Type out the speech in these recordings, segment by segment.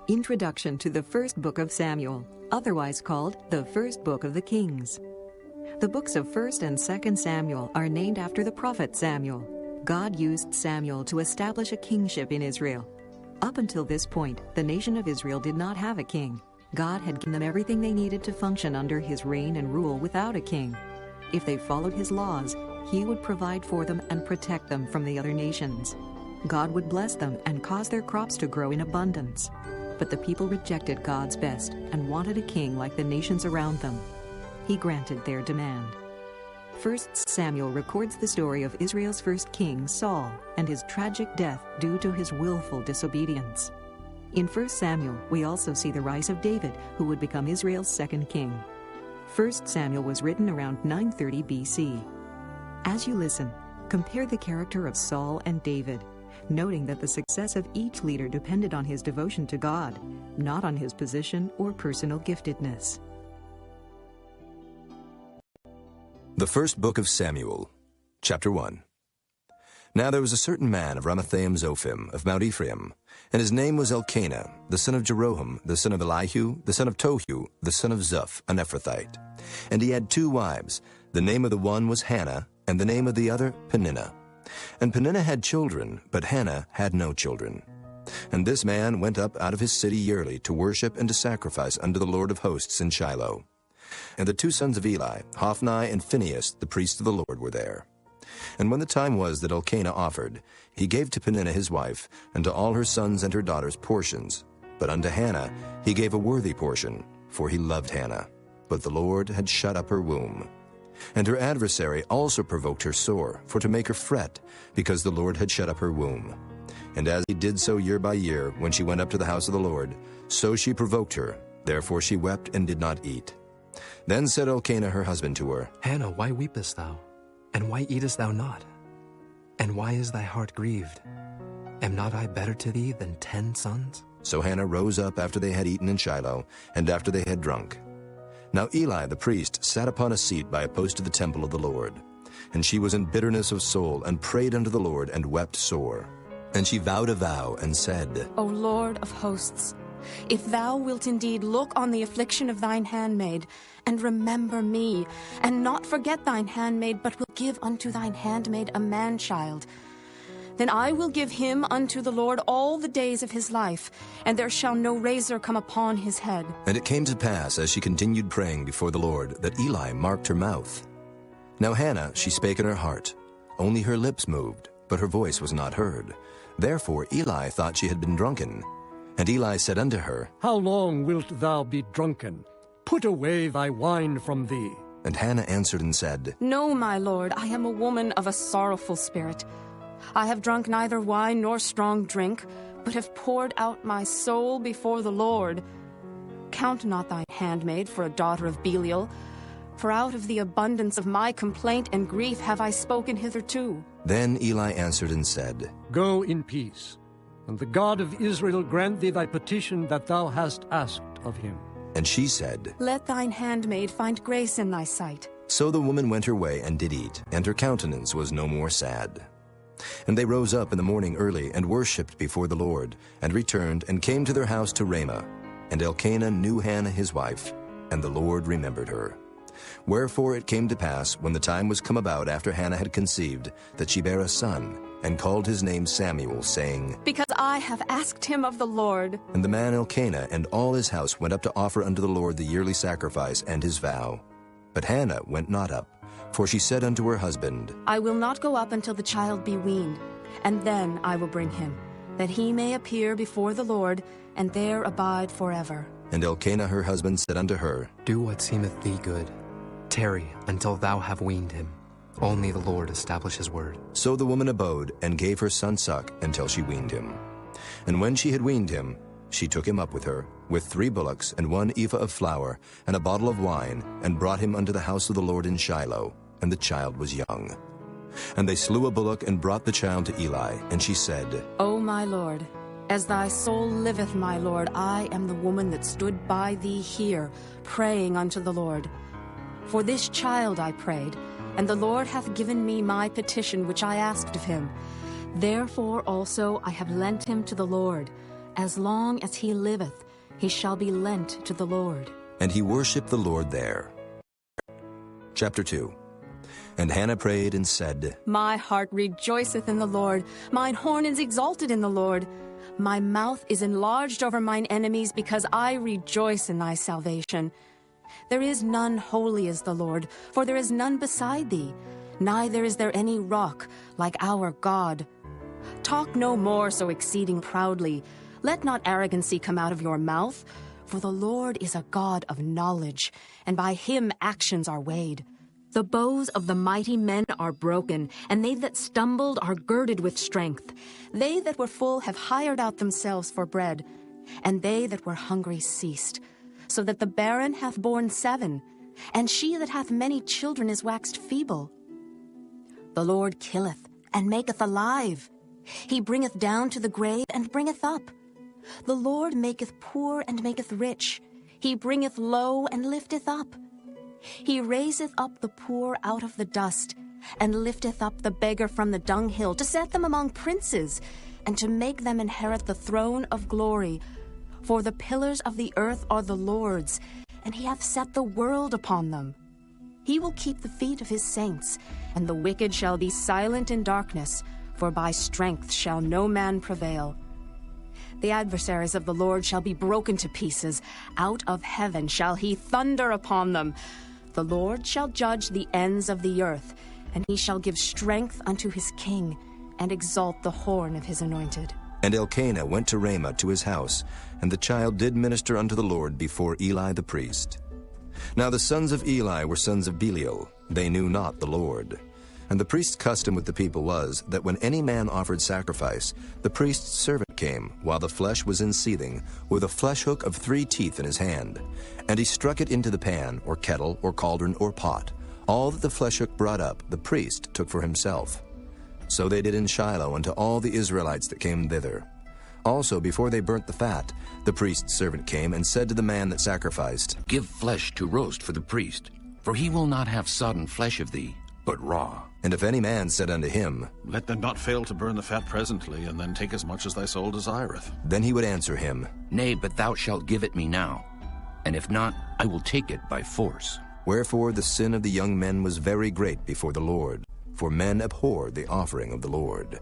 Introduction to the First Book of Samuel, otherwise called the First Book of the Kings. The books of 1st and 2nd Samuel are named after the prophet Samuel. God used Samuel to establish a kingship in Israel. Up until this point, the nation of Israel did not have a king. God had given them everything they needed to function under his reign and rule without a king. If they followed his laws, he would provide for them and protect them from the other nations. God would bless them and cause their crops to grow in abundance. But the people rejected God's best and wanted a king like the nations around them. He granted their demand. 1 Samuel records the story of Israel's first king, Saul, and his tragic death due to his willful disobedience. In 1 Samuel, we also see the rise of David, who would become Israel's second king. 1 Samuel was written around 930 BC. As you listen, compare the character of Saul and David, noting that the success of each leader depended on his devotion to God, not on his position or personal giftedness. The First Book of Samuel, Chapter 1. Now there was a certain man of Ramathaim Zophim, of Mount Ephraim, and his name was Elkanah, the son of Jerome, the son of Elihu, the son of Tohu, the son of Zuph, an Ephrathite. And he had 2 wives. The name of the one was Hannah, and the name of the other Peninnah. And Peninnah had children, but Hannah had no children. And this man went up out of his city yearly to worship and to sacrifice unto the Lord of hosts in Shiloh. And the 2 sons of Eli, Hophni and Phinehas, the priests of the Lord, were there. And when the time was that Elkanah offered, he gave to Peninnah his wife, and to all her sons and her daughters portions. But unto Hannah he gave a worthy portion, for he loved Hannah. But the Lord had shut up her womb. And her adversary also provoked her sore, for to make her fret, because the Lord had shut up her womb. And as he did so year by year, when she went up to the house of the Lord, so she provoked her. Therefore she wept and did not eat. Then said Elkanah her husband to her, Hannah, why weepest thou? And why eatest thou not? And why is thy heart grieved? Am not I better to thee than 10 sons? So Hannah rose up after they had eaten in Shiloh, and after they had drunk. Now Eli the priest sat upon a seat by a post of the temple of the Lord. And she was in bitterness of soul, and prayed unto the Lord, and wept sore. And she vowed a vow, and said, O Lord of hosts, if thou wilt indeed look on the affliction of thine handmaid, and remember me, and not forget thine handmaid, but will give unto thine handmaid a man-child, then I will give him unto the Lord all the days of his life, and there shall no razor come upon his head. And it came to pass, as she continued praying before the Lord, that Eli marked her mouth. Now Hannah, she spake in her heart. Only her lips moved, but her voice was not heard. Therefore Eli thought she had been drunken. And Eli said unto her, How long wilt thou be drunken? Put away thy wine from thee. And Hannah answered and said, No, my lord, I am a woman of a sorrowful spirit. I have drunk neither wine nor strong drink, but have poured out my soul before the Lord. Count not thine handmaid for a daughter of Belial, for out of the abundance of my complaint and grief have I spoken hitherto. Then Eli answered and said, Go in peace, and the God of Israel grant thee thy petition that thou hast asked of him. And she said, Let thine handmaid find grace in thy sight. So the woman went her way and did eat, and her countenance was no more sad. And they rose up in the morning early, and worshipped before the Lord, and returned, and came to their house to Ramah. And Elkanah knew Hannah his wife, and the Lord remembered her. Wherefore it came to pass, when the time was come about after Hannah had conceived, that she bare a son, and called his name Samuel, saying, Because I have asked him of the Lord. And the man Elkanah and all his house went up to offer unto the Lord the yearly sacrifice and his vow. But Hannah went not up, for she said unto her husband, I will not go up until the child be weaned, and then I will bring him, that he may appear before the Lord, and there abide forever. And Elkanah her husband said unto her, Do what seemeth thee good. Tarry until thou have weaned him. Only the Lord establish his word. So the woman abode, and gave her son suck until she weaned him. And when she had weaned him, she took him up with her, with 3 bullocks, and 1 ephah of flour, and a bottle of wine, and brought him unto the house of the Lord in Shiloh, and the child was young. And they slew a bullock, and brought the child to Eli. And she said, O my Lord, as thy soul liveth, my Lord, I am the woman that stood by thee here, praying unto the Lord. For this child I prayed, and the Lord hath given me my petition which I asked of him. Therefore also I have lent him to the Lord. As long as he liveth, he shall be lent to the Lord. And he worshipped the Lord there. Chapter 2. And Hannah prayed and said, My heart rejoiceth in the Lord. Mine horn is exalted in the Lord. My mouth is enlarged over mine enemies, because I rejoice in thy salvation. There is none holy as the Lord, for there is none beside thee. Neither is there any rock like our God. Talk no more so exceeding proudly. Let not arrogancy come out of your mouth. For the Lord is a God of knowledge, and by him actions are weighed. The bows of the mighty men are broken, and they that stumbled are girded with strength. They that were full have hired out themselves for bread, and they that were hungry ceased. So that the barren hath borne 7, and she that hath many children is waxed feeble. The Lord killeth, and maketh alive. He bringeth down to the grave, and bringeth up. The Lord maketh poor, and maketh rich. He bringeth low, and lifteth up. He raiseth up the poor out of the dust, and lifteth up the beggar from the dunghill, to set them among princes, and to make them inherit the throne of glory. For the pillars of the earth are the Lord's, and he hath set the world upon them. He will keep the feet of his saints, and the wicked shall be silent in darkness, for by strength shall no man prevail. The adversaries of the Lord shall be broken to pieces. Out of heaven shall he thunder upon them. The Lord shall judge the ends of the earth, and he shall give strength unto his king, and exalt the horn of his anointed. And Elkanah went to Ramah to his house, and the child did minister unto the Lord before Eli the priest. Now the sons of Eli were sons of Belial. They knew not the Lord. And the priest's custom with the people was that when any man offered sacrifice, the priest's servant came, while the flesh was in seething, with a flesh hook of 3 teeth in his hand. And he struck it into the pan, or kettle, or cauldron, or pot. All that the flesh hook brought up, the priest took for himself. So they did in Shiloh unto all the Israelites that came thither. Also, before they burnt the fat, the priest's servant came and said to the man that sacrificed, Give flesh to roast for the priest, for he will not have sodden flesh of thee, but raw. And if any man said unto him, Let them not fail to burn the fat presently, and then take as much as thy soul desireth. then he would answer him, Nay, but thou shalt give it me now, and if not, I will take it by force. Wherefore the sin of the young men was very great before the Lord, for men abhorred the offering of the Lord.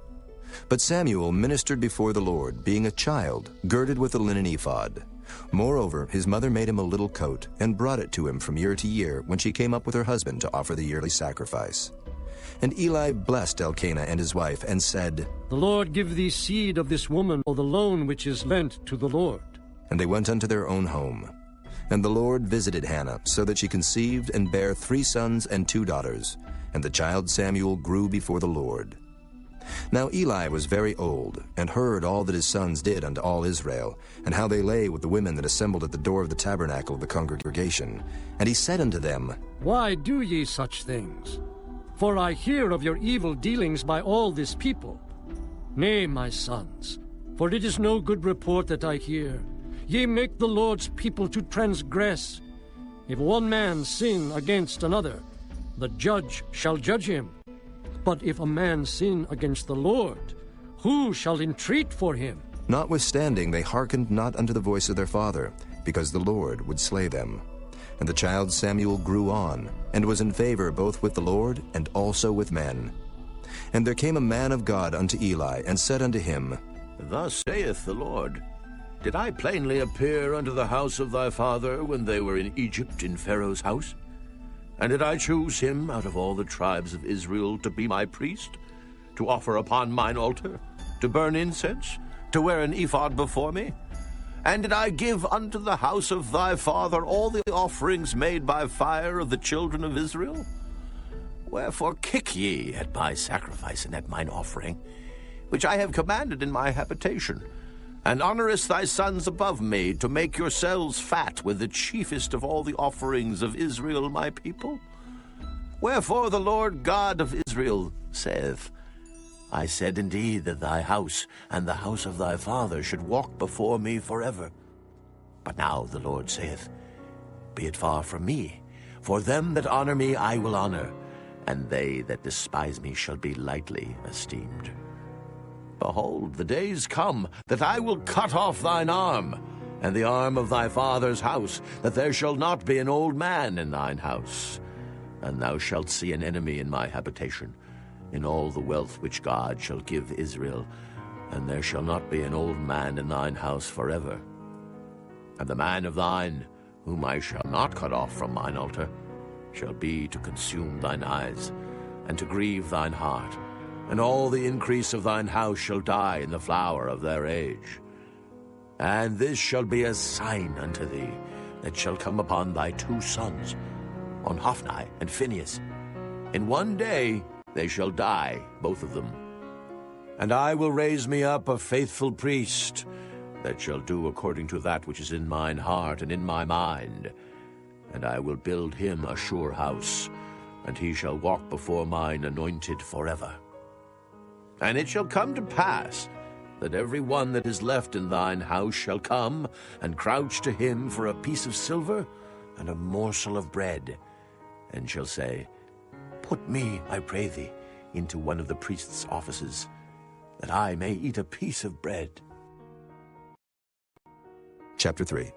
But Samuel ministered before the Lord, being a child, girded with a linen ephod. Moreover, his mother made him a little coat, and brought it to him from year to year, when she came up with her husband to offer the yearly sacrifice. And Eli blessed Elkanah and his wife, and said, The Lord give thee seed of this woman, or the loan which is lent to the Lord. And they went unto their own home. And the Lord visited Hannah, so that she conceived and bare 3 sons and 2 daughters. And the child Samuel grew before the Lord. Now Eli was very old, and heard all that his sons did unto all Israel, and how they lay with the women that assembled at the door of the tabernacle of the congregation. And he said unto them, Why do ye such things? For I hear of your evil dealings by all this people. Nay, my sons, for it is no good report that I hear. Ye make the Lord's people to transgress. If one man sin against another, the judge shall judge him. But if a man sin against the Lord, who shall entreat for him? Notwithstanding they hearkened not unto the voice of their father, because the Lord would slay them. And the child Samuel grew on, and was in favor both with the Lord and also with men. And there came a man of God unto Eli, and said unto him, Thus saith the Lord, Did I plainly appear unto the house of thy father when they were in Egypt in Pharaoh's house? And did I choose him out of all the tribes of Israel to be my priest, to offer upon mine altar, to burn incense, to wear an ephod before me? And did I give unto the house of thy father all the offerings made by fire of the children of Israel? Wherefore kick ye at my sacrifice and at mine offering, which I have commanded in my habitation, and honorest thy sons above me, to make yourselves fat with the chiefest of all the offerings of Israel my people? Wherefore the Lord God of Israel saith, I said indeed that thy house and the house of thy father should walk before me forever. But now the Lord saith, Be it far from me, for them that honor me I will honor, and they that despise me shall be lightly esteemed. Behold, the days come that I will cut off thine arm, and the arm of thy father's house, that there shall not be an old man in thine house. And thou shalt see an enemy in my habitation, in all the wealth which God shall give Israel, and there shall not be an old man in thine house forever. And the man of thine, whom I shall not cut off from mine altar, shall be to consume thine eyes, and to grieve thine heart, and all the increase of thine house shall die in the flower of their age. And this shall be a sign unto thee, that shall come upon thy 2 sons, on Hophni and Phinehas. In one day they shall die, both of them. And I will raise me up a faithful priest, that shall do according to that which is in mine heart and in my mind. And I will build him a sure house, and he shall walk before mine anointed forever. And it shall come to pass, that every one that is left in thine house shall come and crouch to him for a piece of silver and a morsel of bread, and shall say, Put me, I pray thee, into one of the priest's offices, that I may eat a piece of bread. Chapter 3.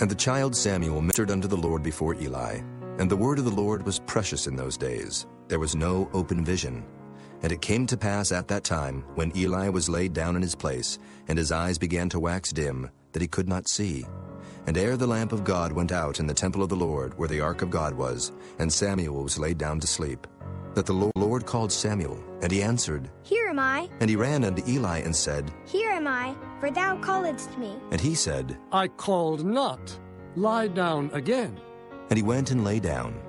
And the child Samuel ministered unto the Lord before Eli. And the word of the Lord was precious in those days. There was no open vision. And it came to pass at that time, when Eli was laid down in his place, and his eyes began to wax dim, that he could not see. And ere the lamp of God went out in the temple of the Lord, where the ark of God was, and Samuel was laid down to sleep, that the Lord called Samuel, and he answered, Here am I. And he ran unto Eli and said, Here am I, for thou calledst me. And he said, I called not. Lie down again. And he went and lay down.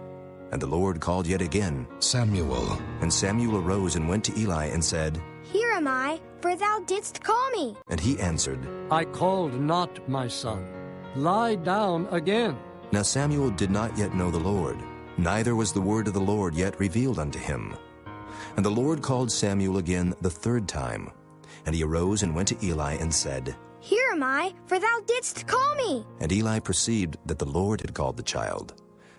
And the Lord called yet again, Samuel. And Samuel arose and went to Eli and said, Here am I, for thou didst call me. And he answered, I called not, my son. Lie down again. Now Samuel did not yet know the Lord, neither was the word of the Lord yet revealed unto him. And the Lord called Samuel again the 3rd time. And he arose and went to Eli and said, Here am I, for thou didst call me. And Eli perceived that the Lord had called the child.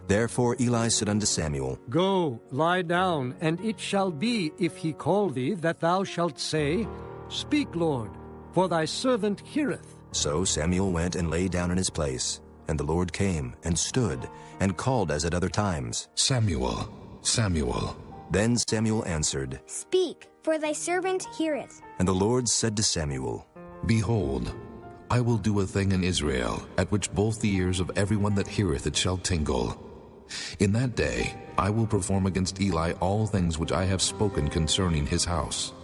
Therefore Eli said unto Samuel, Go, lie down, and it shall be, if he call thee, that thou shalt say, Speak, Lord, for thy servant heareth. So Samuel went and lay down in his place. And the Lord came and stood and called as at other times, Samuel, Samuel. Then Samuel answered, Speak, for thy servant heareth. And the Lord said to Samuel, Behold, I will do a thing in Israel, at which both the ears of everyone that heareth it shall tingle. In that day I will perform against Eli all things which I have spoken concerning his house.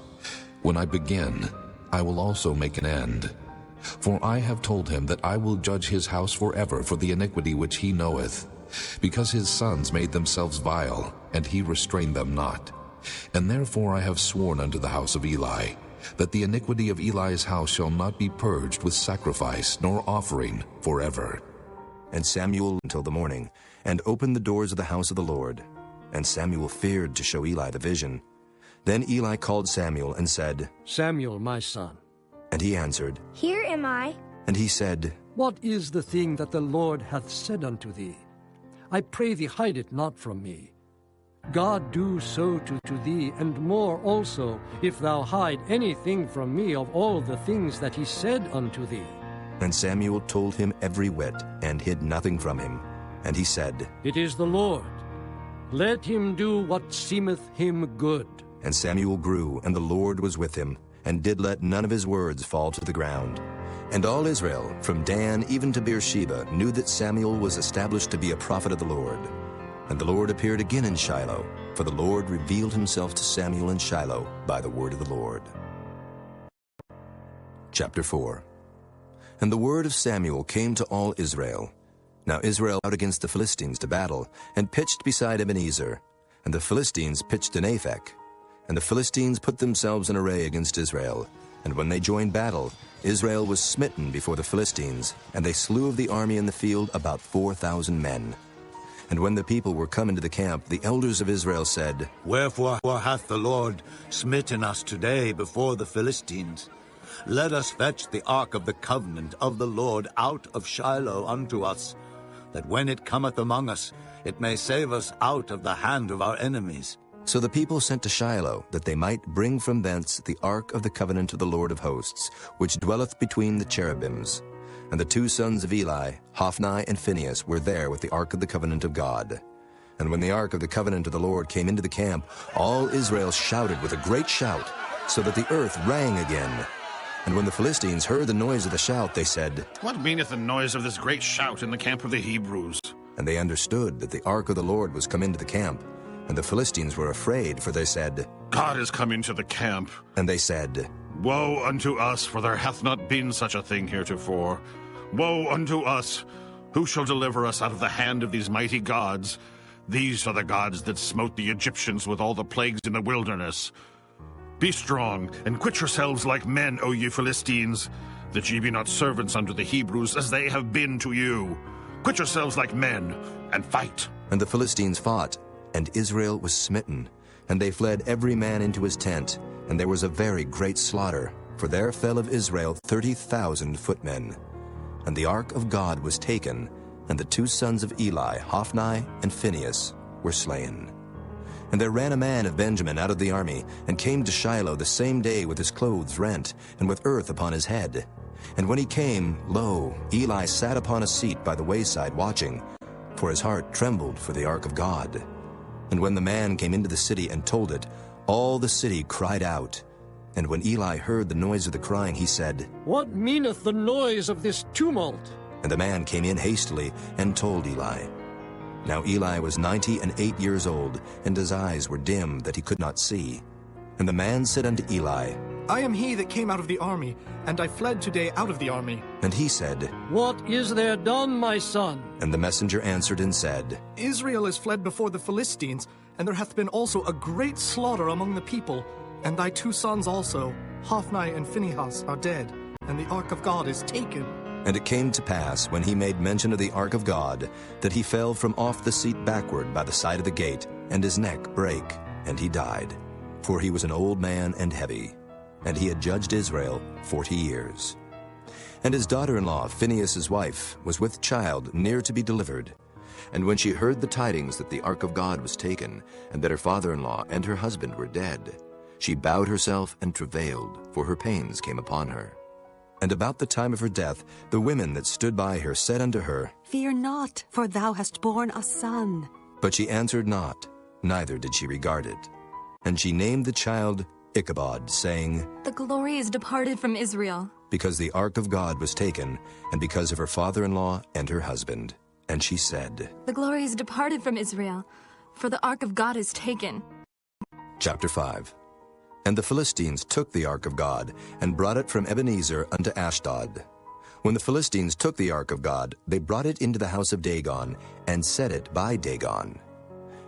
When I begin, I will also make an end. For I have told him that I will judge his house forever for the iniquity which he knoweth, because his sons made themselves vile, and he restrained them not. And therefore I have sworn unto the house of Eli, that the iniquity of Eli's house shall not be purged with sacrifice nor offering forever. And Samuel until the morning, and opened the doors of the house of the Lord. And Samuel feared to show Eli the vision. Then Eli called Samuel and said, Samuel, my son. And he answered, Here am I. And he said, What is the thing that the Lord hath said unto thee? I pray thee, hide it not from me. God do so to thee, and more also, if thou hide anything from me of all the things that he said unto thee. And Samuel told him every whit, and hid nothing from him. And he said, It is the Lord. Let him do what seemeth him good. And Samuel grew, and the Lord was with him, and did let none of his words fall to the ground. And all Israel, from Dan even to Beersheba, knew that Samuel was established to be a prophet of the Lord. And the Lord appeared again in Shiloh, for the Lord revealed himself to Samuel in Shiloh by the word of the Lord. Chapter 4. And the word of Samuel came to all Israel. Now Israel out against the Philistines to battle, and pitched beside Ebenezer. And the Philistines pitched in Aphek. And the Philistines put themselves in array against Israel. And when they joined battle, Israel was smitten before the Philistines, and they slew of the army in the field about 4,000 men. And when the people were come into the camp, the elders of Israel said, Wherefore hath the Lord smitten us today before the Philistines? Let us fetch the ark of the covenant of the Lord out of Shiloh unto us, that when it cometh among us, it may save us out of the hand of our enemies. So the people sent to Shiloh, that they might bring from thence the ark of the covenant of the Lord of hosts, which dwelleth between the cherubims. And the two sons of Eli, Hophni and Phinehas, were there with the ark of the covenant of God. And when the ark of the covenant of the Lord came into the camp, all Israel shouted with a great shout, so that the earth rang again. And when the Philistines heard the noise of the shout, they said, What meaneth the noise of this great shout in the camp of the Hebrews? And they understood that the ark of the Lord was come into the camp. And the Philistines were afraid, for they said, God is come into the camp. And they said, Woe unto us, for there hath not been such a thing heretofore. Woe unto us! Who shall deliver us out of the hand of these mighty gods? These are the gods that smote the Egyptians with all the plagues in the wilderness. Be strong, and quit yourselves like men, O ye Philistines, that ye be not servants unto the Hebrews, as they have been to you. Quit yourselves like men, and fight. And the Philistines fought, and Israel was smitten. And they fled every man into his tent, and there was a very great slaughter, for there fell of Israel 30,000 footmen. And the ark of God was taken, and the two sons of Eli, Hophni and Phinehas, were slain. And there ran a man of Benjamin out of the army, and came to Shiloh the same day with his clothes rent, and with earth upon his head. And when he came, lo, Eli sat upon a seat by the wayside watching, for his heart trembled for the ark of God. And when the man came into the city and told it, all the city cried out. And when Eli heard the noise of the crying, he said, What meaneth the noise of this tumult? And the man came in hastily and told Eli. Now Eli was 98 years old, and his eyes were dim that he could not see. And the man said unto Eli, I am he that came out of the army, and I fled today out of the army. And he said, What is there done, my son? And the messenger answered and said, Israel is fled before the Philistines, and there hath been also a great slaughter among the people. And thy two sons also, Hophni and Phinehas, are dead, and the ark of God is taken. And it came to pass, when he made mention of the ark of God, that he fell from off the seat backward by the side of the gate, and his neck brake, and he died. For he was an old man and heavy, and he had judged Israel 40 years. And his daughter-in-law, Phinehas' wife, was with child near to be delivered. And when she heard the tidings that the ark of God was taken, and that her father-in-law and her husband were dead, she bowed herself and travailed, for her pains came upon her. And about the time of her death, the women that stood by her said unto her, Fear not, for thou hast borne a son. But she answered not, neither did she regard it. And she named the child Ichabod, saying, The glory is departed from Israel. Because the ark of God was taken, and because of her father-in-law and her husband. And she said, The glory is departed from Israel, for the ark of God is taken. Chapter 5. And the Philistines took the ark of God, and brought it from Ebenezer unto Ashdod. When the Philistines took the ark of God, they brought it into the house of Dagon, and set it by Dagon.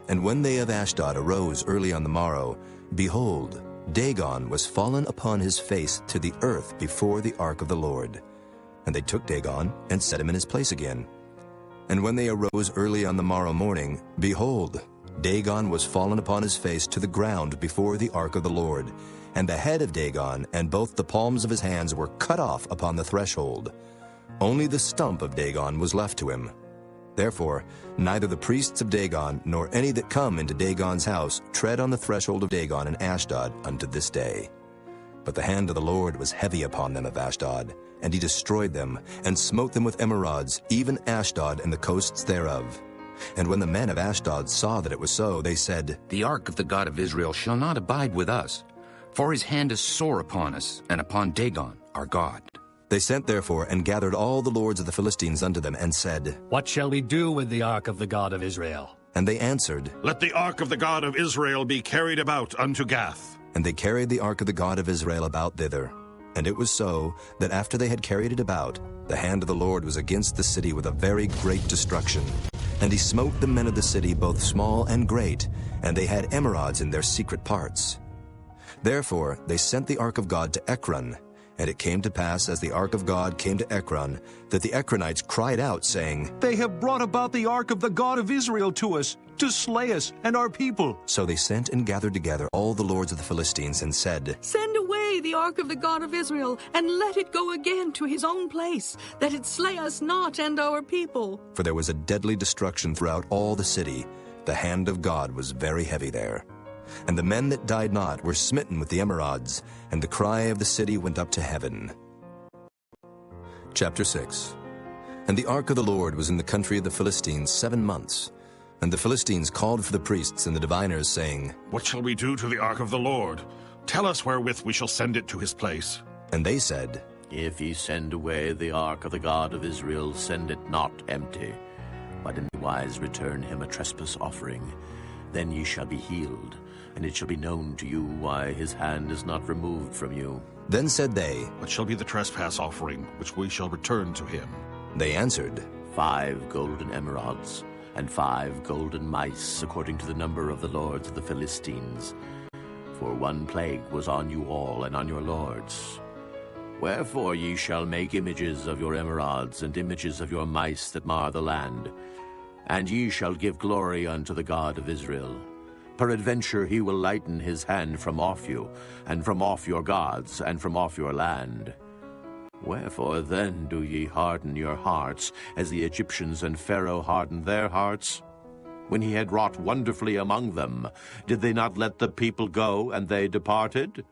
And when they of Ashdod arose early on the morrow, behold, Dagon was fallen upon his face to the earth before the ark of the Lord. And they took Dagon, and set him in his place again. And when they arose early on the morrow morning, behold, Dagon was fallen upon his face to the ground before the ark of the Lord, and the head of Dagon and both the palms of his hands were cut off upon the threshold. Only the stump of Dagon was left to him. Therefore, neither the priests of Dagon nor any that come into Dagon's house tread on the threshold of Dagon in Ashdod unto this day. But the hand of the Lord was heavy upon them of Ashdod, and he destroyed them, and smote them with emerods, even Ashdod and the coasts thereof. And when the men of Ashdod saw that it was so, they said, The ark of the God of Israel shall not abide with us, for his hand is sore upon us, and upon Dagon our God. They sent therefore and gathered all the lords of the Philistines unto them, and said, What shall we do with the ark of the God of Israel? And they answered, Let the ark of the God of Israel be carried about unto Gath. And they carried the ark of the God of Israel about thither. And it was so, that after they had carried it about, the hand of the Lord was against the city with a very great destruction. And he smote the men of the city, both small and great, and they had emerods in their secret parts. Therefore they sent the ark of God to Ekron. And it came to pass, as the ark of God came to Ekron, that the Ekronites cried out, saying, They have brought about the ark of the God of Israel to us, to slay us and our people. So they sent and gathered together all the lords of the Philistines, and said, Send away the ark of the God of Israel, and let it go again to his own place, that it slay us not and our people. For there was a deadly destruction throughout all the city. The hand of God was very heavy there. And the men that died not were smitten with the emerods, and the cry of the city went up to heaven. Chapter 6. And the ark of the Lord was in the country of the Philistines 7 months. And the Philistines called for the priests and the diviners, saying, What shall we do to the ark of the Lord? Tell us wherewith we shall send it to his place. And they said, If ye send away the ark of the God of Israel, send it not empty, but in wise return him a trespass offering. Then ye shall be healed, and it shall be known to you why his hand is not removed from you. Then said they, What shall be the trespass offering which we shall return to him? They answered, 5 golden emerods, and 5 golden mice, according to the number of the lords of the Philistines. For 1 plague was on you all and on your lords. Wherefore ye shall make images of your emerods, and images of your mice that mar the land. And ye shall give glory unto the God of Israel. Peradventure he will lighten his hand from off you, and from off your gods, and from off your land. Wherefore then do ye harden your hearts, as the Egyptians and Pharaoh hardened their hearts? When he had wrought wonderfully among them, did they not let the people go, and they departed?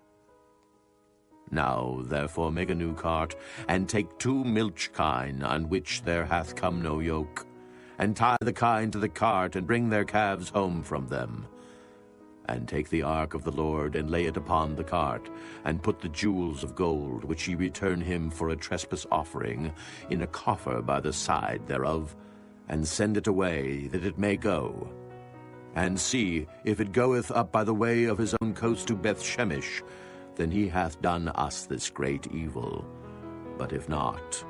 Now therefore make a new cart, and take 2 milch kine, on which there hath come no yoke, and tie the kine to the cart, and bring their calves home from them. And take the ark of the Lord, and lay it upon the cart, and put the jewels of gold, which ye return him for a trespass offering, in a coffer by the side thereof, and send it away, that it may go. And see, if it goeth up by the way of his own coast to Beth-shemesh, then he hath done us this great evil. But if not,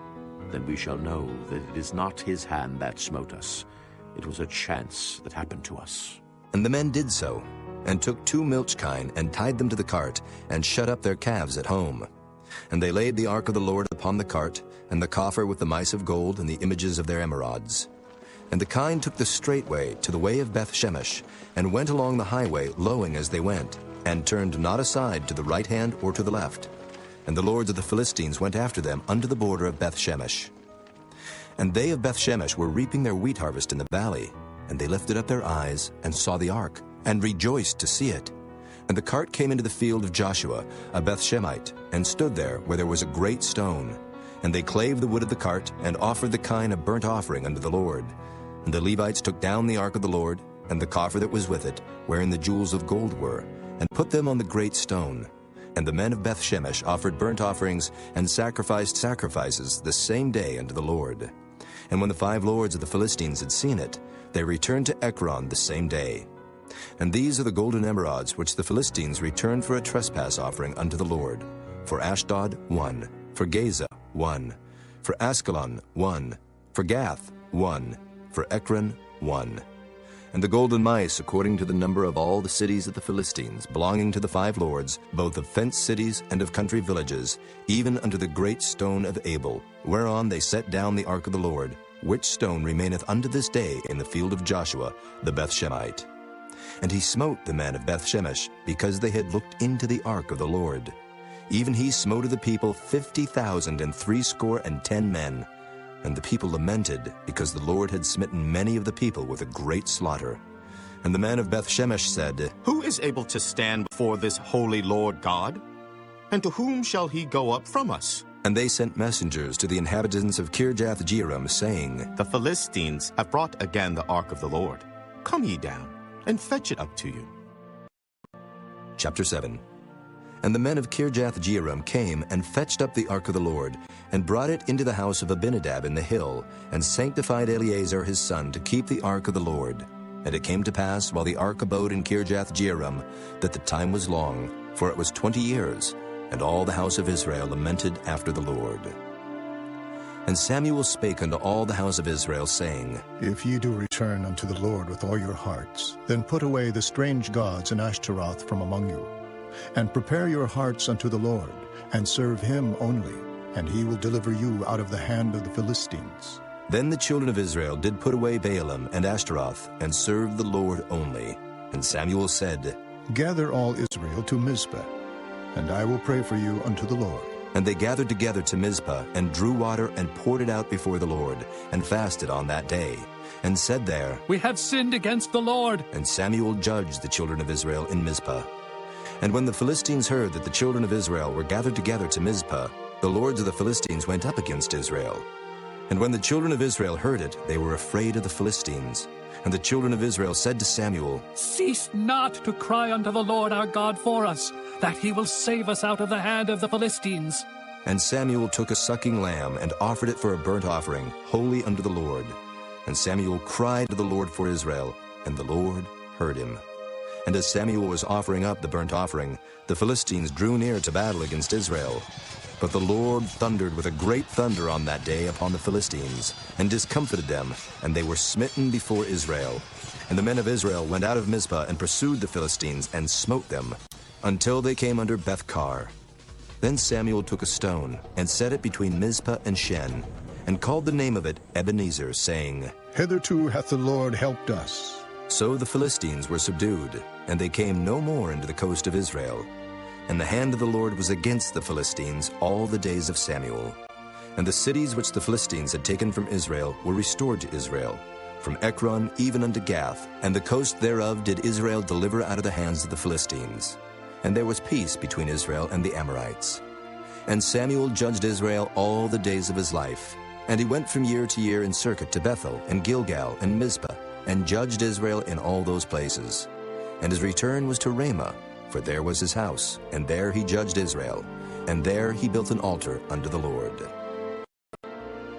then we shall know that it is not his hand that smote us. It was a chance that happened to us. And the men did so, and took 2 milch kine, and tied them to the cart, and shut up their calves at home. And they laid the ark of the Lord upon the cart, and the coffer with the mice of gold, and the images of their emerods. And the kine took the straight way to the way of Beth-shemesh, and went along the highway, lowing as they went, and turned not aside to the right hand or to the left. And the lords of the Philistines went after them unto the border of Beth-shemesh. And they of Beth-shemesh were reaping their wheat harvest in the valley, and they lifted up their eyes, and saw the ark, and rejoiced to see it. And the cart came into the field of Joshua, a Beth-shemite, and stood there where there was a great stone. And they clave the wood of the cart, and offered the kine a burnt offering unto the Lord. And the Levites took down the ark of the Lord, and the coffer that was with it, wherein the jewels of gold were, and put them on the great stone. And the men of Beth-shemesh offered burnt offerings, and sacrificed sacrifices the same day unto the Lord. And when the 5 lords of the Philistines had seen it, they returned to Ekron the same day. And these are the golden emerods which the Philistines returned for a trespass offering unto the Lord. For Ashdod 1, for Gaza 1, for Askelon 1, for Gath 1, for Ekron 1. And the golden mice according to the number of all the cities of the Philistines, belonging to the 5 lords, both of fenced cities and of country villages, even unto the great stone of Abel, whereon they set down the ark of the Lord, which stone remaineth unto this day in the field of Joshua the Beth-shemite. And he smote the men of Beth-shemesh, because they had looked into the ark of the Lord. Even he smote of the people 50,060 men. And the people lamented, because the Lord had smitten many of the people with a great slaughter. And the men of Beth-shemesh said, Who is able to stand before this holy Lord God? And to whom shall he go up from us? And they sent messengers to the inhabitants of Kirjath-jearim, saying, The Philistines have brought again the ark of the Lord. Come ye down, and fetch it up to you. Chapter 7. And the men of Kirjath-jearim came and fetched up the ark of the Lord, and brought it into the house of Abinadab in the hill, and sanctified Eleazar his son to keep the ark of the Lord. And it came to pass, while the ark abode in Kirjath-jearim, that the time was long, for it was 20 years, and all the house of Israel lamented after the Lord. And Samuel spake unto all the house of Israel, saying, If ye do return unto the Lord with all your hearts, then put away the strange gods and Ashtaroth from among you, and prepare your hearts unto the Lord, and serve him only, and he will deliver you out of the hand of the Philistines. Then the children of Israel did put away Baalim and Ashtaroth, and served the Lord only. And Samuel said, Gather all Israel to Mizpah, and I will pray for you unto the Lord. And they gathered together to Mizpah, and drew water, and poured it out before the Lord, and fasted on that day. and said there, "We have sinned against the Lord." And Samuel judged the children of Israel in Mizpah. And when the Philistines heard that the children of Israel were gathered together to Mizpah, the lords of the Philistines went up against Israel. And when the children of Israel heard it, they were afraid of the Philistines. And the children of Israel said to Samuel, "Cease not to cry unto the Lord our God for us, that he will save us out of the hand of the Philistines." And Samuel took a sucking lamb and offered it for a burnt offering, holy unto the Lord. And Samuel cried to the Lord for Israel, and the Lord heard him. And as Samuel was offering up the burnt offering, the Philistines drew near to battle against Israel. But the Lord thundered with a great thunder on that day upon the Philistines, and discomfited them, and they were smitten before Israel. And the men of Israel went out of Mizpah and pursued the Philistines, and smote them, until they came under Bethkar. Then Samuel took a stone, and set it between Mizpah and Shen, and called the name of it Ebenezer, saying, Hitherto hath the Lord helped us. So the Philistines were subdued, and they came no more into the coast of Israel. And the hand of the Lord was against the Philistines all the days of Samuel. And the cities which the Philistines had taken from Israel were restored to Israel, from Ekron even unto Gath, and the coast thereof did Israel deliver out of the hands of the Philistines. And there was peace between Israel and the Amorites. And Samuel judged Israel all the days of his life. And he went from year to year in circuit to Bethel, and Gilgal, and Mizpah, and judged Israel in all those places. And his return was to Ramah, for there was his house, and there he judged Israel, and there he built an altar unto the Lord.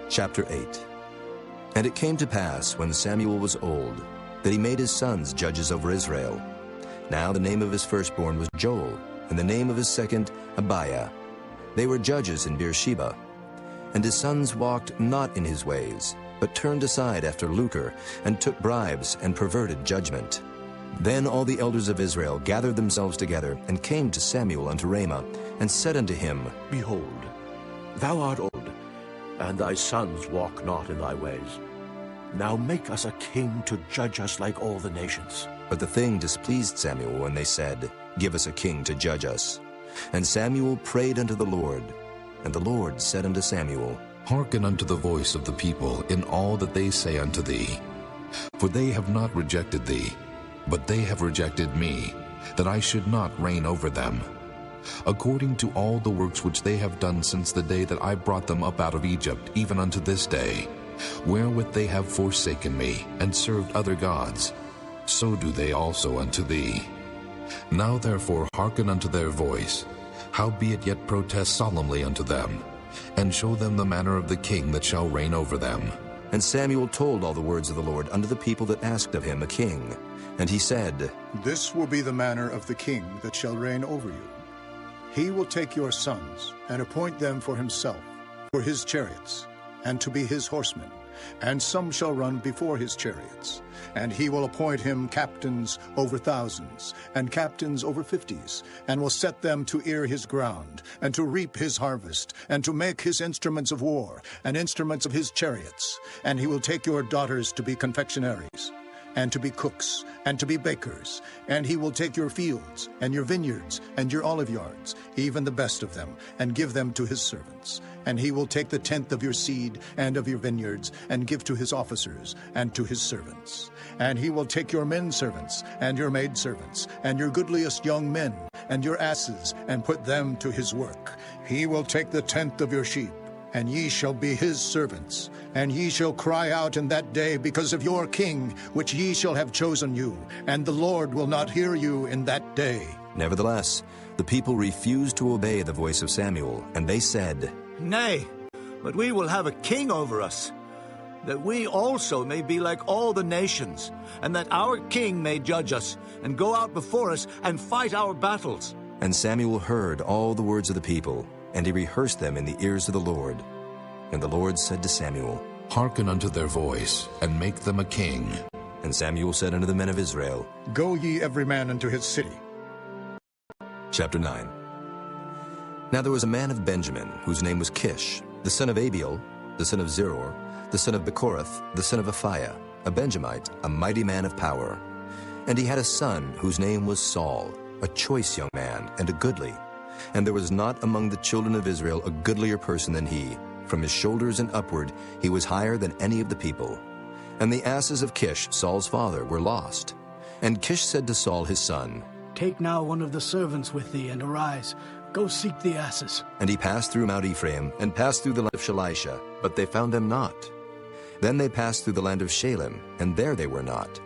Chapter 8. And it came to pass, when Samuel was old, that he made his sons judges over Israel. Now the name of his firstborn was Joel, and the name of his second Abiah. They were judges in Beersheba. And his sons walked not in his ways, but turned aside after lucre, and took bribes, and perverted judgment. Then all the elders of Israel gathered themselves together, and came to Samuel unto Ramah, and said unto him, Behold, thou art old, and thy sons walk not in thy ways. Now make us a king to judge us like all the nations. But the thing displeased Samuel when they said, Give us a king to judge us. And Samuel prayed unto the Lord. And the Lord said unto Samuel, Hearken unto the voice of the people in all that they say unto thee. For they have not rejected thee, but they have rejected me, that I should not reign over them. According to all the works which they have done since the day that I brought them up out of Egypt, even unto this day, wherewith they have forsaken me, and served other gods, so do they also unto thee. Now therefore hearken unto their voice, howbeit yet protest solemnly unto them, and show them the manner of the king that shall reign over them. And Samuel told all the words of the Lord unto the people that asked of him a king. And he said, This will be the manner of the king that shall reign over you. He will take your sons, and appoint them for himself, for his chariots, and to be his horsemen, and some shall run before his chariots. And he will appoint him captains over thousands, and captains over 50s, and will set them to ear his ground, and to reap his harvest, and to make his instruments of war, and instruments of his chariots. And he will take your daughters to be confectionaries, and to be cooks, and to be bakers. And he will take your fields, and your vineyards, and your olive yards, even the best of them, and give them to his servants. And he will take the tenth of your seed, and of your vineyards, and give to his officers, and to his servants. And he will take your men servants, and your maid servants, and your goodliest young men, and your asses, and put them to his work. He will take the tenth of your sheep, and ye shall be his servants. And ye shall cry out in that day because of your king, which ye shall have chosen you, and the Lord will not hear you in that day. Nevertheless, the people refused to obey the voice of Samuel, and they said, Nay, but we will have a king over us, that we also may be like all the nations, and that our king may judge us, and go out before us, and fight our battles. And Samuel heard all the words of the people, and he rehearsed them in the ears of the Lord. And the Lord said to Samuel, Hearken unto their voice, and make them a king. And Samuel said unto the men of Israel, Go ye every man unto his city. Chapter 9. Now there was a man of Benjamin, whose name was Kish, the son of Abiel, the son of Zeror, the son of Bechorath, the son of Aphiah, a Benjamite, a mighty man of power. And he had a son whose name was Saul, a choice young man, and a goodly. And there was not among the children of Israel a goodlier person than he. From his shoulders and upward he was higher than any of the people. And the asses of Kish, Saul's father, were lost. And Kish said to Saul his son, Take now one of the servants with thee, and arise. Go seek the asses. And he passed through Mount Ephraim, and passed through the land of Shalisha, but they found them not. Then they passed through the land of Shalem, and there they were not.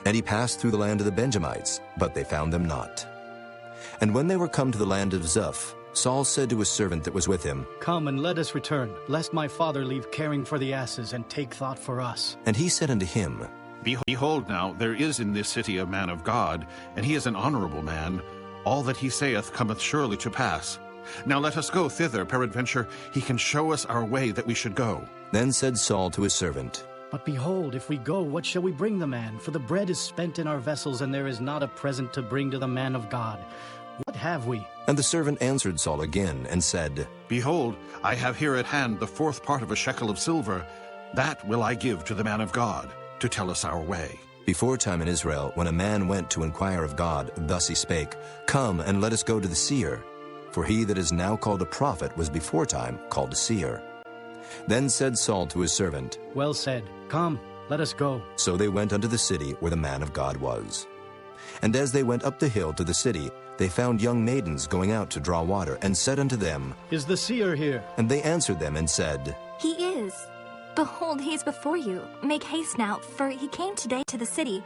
And he passed through the land of the Benjamites, but they found them not. And when they were come to the land of Zuph, Saul said to his servant that was with him, Come and let us return, lest my father leave caring for the asses, and take thought for us. And he said unto him, Behold now, there is in this city a man of God, and he is an honorable man. All that he saith cometh surely to pass. Now let us go thither, peradventure he can show us our way that we should go. Then said Saul to his servant, But behold, if we go, what shall we bring the man? For the bread is spent in our vessels, and there is not a present to bring to the man of God. What have we? And the servant answered Saul again, and said, Behold, I have here at hand the 4th part of a shekel of silver. That will I give to the man of God, to tell us our way. Before time in Israel, when a man went to inquire of God, thus he spake, Come, and let us go to the seer. For he that is now called a prophet was before time called a seer. Then said Saul to his servant, Well said. Come, let us go. So they went unto the city where the man of God was. And as they went up the hill to the city, they found young maidens going out to draw water, and said unto them, Is the seer here? And they answered them and said, He is. Behold, he is before you. Make haste now, for he came today to the city.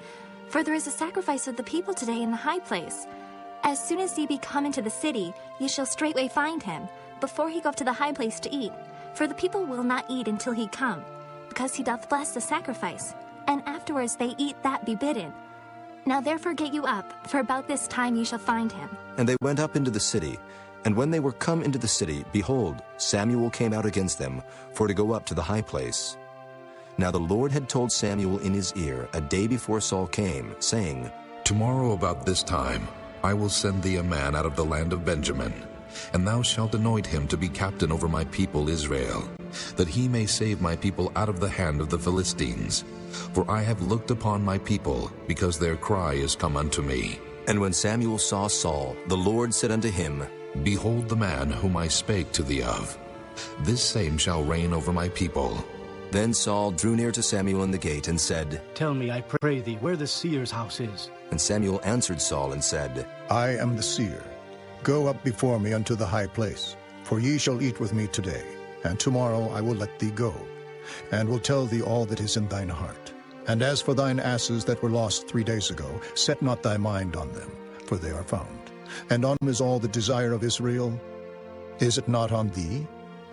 For there is a sacrifice of the people today in the high place. As soon as ye be come into the city, ye shall straightway find him, before he go up to the high place to eat. For the people will not eat until he come, because he doth bless the sacrifice. And afterwards they eat that be bidden. Now therefore get you up, for about this time ye shall find him. And they went up into the city. And when they were come into the city, behold, Samuel came out against them, for to go up to the high place. Now the Lord had told Samuel in his ear a day before Saul came, saying, Tomorrow about this time I will send thee a man out of the land of Benjamin, and thou shalt anoint him to be captain over my people Israel, that he may save my people out of the hand of the Philistines. For I have looked upon my people, because their cry is come unto me. And when Samuel saw Saul, the Lord said unto him, Behold the man whom I spake to thee of. This same shall reign over my people. Then Saul drew near to Samuel in the gate, and said, Tell me, I pray thee, where the seer's house is. And Samuel answered Saul and said, I am the seer. Go up before me unto the high place, for ye shall eat with me today, and tomorrow I will let thee go, and will tell thee all that is in thine heart. And as for thine asses that were lost 3 days ago, set not thy mind on them, for they are found. And on them is all the desire of Israel. Is it not on thee,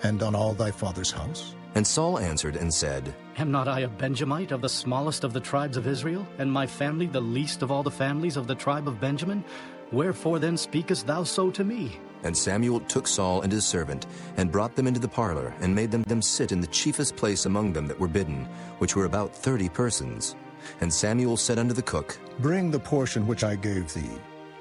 and on all thy father's house? And Saul answered and said, Am not I a Benjamite of the smallest of the tribes of Israel, and my family the least of all the families of the tribe of Benjamin? Wherefore then speakest thou so to me? And Samuel took Saul and his servant, and brought them into the parlor, and made them sit in the chiefest place among them that were bidden, which were about 30 persons. And Samuel said unto the cook, Bring the portion which I gave thee,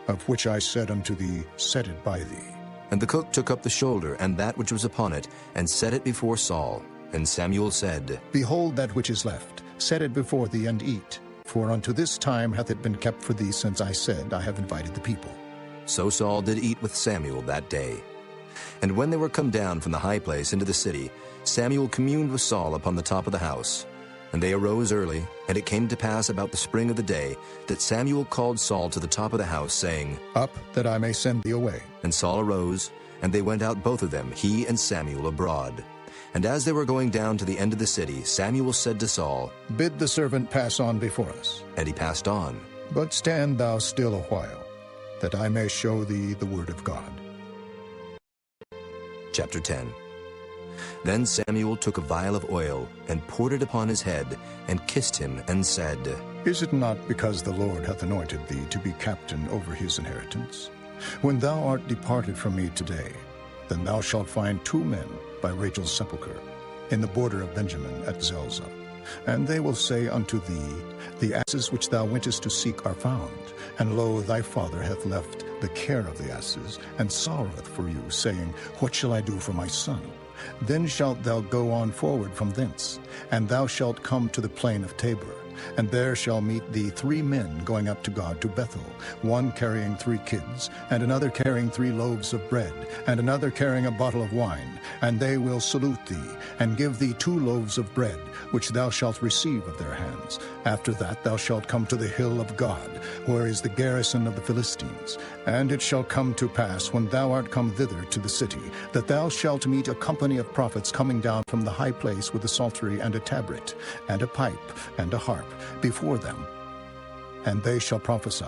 of which I said unto thee, Set it by thee. And the cook took up the shoulder, and that which was upon it, and set it before Saul. And Samuel said, Behold that which is left, set it before thee, and eat. For unto this time hath it been kept for thee, since I said, I have invited the people. So Saul did eat with Samuel that day. And when they were come down from the high place into the city, Samuel communed with Saul upon the top of the house. And they arose early, and it came to pass about the spring of the day, that Samuel called Saul to the top of the house, saying, Up, that I may send thee away. And Saul arose, and they went out both of them, he and Samuel, abroad. And as they were going down to the end of the city, Samuel said to Saul, Bid the servant pass on before us. And he passed on. But stand thou still a while, that I may show thee the word of God. Chapter 10. Then Samuel took a vial of oil, and poured it upon his head, and kissed him, and said, Is it not because the Lord hath anointed thee to be captain over his inheritance? When thou art departed from me today, then thou shalt find 2 men by Rachel's sepulchre, in the border of Benjamin at Zelzah. And they will say unto thee, The asses which thou wentest to seek are found. And lo, thy father hath left the care of the asses, and sorroweth for you, saying, What shall I do for my son? Then shalt thou go on forward from thence, and thou shalt come to the plain of Tabor, And there shall meet thee 3 men going up to God to Bethel, one carrying 3 kids, and another carrying 3 loaves of bread, and another carrying a bottle of wine. And they will salute thee, and give thee 2 loaves of bread, which thou shalt receive of their hands. After that thou shalt come to the hill of God, where is the garrison of the Philistines. And it shall come to pass, when thou art come thither to the city, that thou shalt meet a company of prophets coming down from the high place with a psaltery and a tabret, and a pipe, and a harp, before them. And they shall prophesy.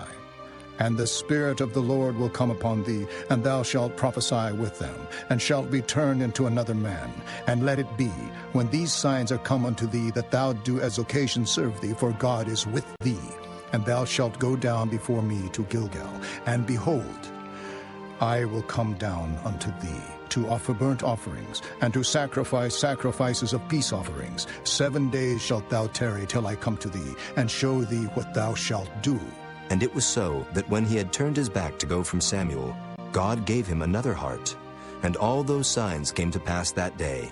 And the Spirit of the Lord will come upon thee, and thou shalt prophesy with them, and shalt be turned into another man. And let it be, when these signs are come unto thee, that thou do as occasion serve thee, for God is with thee. And thou shalt go down before me to Gilgal, and behold, I will come down unto thee, to offer burnt offerings, and to sacrifice sacrifices of peace offerings. 7 days shalt thou tarry till I come to thee, and show thee what thou shalt do. And it was so that when he had turned his back to go from Samuel, God gave him another heart. And all those signs came to pass that day.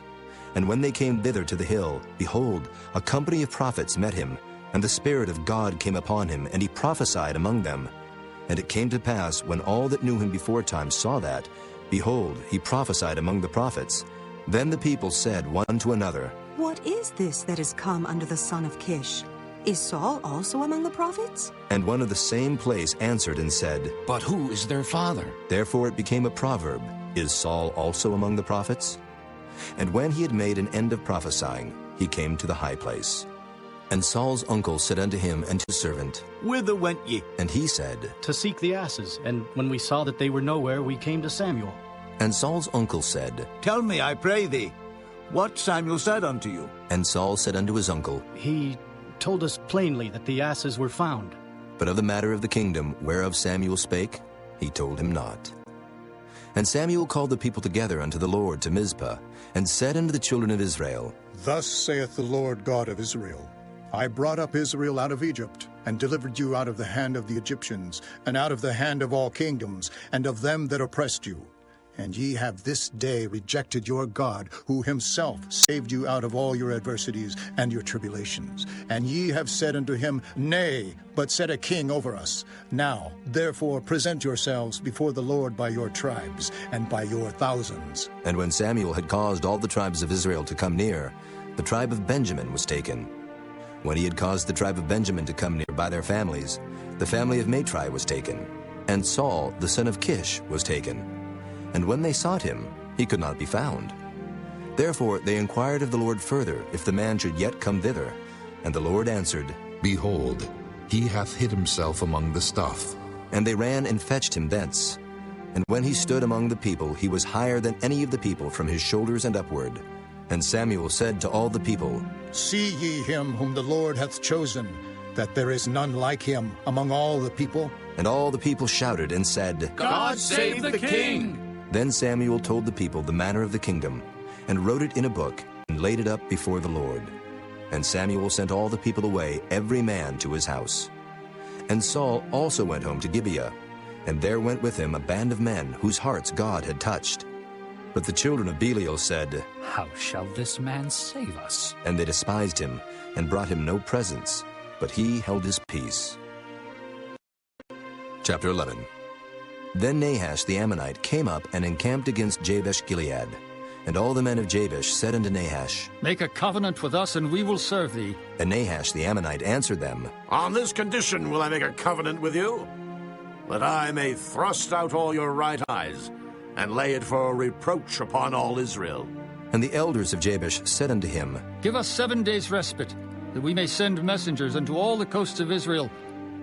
And when they came thither to the hill, behold, a company of prophets met him, and the Spirit of God came upon him, and he prophesied among them. And it came to pass, when all that knew him beforetime saw that, behold, he prophesied among the prophets. Then the people said one to another, What is this that is come unto the son of Kish? Is Saul also among the prophets? And one of the same place answered and said, But who is their father? Therefore it became a proverb, Is Saul also among the prophets? And when he had made an end of prophesying, he came to the high place. And Saul's uncle said unto him and his servant, Whither went ye? And he said, To seek the asses, and when we saw that they were nowhere, we came to Samuel. And Saul's uncle said, Tell me, I pray thee, what Samuel said unto you. And Saul said unto his uncle, He told us plainly that the asses were found. But of the matter of the kingdom whereof Samuel spake, he told him not. And Samuel called the people together unto the Lord to Mizpah, and said unto the children of Israel, Thus saith the Lord God of Israel, I brought up Israel out of Egypt, and delivered you out of the hand of the Egyptians, and out of the hand of all kingdoms, and of them that oppressed you. And ye have this day rejected your God, who himself saved you out of all your adversities and your tribulations. And ye have said unto him, Nay, but set a king over us. Now, therefore, present yourselves before the Lord by your tribes, and by your thousands. And when Samuel had caused all the tribes of Israel to come near, the tribe of Benjamin was taken. When he had caused the tribe of Benjamin to come near by their families, the family of Matri was taken. And Saul, the son of Kish, was taken. And when they sought him, he could not be found. Therefore they inquired of the Lord further, if the man should yet come thither. And the Lord answered, Behold, he hath hid himself among the stuff. And they ran and fetched him thence. And when he stood among the people, he was higher than any of the people from his shoulders and upward. And Samuel said to all the people, See ye him whom the Lord hath chosen, that there is none like him among all the people? And all the people shouted and said, God save the king! Then Samuel told the people the manner of the kingdom, and wrote it in a book, and laid it up before the Lord. And Samuel sent all the people away, every man to his house. And Saul also went home to Gibeah, and there went with him a band of men whose hearts God had touched. But the children of Belial said, How shall this man save us? And they despised him, and brought him no presents, but he held his peace. Chapter 11. Then Nahash the Ammonite came up and encamped against Jabesh-Gilead. And all the men of Jabesh said unto Nahash, Make a covenant with us, and we will serve thee. And Nahash the Ammonite answered them, On this condition will I make a covenant with you, that I may thrust out all your right eyes, and lay it for a reproach upon all Israel. And the elders of Jabesh said unto him, Give us 7 days' respite, that we may send messengers unto all the coasts of Israel.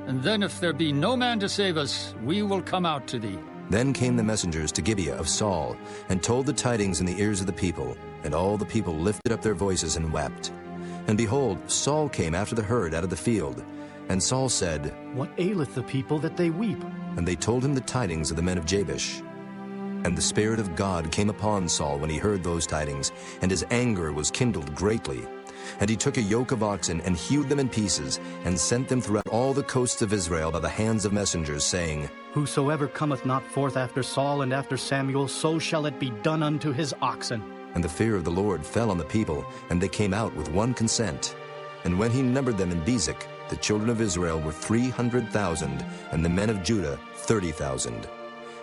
And then if there be no man to save us, we will come out to thee. Then came the messengers to Gibeah of Saul, and told the tidings in the ears of the people. And all the people lifted up their voices and wept. And behold, Saul came after the herd out of the field. And Saul said, What aileth the people that they weep? And they told him the tidings of the men of Jabesh. And the Spirit of God came upon Saul when he heard those tidings, and his anger was kindled greatly. And he took a yoke of oxen, and hewed them in pieces, and sent them throughout all the coasts of Israel by the hands of messengers, saying, Whosoever cometh not forth after Saul and after Samuel, so shall it be done unto his oxen. And the fear of the Lord fell on the people, and they came out with one consent. And when he numbered them in Bezek, the children of Israel were 300,000, and the men of Judah 30,000.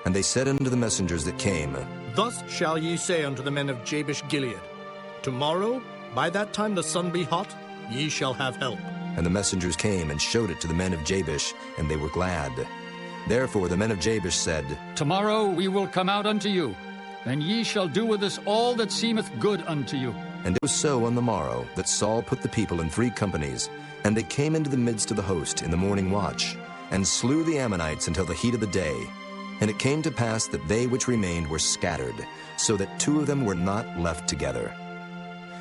And they said unto the messengers that came, Thus shall ye say unto the men of Jabesh Gilead, Tomorrow, by that time the sun be hot, ye shall have help. And the messengers came and showed it to the men of Jabesh, and they were glad. Therefore the men of Jabesh said, Tomorrow we will come out unto you, and ye shall do with us all that seemeth good unto you. And it was so on the morrow that Saul put the people in 3 companies, and they came into the midst of the host in the morning watch, and slew the Ammonites until the heat of the day. And it came to pass that they which remained were scattered, so that 2 of them were not left together.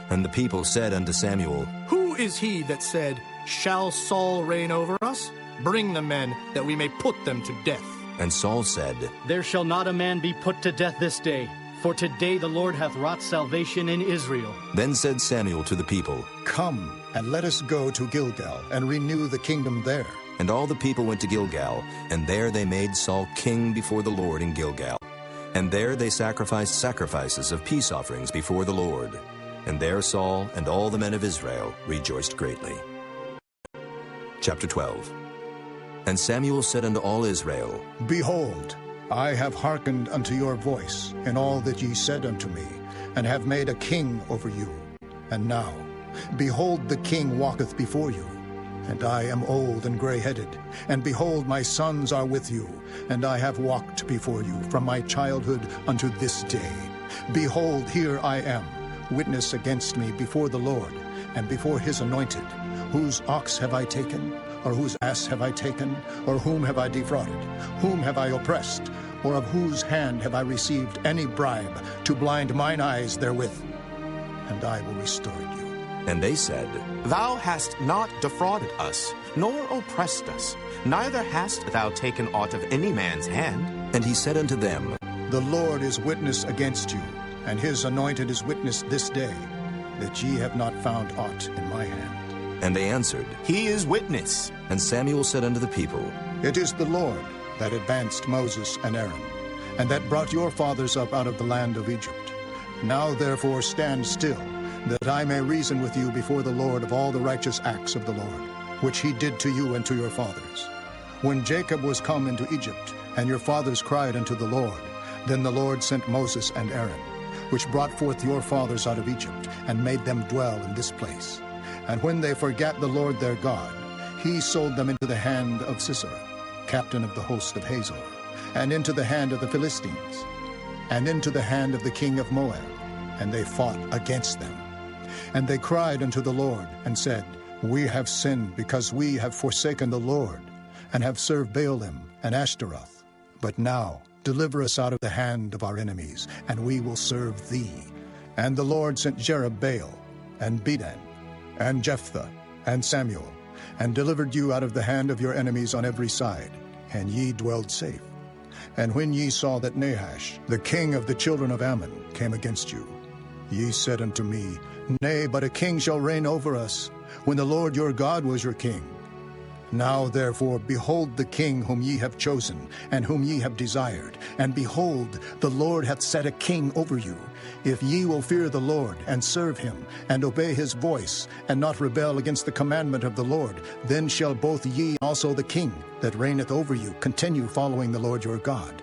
And the people said unto Samuel, Who is he that said, Shall Saul reign over us? Bring the men, that we may put them to death. And Saul said, There shall not a man be put to death this day, for today the Lord hath wrought salvation in Israel. Then said Samuel to the people, Come, and let us go to Gilgal, and renew the kingdom there. And all the people went to Gilgal, and there they made Saul king before the Lord in Gilgal. And there they sacrificed sacrifices of peace offerings before the Lord. And there Saul and all the men of Israel rejoiced greatly. Chapter 12. And Samuel said unto all Israel, Behold, I have hearkened unto your voice in all that ye said unto me, and have made a king over you. And now, behold, the king walketh before you, and I am old and gray-headed. And behold, my sons are with you, and I have walked before you from my childhood unto this day. Behold, here I am, witness against me before the Lord, and before his anointed. Whose ox have I taken? Or whose ass have I taken? Or whom have I defrauded? Whom have I oppressed? Or of whose hand have I received any bribe to blind mine eyes therewith? And I will restore you. And they said, Thou hast not defrauded us, nor oppressed us, neither hast thou taken aught of any man's hand. And he said unto them, The Lord is witness against you, and his anointed is witness this day, that ye have not found aught in my hand. And they answered, He is witness. And Samuel said unto the people, It is the Lord that advanced Moses and Aaron, and that brought your fathers up out of the land of Egypt. Now therefore stand still, that I may reason with you before the Lord of all the righteous acts of the Lord, which he did to you and to your fathers. When Jacob was come into Egypt, and your fathers cried unto the Lord, then the Lord sent Moses and Aaron, which brought forth your fathers out of Egypt, and made them dwell in this place. And when they forgat the Lord their God, he sold them into the hand of Sisera, captain of the host of Hazor, and into the hand of the Philistines, and into the hand of the king of Moab, and they fought against them. And they cried unto the Lord, and said, We have sinned, because we have forsaken the Lord, and have served Baalim and Ashtaroth. But now deliver us out of the hand of our enemies, and we will serve thee. And the Lord sent Jerubbaal, and Bedan, and Jephthah, and Samuel, and delivered you out of the hand of your enemies on every side, and ye dwelled safe. And when ye saw that Nahash, the king of the children of Ammon, came against you, ye said unto me, Nay, but a king shall reign over us, when the Lord your God was your king. Now therefore behold the king whom ye have chosen, and whom ye have desired, and behold, the Lord hath set a king over you. If ye will fear the Lord, and serve him, and obey his voice, and not rebel against the commandment of the Lord, then shall both ye and also the king that reigneth over you continue following the Lord your God.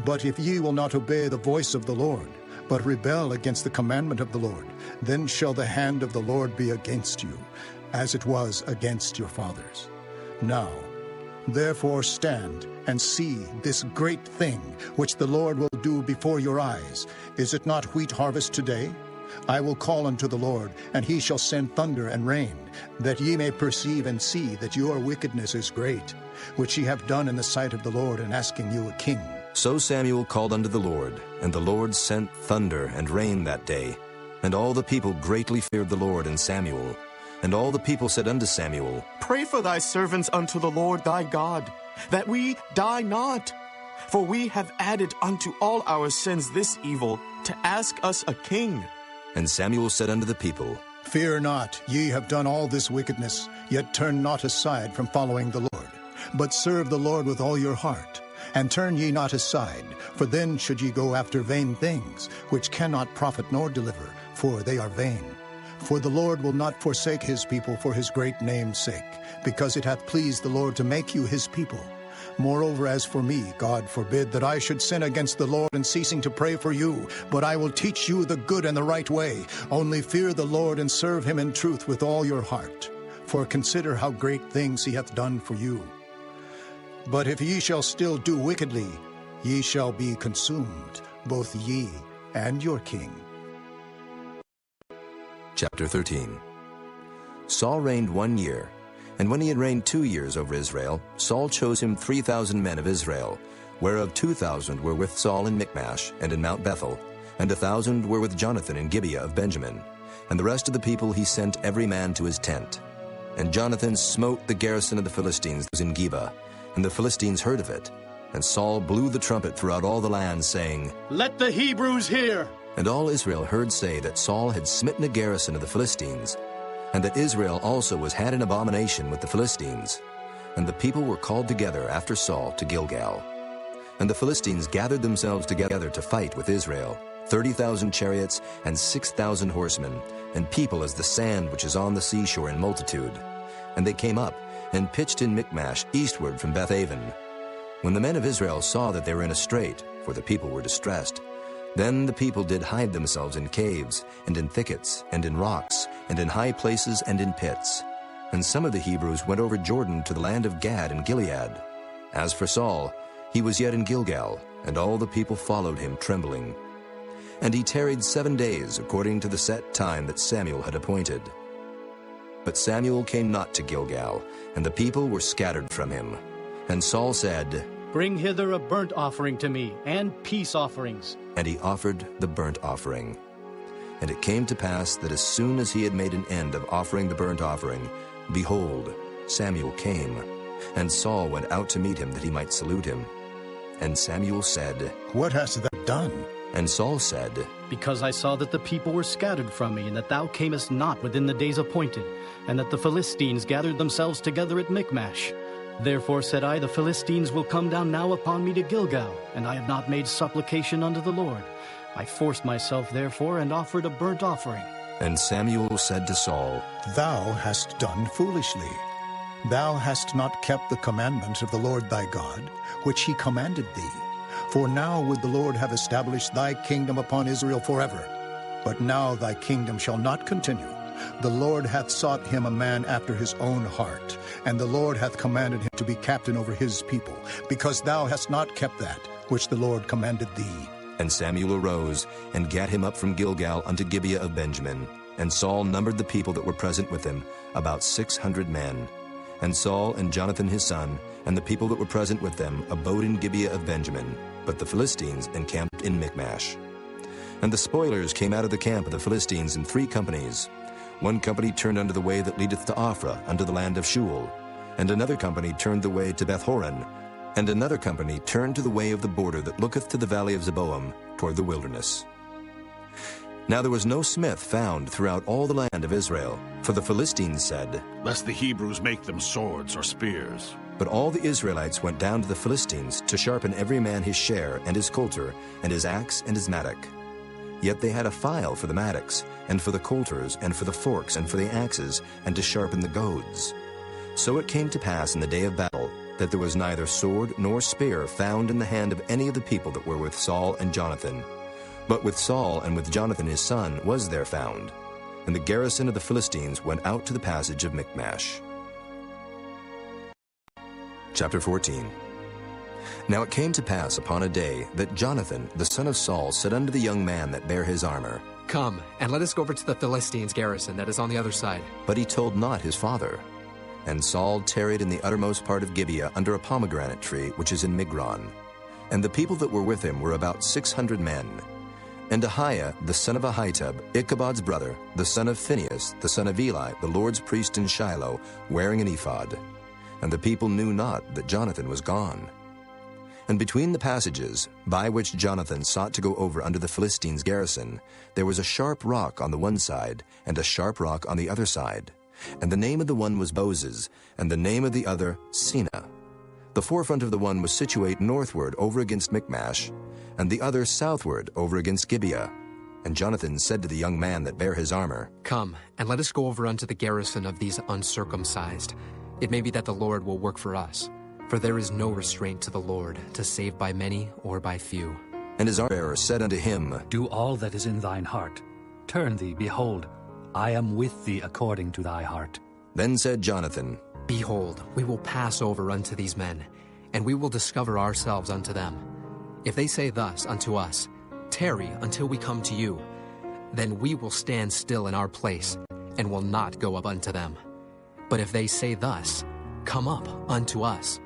But if ye will not obey the voice of the Lord, but rebel against the commandment of the Lord, then shall the hand of the Lord be against you, as it was against your fathers. Now, therefore stand and see this great thing which the Lord will do before your eyes. Is it not wheat harvest today? I will call unto the Lord, and he shall send thunder and rain, that ye may perceive and see that your wickedness is great, which ye have done in the sight of the Lord in asking you a king. So Samuel called unto the Lord, and the Lord sent thunder and rain that day. And all the people greatly feared the Lord and Samuel. And all the people said unto Samuel, Pray for thy servants unto the Lord thy God, that we die not. For we have added unto all our sins this evil, to ask us a king. And Samuel said unto the people, Fear not, ye have done all this wickedness, yet turn not aside from following the Lord, but serve the Lord with all your heart. And turn ye not aside, for then should ye go after vain things, which cannot profit nor deliver, for they are vain. For the Lord will not forsake his people for his great name's sake, because it hath pleased the Lord to make you his people. Moreover, as for me, God forbid that I should sin against the Lord in ceasing to pray for you, but I will teach you the good and the right way. Only fear the Lord and serve him in truth with all your heart. For consider how great things he hath done for you. But if ye shall still do wickedly, ye shall be consumed, both ye and your king. Chapter 13. Saul reigned 1 year, and when he had reigned 2 years over Israel, Saul chose him 3,000 men of Israel, whereof 2,000 were with Saul in Michmash and in Mount Bethel, and 1,000 were with Jonathan in Gibeah of Benjamin. And the rest of the people he sent every man to his tent. And Jonathan smote the garrison of the Philistines that was in Geba, and the Philistines heard of it. And Saul blew the trumpet throughout all the land, saying, Let the Hebrews hear! And all Israel heard say that Saul had smitten a garrison of the Philistines, and that Israel also was had an abomination with the Philistines. And the people were called together after Saul to Gilgal. And the Philistines gathered themselves together to fight with Israel, 30,000 chariots and 6,000 horsemen, and people as the sand which is on the seashore in multitude. And they came up and pitched in Michmash eastward from Bethaven. When the men of Israel saw that they were in a strait, for the people were distressed, then the people did hide themselves in caves, and in thickets, and in rocks, and in high places, and in pits. And some of the Hebrews went over Jordan to the land of Gad and Gilead. As for Saul, he was yet in Gilgal, and all the people followed him trembling. And he tarried 7 days, according to the set time that Samuel had appointed. But Samuel came not to Gilgal, and the people were scattered from him. And Saul said, Bring hither a burnt offering to me, and peace offerings. And he offered the burnt offering. And it came to pass that as soon as he had made an end of offering the burnt offering, behold, Samuel came. And Saul went out to meet him that he might salute him. And Samuel said, What hast thou done? And Saul said, Because I saw that the people were scattered from me, and that thou camest not within the days appointed, and that the Philistines gathered themselves together at Michmash. Therefore said I, The Philistines will come down now upon me to Gilgal, and I have not made supplication unto the Lord. I forced myself therefore, and offered a burnt offering. And Samuel said to Saul, Thou hast done foolishly. Thou hast not kept the commandment of the Lord thy God, which he commanded thee. For now would the Lord have established thy kingdom upon Israel forever. But now thy kingdom shall not continue. The Lord hath sought him a man after his own heart, and the Lord hath commanded him to be captain over his people, because thou hast not kept that which the Lord commanded thee. And Samuel arose, and gat him up from Gilgal unto Gibeah of Benjamin. And Saul numbered the people that were present with him, about 600 men. And Saul and Jonathan his son, and the people that were present with them, abode in Gibeah of Benjamin, but the Philistines encamped in Michmash. And the spoilers came out of the camp of the Philistines in 3 companies. One company turned unto the way that leadeth to Ophrah, unto the land of Shual. And another company turned the way to Bethhoron. And another company turned to the way of the border that looketh to the valley of Zeboam, toward the wilderness. Now there was no smith found throughout all the land of Israel, for the Philistines said, Lest the Hebrews make them swords or spears. But all the Israelites went down to the Philistines to sharpen every man his share, and his coulter, and his axe, and his mattock. Yet they had a file for the mattocks, and for the coulters, and for the forks, and for the axes, and to sharpen the goads. So it came to pass in the day of battle, that there was neither sword nor spear found in the hand of any of the people that were with Saul and Jonathan. But with Saul and with Jonathan his son was there found. And the garrison of the Philistines went out to the passage of Michmash. Chapter 14. Now it came to pass upon a day that Jonathan, the son of Saul, said unto the young man that bare his armor, Come, and let us go over to the Philistines' garrison that is on the other side. But he told not his father. And Saul tarried in the uttermost part of Gibeah under a pomegranate tree, which is in Migron. And the people that were with him were about 600 men. And Ahiah, the son of Ahitub, Ichabod's brother, the son of Phinehas, the son of Eli, the Lord's priest in Shiloh, wearing an ephod. And the people knew not that Jonathan was gone. And between the passages, by which Jonathan sought to go over unto the Philistines' garrison, there was a sharp rock on the one side, and a sharp rock on the other side. And the name of the one was Boses, and the name of the other Seneh. The forefront of the one was situate northward over against Michmash, and the other southward over against Gibeah. And Jonathan said to the young man that bare his armor, Come, and let us go over unto the garrison of these uncircumcised. It may be that the Lord will work for us. For there is no restraint to the Lord, to save by many or by few. And his armor-bearer said unto him, Do all that is in thine heart. Turn thee, behold, I am with thee according to thy heart. Then said Jonathan, Behold, we will pass over unto these men, and we will discover ourselves unto them. If they say thus unto us, Tarry until we come to you, then we will stand still in our place, and will not go up unto them. But if they say thus, Come up unto us,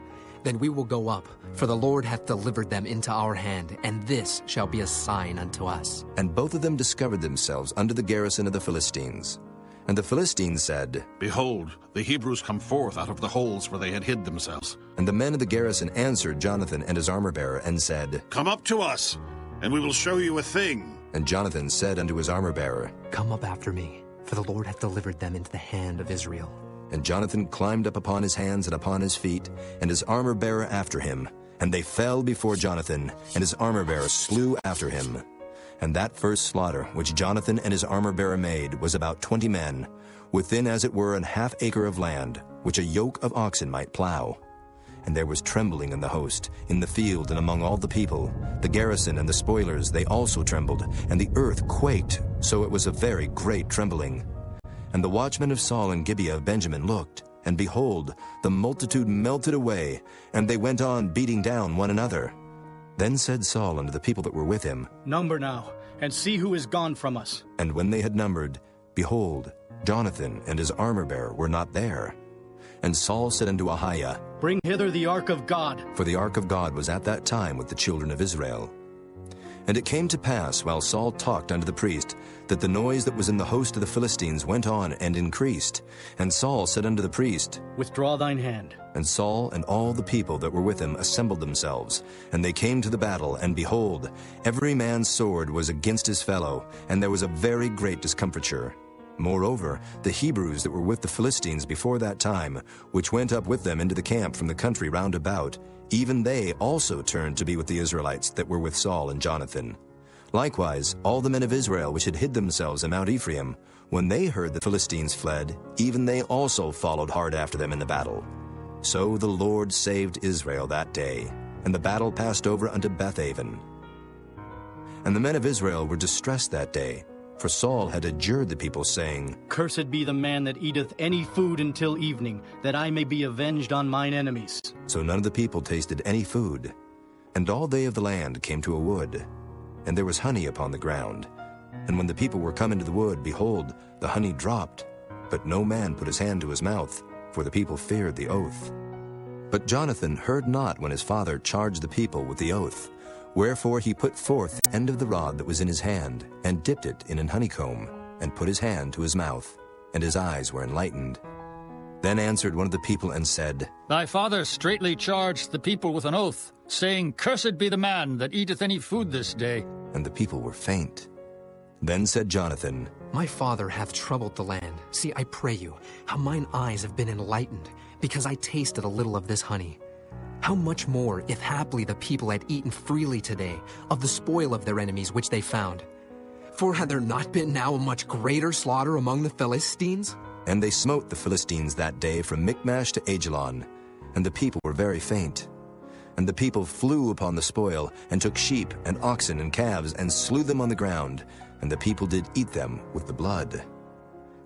then we will go up, for the Lord hath delivered them into our hand, and this shall be a sign unto us. And both of them discovered themselves unto the garrison of the Philistines. And the Philistines said, Behold, the Hebrews come forth out of the holes where they had hid themselves. And the men of the garrison answered Jonathan and his armor-bearer, and said, Come up to us, and we will show you a thing. And Jonathan said unto his armor-bearer, Come up after me, for the Lord hath delivered them into the hand of Israel. And Jonathan climbed up upon his hands and upon his feet, and his armor-bearer after him. And they fell before Jonathan, and his armor-bearer slew after him. And that first slaughter which Jonathan and his armor-bearer made was about 20 men, within as it were an half acre of land, which a yoke of oxen might plow. And there was trembling in the host, in the field and among all the people. The garrison and the spoilers, they also trembled, and the earth quaked, so it was a very great trembling. And the watchmen of Saul and Gibeah of Benjamin looked, and behold, the multitude melted away, and they went on beating down one another. Then said Saul unto the people that were with him, Number now, and see who is gone from us. And when they had numbered, behold, Jonathan and his armor-bearer were not there. And Saul said unto Ahiah, Bring hither the ark of God. For the ark of God was at that time with the children of Israel. And it came to pass, while Saul talked unto the priest, that the noise that was in the host of the Philistines went on and increased. And Saul said unto the priest, Withdraw thine hand. And Saul and all the people that were with him assembled themselves. And they came to the battle, and behold, every man's sword was against his fellow, and there was a very great discomfiture. Moreover, the Hebrews that were with the Philistines before that time, which went up with them into the camp from the country round about, even they also turned to be with the Israelites that were with Saul and Jonathan. Likewise, all the men of Israel which had hid themselves in Mount Ephraim, when they heard the Philistines fled, even they also followed hard after them in the battle. So the Lord saved Israel that day, and the battle passed over unto Bethaven. And the men of Israel were distressed that day, for Saul had adjured the people, saying, Cursed be the man that eateth any food until evening, that I may be avenged on mine enemies. So none of the people tasted any food. And all they of the land came to a wood, and there was honey upon the ground. And when the people were come into the wood, behold, the honey dropped, but no man put his hand to his mouth, for the people feared the oath. But Jonathan heard not when his father charged the people with the oath. Wherefore he put forth the end of the rod that was in his hand, and dipped it in an honeycomb, and put his hand to his mouth, and his eyes were enlightened. Then answered one of the people and said, Thy father straitly charged the people with an oath, saying, Cursed be the man that eateth any food this day. And the people were faint. Then said Jonathan, My father hath troubled the land. See, I pray you, how mine eyes have been enlightened, because I tasted a little of this honey. How much more, if haply the people had eaten freely today of the spoil of their enemies which they found? For had there not been now a much greater slaughter among the Philistines? And they smote the Philistines that day from Michmash to Ajalon, and the people were very faint. And the people flew upon the spoil, and took sheep and oxen and calves, and slew them on the ground, and the people did eat them with the blood.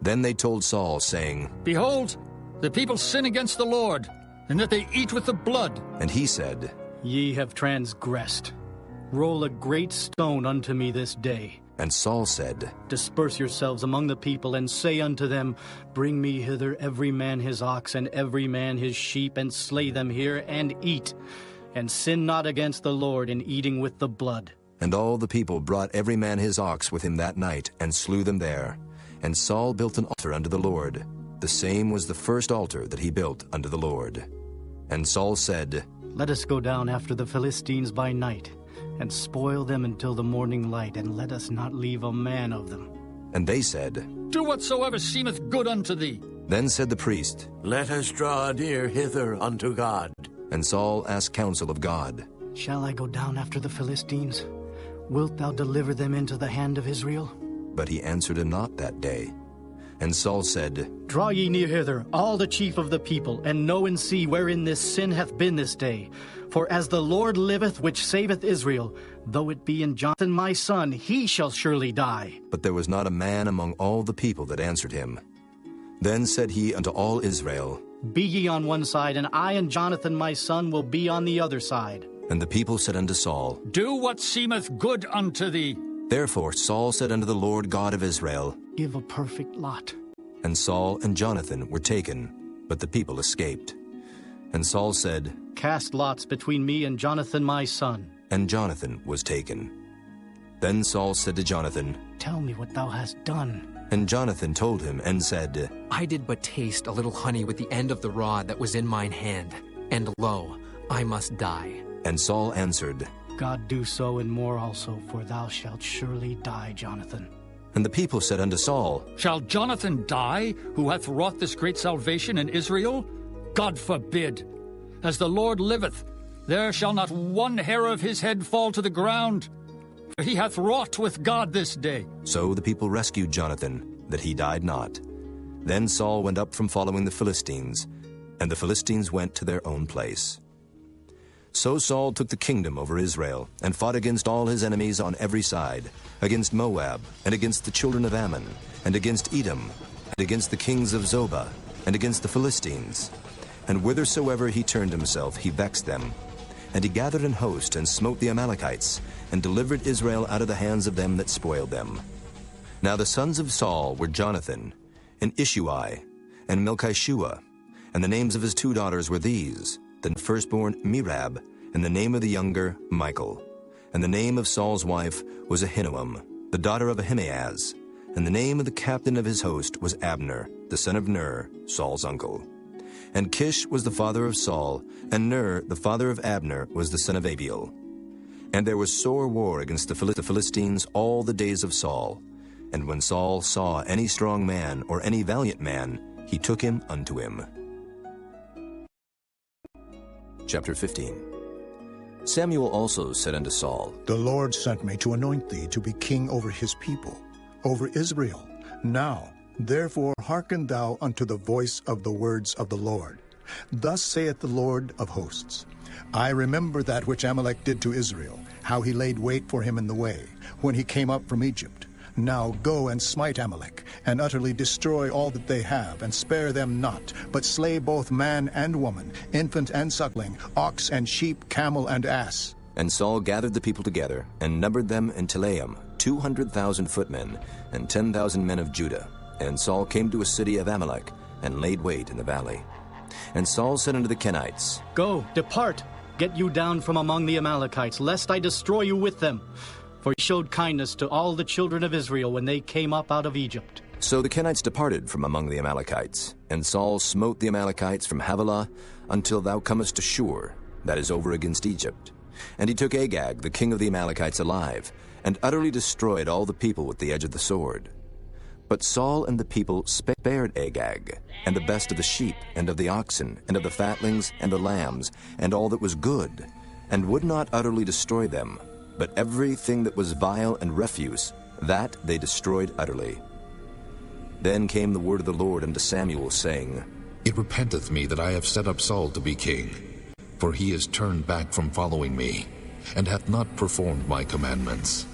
Then they told Saul, saying, Behold, the people sin against the Lord, and that they eat with the blood. And he said, Ye have transgressed. Roll a great stone unto me this day. And Saul said, Disperse yourselves among the people, and say unto them, Bring me hither every man his ox, and every man his sheep, and slay them here, and eat. And sin not against the Lord in eating with the blood. And all the people brought every man his ox with him that night, and slew them there. And Saul built an altar unto the Lord. The same was the first altar that he built unto the Lord. And Saul said, Let us go down after the Philistines by night, and spoil them until the morning light, and let us not leave a man of them. And they said, Do whatsoever seemeth good unto thee. Then said the priest, Let us draw near hither unto God. And Saul asked counsel of God. Shall I go down after the Philistines? wilt thou deliver them into the hand of Israel? But he answered him not that day. And Saul said, Draw ye near hither, all the chief of the people, and know and see wherein this sin hath been this day. For as the Lord liveth, which saveth Israel, though it be in Jonathan my son, he shall surely die. But there was not a man among all the people that answered him. Then said he unto all Israel, Be ye on one side, and I and Jonathan my son will be on the other side. And the people said unto Saul, Do what seemeth good unto thee. Therefore Saul said unto the Lord God of Israel, Give a perfect lot. And Saul and Jonathan were taken, but the people escaped. And Saul said, Cast lots between me and Jonathan my son. And Jonathan was taken. Then Saul said to Jonathan, Tell me what thou hast done. And Jonathan told him, and said, I did but taste a little honey with the end of the rod that was in mine hand, and lo, I must die. And Saul answered, God do so and more also, for thou shalt surely die, Jonathan. And the people said unto Saul, Shall Jonathan die, who hath wrought this great salvation in Israel? God forbid. As the Lord liveth, there shall not one hair of his head fall to the ground. For he hath wrought with God this day. So the people rescued Jonathan, that he died not. Then Saul went up from following the Philistines, and the Philistines went to their own place. So Saul took the kingdom over Israel, and fought against all his enemies on every side, against Moab, and against the children of Ammon, and against Edom, and against the kings of Zobah, and against the Philistines. And whithersoever he turned himself, he vexed them. And he gathered an host, and smote the Amalekites, and delivered Israel out of the hands of them that spoiled them. Now the sons of Saul were Jonathan, and Ishuai, and Melchishua, and the names of his 2 daughters were these, the firstborn Merab, and the name of the younger Michal. And the name of Saul's wife was Ahinoam, the daughter of Ahimaaz. And the name of the captain of his host was Abner, the son of Ner, Saul's uncle. And Kish was the father of Saul, and Ner, the father of Abner, was the son of Abiel. And there was sore war against the Philistines all the days of Saul. And when Saul saw any strong man or any valiant man, he took him unto him. Chapter 15. Samuel also said unto Saul, The Lord sent me to anoint thee to be king over his people, over Israel. Now, therefore hearken thou unto the voice of the words of the Lord. Thus saith the Lord of hosts, I remember that which Amalek did to Israel, how he laid wait for him in the way, when he came up from Egypt. Now go and smite Amalek, and utterly destroy all that they have, and spare them not, but slay both man and woman, infant and suckling, ox and sheep, camel and ass. And Saul gathered the people together, and numbered them in Telaim, 200,000 footmen, and 10,000 men of Judah. And Saul came to a city of Amalek, and laid wait in the valley. And Saul said unto the Kenites, Go, depart, get you down from among the Amalekites, lest I destroy you with them. For he showed kindness to all the children of Israel when they came up out of Egypt. So the Kenites departed from among the Amalekites, and Saul smote the Amalekites from Havilah until thou comest to Shur, that is over against Egypt. And he took Agag, the king of the Amalekites, alive, and utterly destroyed all the people with the edge of the sword. But Saul and the people spared Agag, and the best of the sheep, and of the oxen, and of the fatlings, and the lambs, and all that was good, and would not utterly destroy them, but everything that was vile and refuse, that they destroyed utterly. Then came the word of the Lord unto Samuel, saying, It repenteth me that I have set up Saul to be king, for he is turned back from following me, and hath not performed my commandments.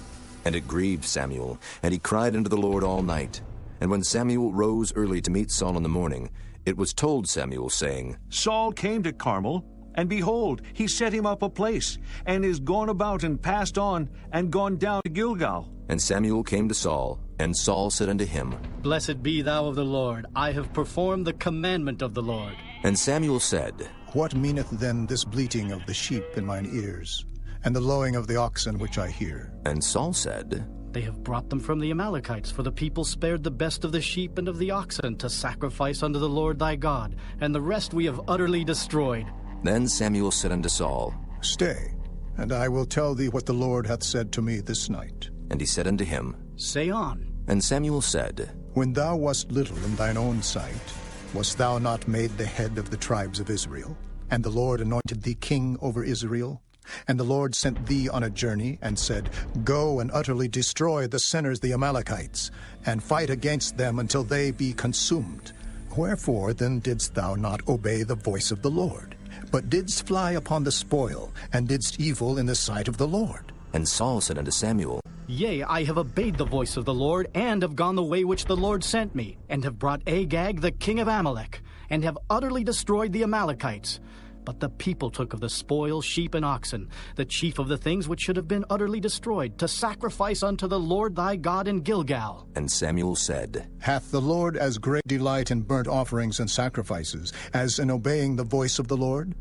And it grieved Samuel, and he cried unto the Lord all night. And when Samuel rose early to meet Saul in the morning, it was told Samuel, saying, Saul came to Carmel, and behold, he set him up a place, and is gone about and passed on, and gone down to Gilgal. And Samuel came to Saul, and Saul said unto him, Blessed be thou of the Lord, I have performed the commandment of the Lord. And Samuel said, What meaneth then this bleating of the sheep in mine ears, and the lowing of the oxen which I hear? And Saul said, They have brought them from the Amalekites, for the people spared the best of the sheep and of the oxen to sacrifice unto the Lord thy God, and the rest we have utterly destroyed. Then Samuel said unto Saul, Stay, and I will tell thee what the Lord hath said to me this night. And he said unto him, Say on. And Samuel said, When thou wast little in thine own sight, wast thou not made the head of the tribes of Israel? And the Lord anointed thee king over Israel? And the Lord sent thee on a journey, and said, Go and utterly destroy the sinners the Amalekites, and fight against them until they be consumed. Wherefore then didst thou not obey the voice of the Lord, but didst fly upon the spoil, and didst evil in the sight of the Lord? And Saul said unto Samuel, Yea, I have obeyed the voice of the Lord, and have gone the way which the Lord sent me, and have brought Agag the king of Amalek, and have utterly destroyed the Amalekites. But the people took of the spoil sheep and oxen, the chief of the things which should have been utterly destroyed, to sacrifice unto the Lord thy God in Gilgal. And Samuel said, Hath the Lord as great delight in burnt offerings and sacrifices as in obeying the voice of the Lord?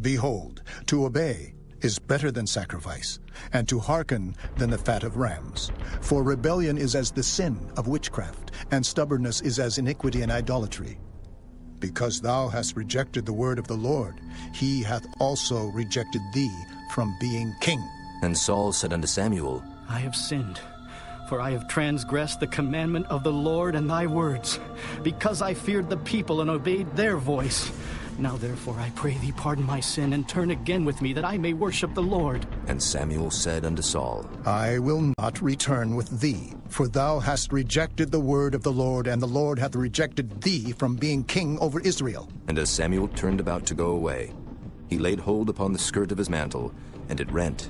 Behold, to obey is better than sacrifice, and to hearken than the fat of rams. For rebellion is as the sin of witchcraft, and stubbornness is as iniquity and idolatry. Because thou hast rejected the word of the Lord, he hath also rejected thee from being king. And Saul said unto Samuel, I have sinned, for I have transgressed the commandment of the Lord and thy words, because I feared the people and obeyed their voice. Now therefore I pray thee pardon my sin, and turn again with me, that I may worship the Lord. And Samuel said unto Saul, I will not return with thee, for thou hast rejected the word of the Lord, and the Lord hath rejected thee from being king over Israel. And as Samuel turned about to go away, he laid hold upon the skirt of his mantle, and it rent.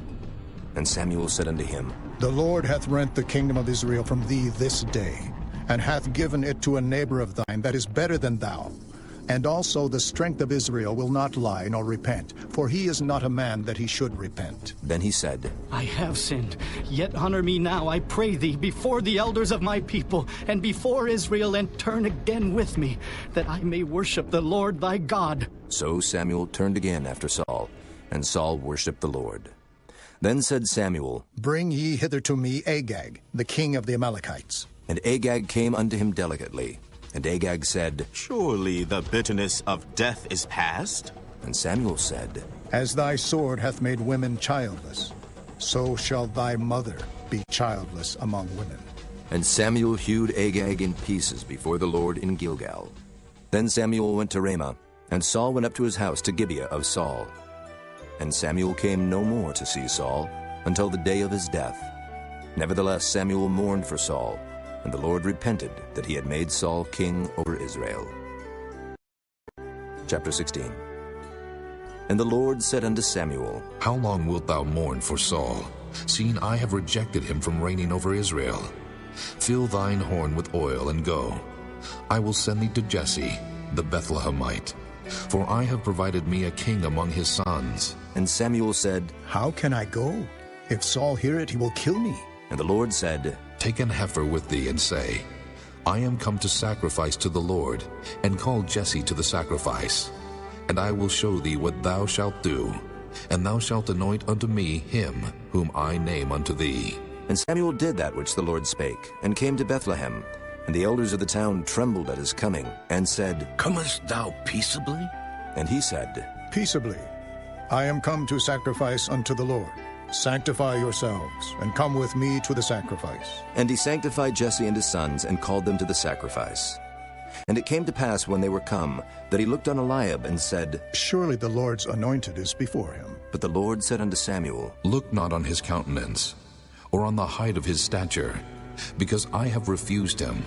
And Samuel said unto him, The Lord hath rent the kingdom of Israel from thee this day, and hath given it to a neighbor of thine that is better than thou. And also the strength of Israel will not lie nor repent, for he is not a man that he should repent. Then he said, I have sinned, yet honor me now, I pray thee, before the elders of my people, and before Israel, and turn again with me, that I may worship the Lord thy God. So Samuel turned again after Saul, and Saul worshipped the Lord. Then said Samuel, Bring ye hither to me Agag, the king of the Amalekites. And Agag came unto him delicately. And Agag said, Surely the bitterness of death is past? And Samuel said, As thy sword hath made women childless, so shall thy mother be childless among women. And Samuel hewed Agag in pieces before the Lord in Gilgal. Then Samuel went to Ramah, and Saul went up to his house to Gibeah of Saul. And Samuel came no more to see Saul until the day of his death. Nevertheless Samuel mourned for Saul, and the Lord repented that he had made Saul king over Israel. Chapter 16. And the Lord said unto Samuel, How long wilt thou mourn for Saul, seeing I have rejected him from reigning over Israel? Fill thine horn with oil, and go. I will send thee to Jesse, the Bethlehemite, for I have provided me a king among his sons. And Samuel said, How can I go? If Saul hear it, he will kill me. And the Lord said, Take an heifer with thee, and say, I am come to sacrifice to the Lord, and call Jesse to the sacrifice. And I will show thee what thou shalt do, and thou shalt anoint unto me him whom I name unto thee. And Samuel did that which the Lord spake, and came to Bethlehem. And the elders of the town trembled at his coming, and said, Comest thou peaceably? And he said, Peaceably. I am come to sacrifice unto the Lord. Sanctify yourselves, and come with me to the sacrifice. And he sanctified Jesse and his sons, and called them to the sacrifice. And it came to pass, when they were come, that he looked on Eliab, and said, Surely the Lord's anointed is before him. But the Lord said unto Samuel, Look not on his countenance, or on the height of his stature, because I have refused him.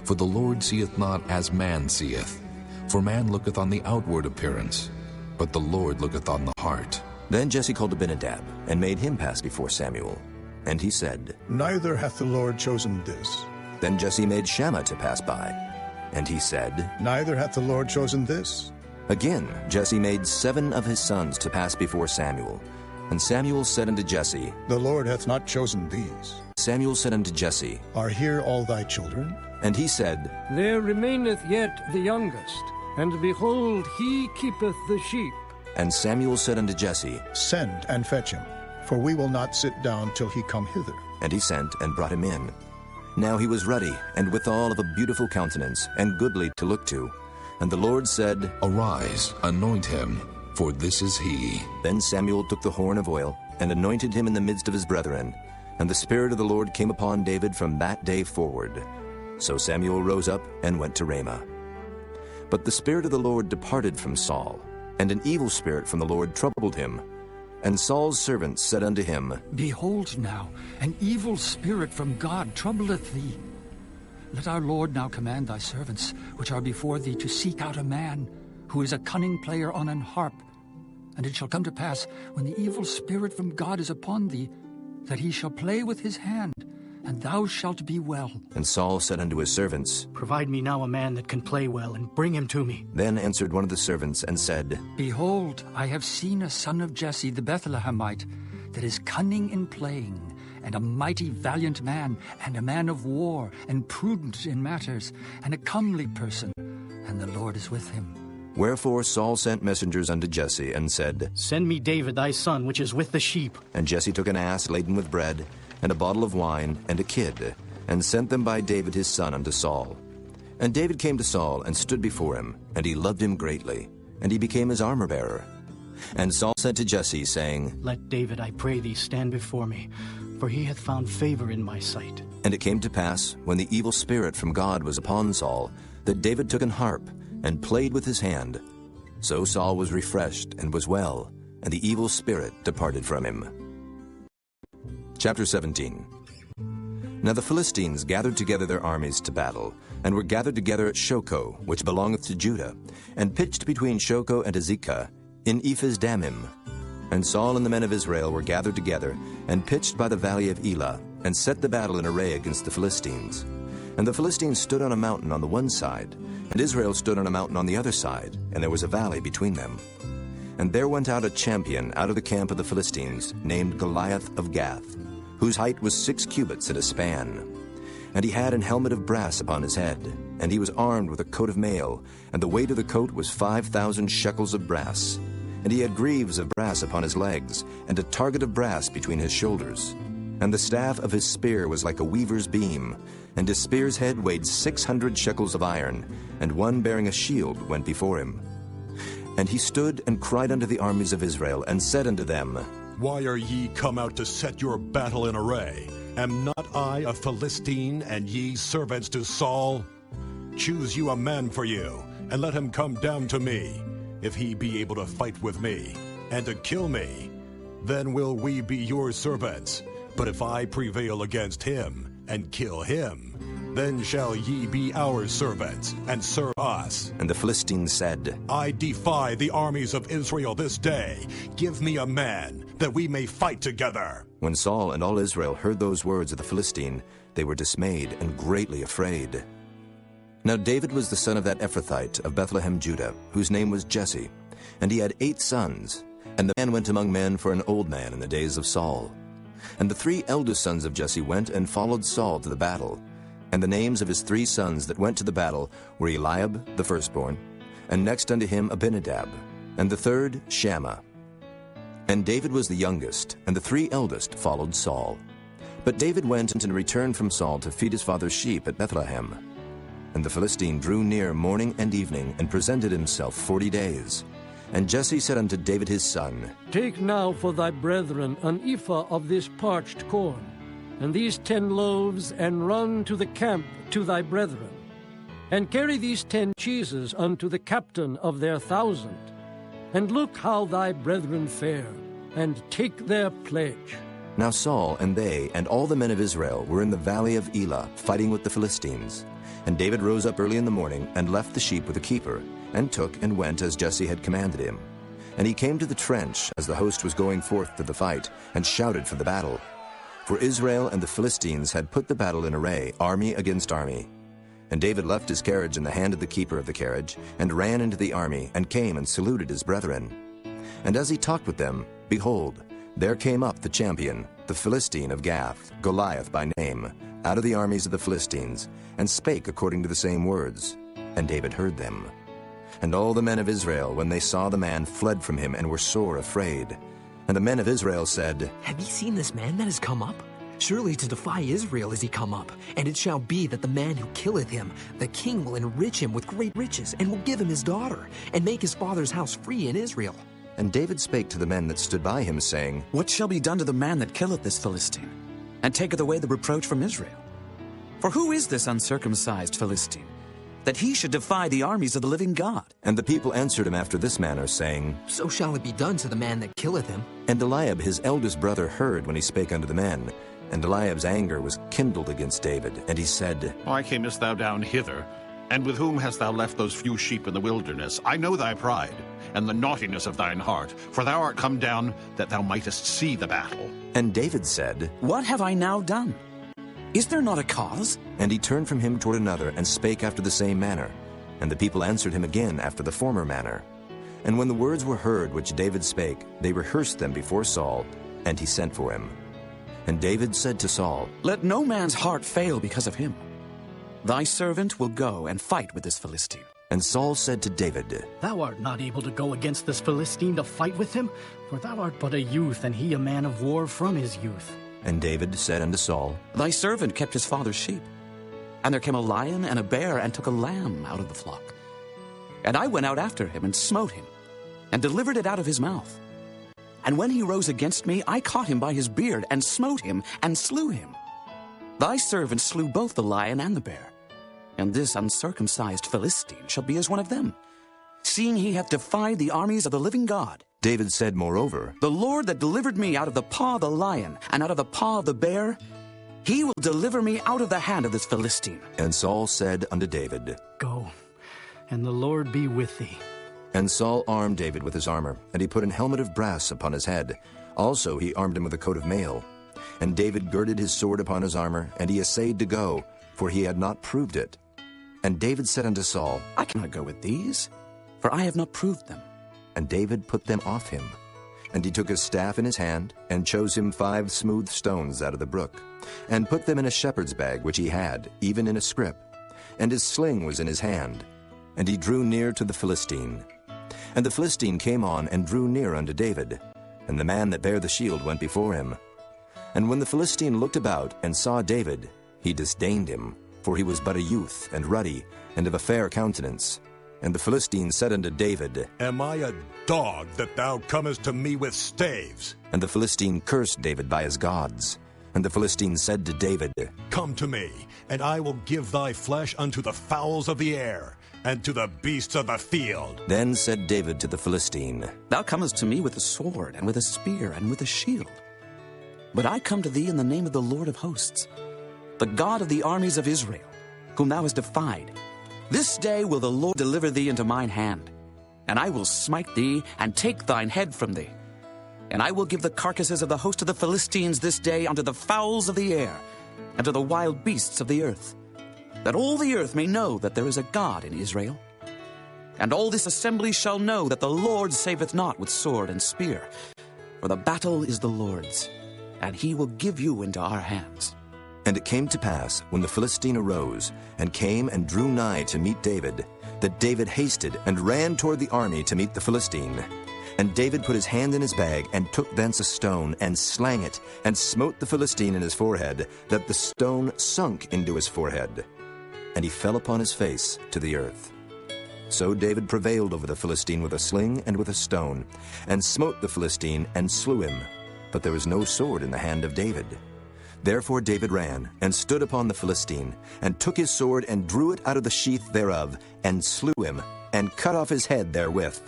For the Lord seeth not as man seeth. For man looketh on the outward appearance, but the Lord looketh on the heart. Then Jesse called Abinadab, and made him pass before Samuel. And he said, Neither hath the Lord chosen this. Then Jesse made Shammah to pass by. And he said, Neither hath the Lord chosen this. Again Jesse made 7 of his sons to pass before Samuel. And Samuel said unto Jesse, The Lord hath not chosen these. Samuel said unto Jesse, Are here all thy children? And he said, There remaineth yet the youngest, and behold, he keepeth the sheep. And Samuel said unto Jesse, Send and fetch him, for we will not sit down till he come hither. And he sent and brought him in. Now he was ruddy, and withal of a beautiful countenance, and goodly to look to. And the Lord said, Arise, anoint him, for this is he. Then Samuel took the horn of oil, and anointed him in the midst of his brethren. And the Spirit of the Lord came upon David from that day forward. So Samuel rose up and went to Ramah. But the Spirit of the Lord departed from Saul, and an evil spirit from the Lord troubled him. And Saul's servants said unto him, Behold now, an evil spirit from God troubleth thee. Let our Lord now command thy servants, which are before thee, to seek out a man, who is a cunning player on an harp. And it shall come to pass, when the evil spirit from God is upon thee, that he shall play with his hand, and thou shalt be well. And Saul said unto his servants, Provide me now a man that can play well, and bring him to me. Then answered one of the servants, and said, Behold, I have seen a son of Jesse the Bethlehemite, that is cunning in playing, and a mighty valiant man, and a man of war, and prudent in matters, and a comely person, and the Lord is with him. Wherefore Saul sent messengers unto Jesse, and said, Send me David thy son, which is with the sheep. And Jesse took an ass laden with bread, and a bottle of wine, and a kid, and sent them by David his son unto Saul. And David came to Saul, and stood before him, and he loved him greatly, and he became his armor-bearer. And Saul said to Jesse, saying, Let David, I pray thee, stand before me, for he hath found favor in my sight. And it came to pass, when the evil spirit from God was upon Saul, that David took an harp, and played with his hand. So Saul was refreshed, and was well, and the evil spirit departed from him. Chapter 17. Now the Philistines gathered together their armies to battle, and were gathered together at Shoco, which belongeth to Judah, and pitched between Shoco and Azekah, in Ephes-dammim. And Saul and the men of Israel were gathered together, and pitched by the valley of Elah, and set the battle in array against the Philistines. And the Philistines stood on a mountain on the one side, and Israel stood on a mountain on the other side, and there was a valley between them. And there went out a champion out of the camp of the Philistines, named Goliath of Gath, whose height was 6 cubits and a span. And he had an helmet of brass upon his head, and he was armed with a coat of mail, and the weight of the coat was 5,000 shekels of brass. And he had greaves of brass upon his legs, and a target of brass between his shoulders. And the staff of his spear was like a weaver's beam, and his spear's head weighed 600 shekels of iron, and one bearing a shield went before him. And he stood and cried unto the armies of Israel, and said unto them, Why are ye come out to set your battle in array? Am not I a Philistine, and ye servants to Saul? Choose you a man for you, and let him come down to me, if he be able to fight with me, and to kill me. Then will we be your servants. But if I prevail against him, and kill him, then shall ye be our servants, and serve us. And the Philistines said, I defy the armies of Israel this day. Give me a man, that we may fight together. When Saul and all Israel heard those words of the Philistine, they were dismayed and greatly afraid. Now David was the son of that Ephrathite of Bethlehem, Judah, whose name was Jesse, and he had 8 sons. And the man went among men for an old man in the days of Saul. And the 3 eldest sons of Jesse went and followed Saul to the battle. And the names of his 3 sons that went to the battle were Eliab the firstborn, and next unto him Abinadab, and the third Shammah. And David was the youngest, and the 3 eldest followed Saul. But David went and returned from Saul to feed his father's sheep at Bethlehem. And the Philistine drew near morning and evening, and presented himself 40 days. And Jesse said unto David his son, Take now for thy brethren an ephah of this parched corn, and these 10 loaves, and run to the camp to thy brethren. And carry these 10 cheeses unto the captain of their 1,000. And look how thy brethren fare, and take their pledge. Now Saul and they and all the men of Israel were in the valley of Elah, fighting with the Philistines. And David rose up early in the morning, and left the sheep with a keeper, and took and went as Jesse had commanded him. And he came to the trench as the host was going forth to the fight, and shouted for the battle. For Israel and the Philistines had put the battle in array, army against army. And David left his carriage in the hand of the keeper of the carriage, and ran into the army, and came and saluted his brethren. And as he talked with them, behold, there came up the champion, the Philistine of Gath, Goliath by name, out of the armies of the Philistines, and spake according to the same words. And David heard them. And all the men of Israel, when they saw the man, fled from him, and were sore afraid. And the men of Israel said, Have ye seen this man that is come up? Surely to defy Israel is he come up. And it shall be that the man who killeth him, the king will enrich him with great riches, and will give him his daughter, and make his father's house free in Israel. And David spake to the men that stood by him, saying, What shall be done to the man that killeth this Philistine, and taketh away the reproach from Israel? For who is this uncircumcised Philistine, that he should defy the armies of the living God. And the people answered him after this manner, saying, So shall it be done to the man that killeth him. And Eliab his eldest brother heard when he spake unto the men. And Eliab's anger was kindled against David, and he said, Why camest thou down hither? And with whom hast thou left those few sheep in the wilderness? I know thy pride, and the naughtiness of thine heart, for thou art come down that thou mightest see the battle. And David said, What have I now done? Is there not a cause? And he turned from him toward another, and spake after the same manner. And the people answered him again after the former manner. And when the words were heard which David spake, they rehearsed them before Saul, and he sent for him. And David said to Saul, Let no man's heart fail because of him. Thy servant will go and fight with this Philistine. And Saul said to David, Thou art not able to go against this Philistine to fight with him, for thou art but a youth, and he a man of war from his youth. And David said unto Saul, Thy servant kept his father's sheep. And there came a lion and a bear, and took a lamb out of the flock. And I went out after him, and smote him, and delivered it out of his mouth. And when he rose against me, I caught him by his beard, and smote him, and slew him. Thy servant slew both the lion and the bear. And this uncircumcised Philistine shall be as one of them, seeing he hath defied the armies of the living God. David said moreover, The Lord that delivered me out of the paw of the lion, and out of the paw of the bear, he will deliver me out of the hand of this Philistine. And Saul said unto David, Go, and the Lord be with thee. And Saul armed David with his armor, and he put an helmet of brass upon his head. Also he armed him with a coat of mail. And David girded his sword upon his armor, and he essayed to go, for he had not proved it. And David said unto Saul, I cannot go with these, for I have not proved them. And David put them off him. And he took his staff in his hand, and chose him 5 smooth stones out of the brook, and put them in a shepherd's bag which he had, even in a scrip. And his sling was in his hand. And he drew near to the Philistine. And the Philistine came on, and drew near unto David. And the man that bare the shield went before him. And when the Philistine looked about, and saw David, he disdained him, for he was but a youth, and ruddy, and of a fair countenance. And the Philistine said unto David, Am I a dog that thou comest to me with staves? And the Philistine cursed David by his gods. And the Philistine said to David, Come to me, and I will give thy flesh unto the fowls of the air, and to the beasts of the field. Then said David to the Philistine, Thou comest to me with a sword, and with a spear, and with a shield. But I come to thee in the name of the Lord of hosts, the God of the armies of Israel, whom thou hast defied. This day will the Lord deliver thee into mine hand, and I will smite thee, and take thine head from thee. And I will give the carcasses of the host of the Philistines this day unto the fowls of the air, and to the wild beasts of the earth, that all the earth may know that there is a God in Israel. And all this assembly shall know that the Lord saveth not with sword and spear, for the battle is the Lord's, and he will give you into our hands. And it came to pass, when the Philistine arose, and came and drew nigh to meet David, that David hasted and ran toward the army to meet the Philistine. And David put his hand in his bag, and took thence a stone, and slang it, and smote the Philistine in his forehead, that the stone sunk into his forehead. And he fell upon his face to the earth. So David prevailed over the Philistine with a sling and with a stone, and smote the Philistine, and slew him. But there was no sword in the hand of David. Therefore David ran, and stood upon the Philistine, and took his sword, and drew it out of the sheath thereof, and slew him, and cut off his head therewith.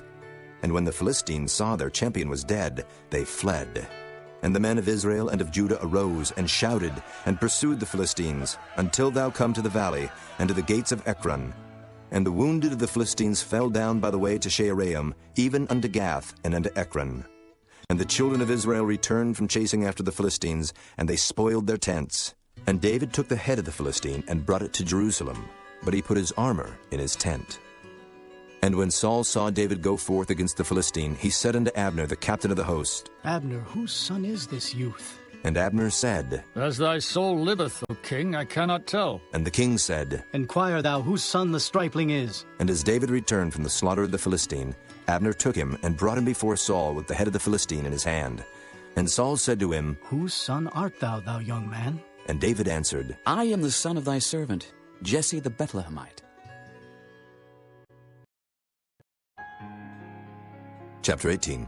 And when the Philistines saw their champion was dead, they fled. And the men of Israel and of Judah arose, and shouted, and pursued the Philistines, until thou come to the valley, and to the gates of Ekron. And the wounded of the Philistines fell down by the way to Shaaraim, even unto Gath, and unto Ekron. And the children of Israel returned from chasing after the Philistines, and they spoiled their tents. And David took the head of the Philistine, and brought it to Jerusalem, but he put his armor in his tent. And when Saul saw David go forth against the Philistine, he said unto Abner, the captain of the host, Abner, whose son is this youth? And Abner said, As thy soul liveth, O king, I cannot tell. And the king said, Inquire thou whose son the stripling is. And as David returned from the slaughter of the Philistine, Abner took him, and brought him before Saul with the head of the Philistine in his hand. And Saul said to him, Whose son art thou, thou young man? And David answered, I am the son of thy servant, Jesse the Bethlehemite. Chapter 18.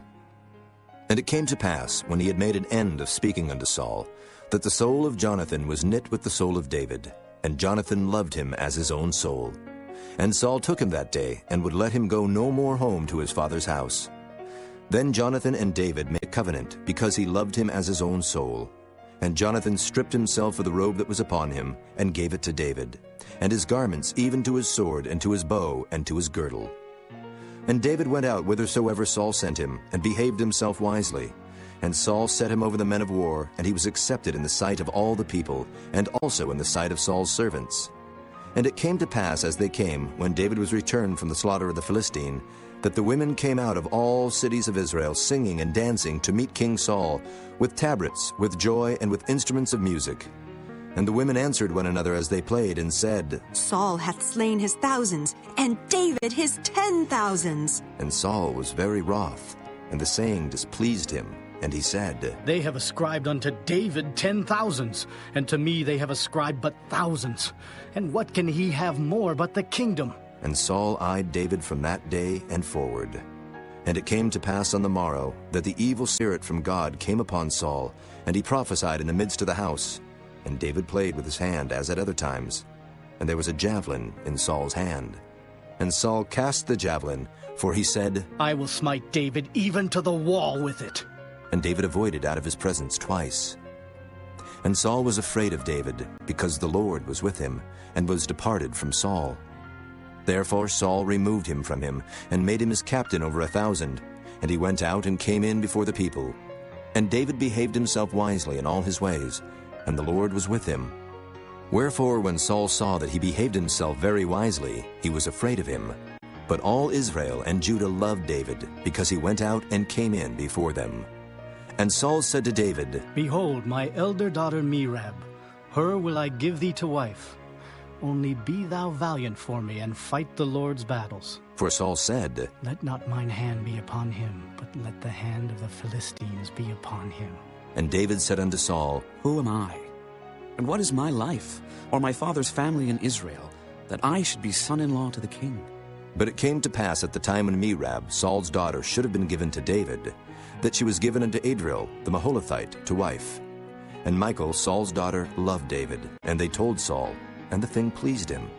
And it came to pass, when he had made an end of speaking unto Saul, that the soul of Jonathan was knit with the soul of David, and Jonathan loved him as his own soul. And Saul took him that day, and would let him go no more home to his father's house. Then Jonathan and David made a covenant, because he loved him as his own soul. And Jonathan stripped himself of the robe that was upon him, and gave it to David, and his garments, even to his sword, and to his bow, and to his girdle. And David went out whithersoever Saul sent him, and behaved himself wisely. And Saul set him over the men of war, and he was accepted in the sight of all the people, and also in the sight of Saul's servants. And it came to pass, as they came, when David was returned from the slaughter of the Philistine, that the women came out of all cities of Israel, singing and dancing to meet King Saul, with tabrets, with joy, and with instruments of music. And the women answered one another as they played, and said, Saul hath slain his thousands, and David his 10,000s. And Saul was very wroth, and the saying displeased him. And he said, They have ascribed unto David 10,000s, and to me they have ascribed but thousands. And what can he have more but the kingdom? And Saul eyed David from that day and forward. And it came to pass on the morrow that the evil spirit from God came upon Saul, and he prophesied in the midst of the house. And David played with his hand as at other times. And there was a javelin in Saul's hand. And Saul cast the javelin, for he said, I will smite David even to the wall with it. And David avoided out of his presence twice. And Saul was afraid of David, because the Lord was with him, and was departed from Saul. Therefore Saul removed him from him, and made him his captain over 1,000. And he went out and came in before the people. And David behaved himself wisely in all his ways, and the Lord was with him. Wherefore when Saul saw that he behaved himself very wisely, he was afraid of him. But all Israel and Judah loved David, because he went out and came in before them. And Saul said to David, Behold, my elder daughter Merab, her will I give thee to wife. Only be thou valiant for me, and fight the Lord's battles. For Saul said, Let not mine hand be upon him, but let the hand of the Philistines be upon him. And David said unto Saul, Who am I? And what is my life, or my father's family in Israel, that I should be son-in-law to the king? But it came to pass at the time when Merab, Saul's daughter, should have been given to David, that she was given unto Adriel, the Maholathite, to wife. And Michal, Saul's daughter, loved David, and they told Saul, and the thing pleased him.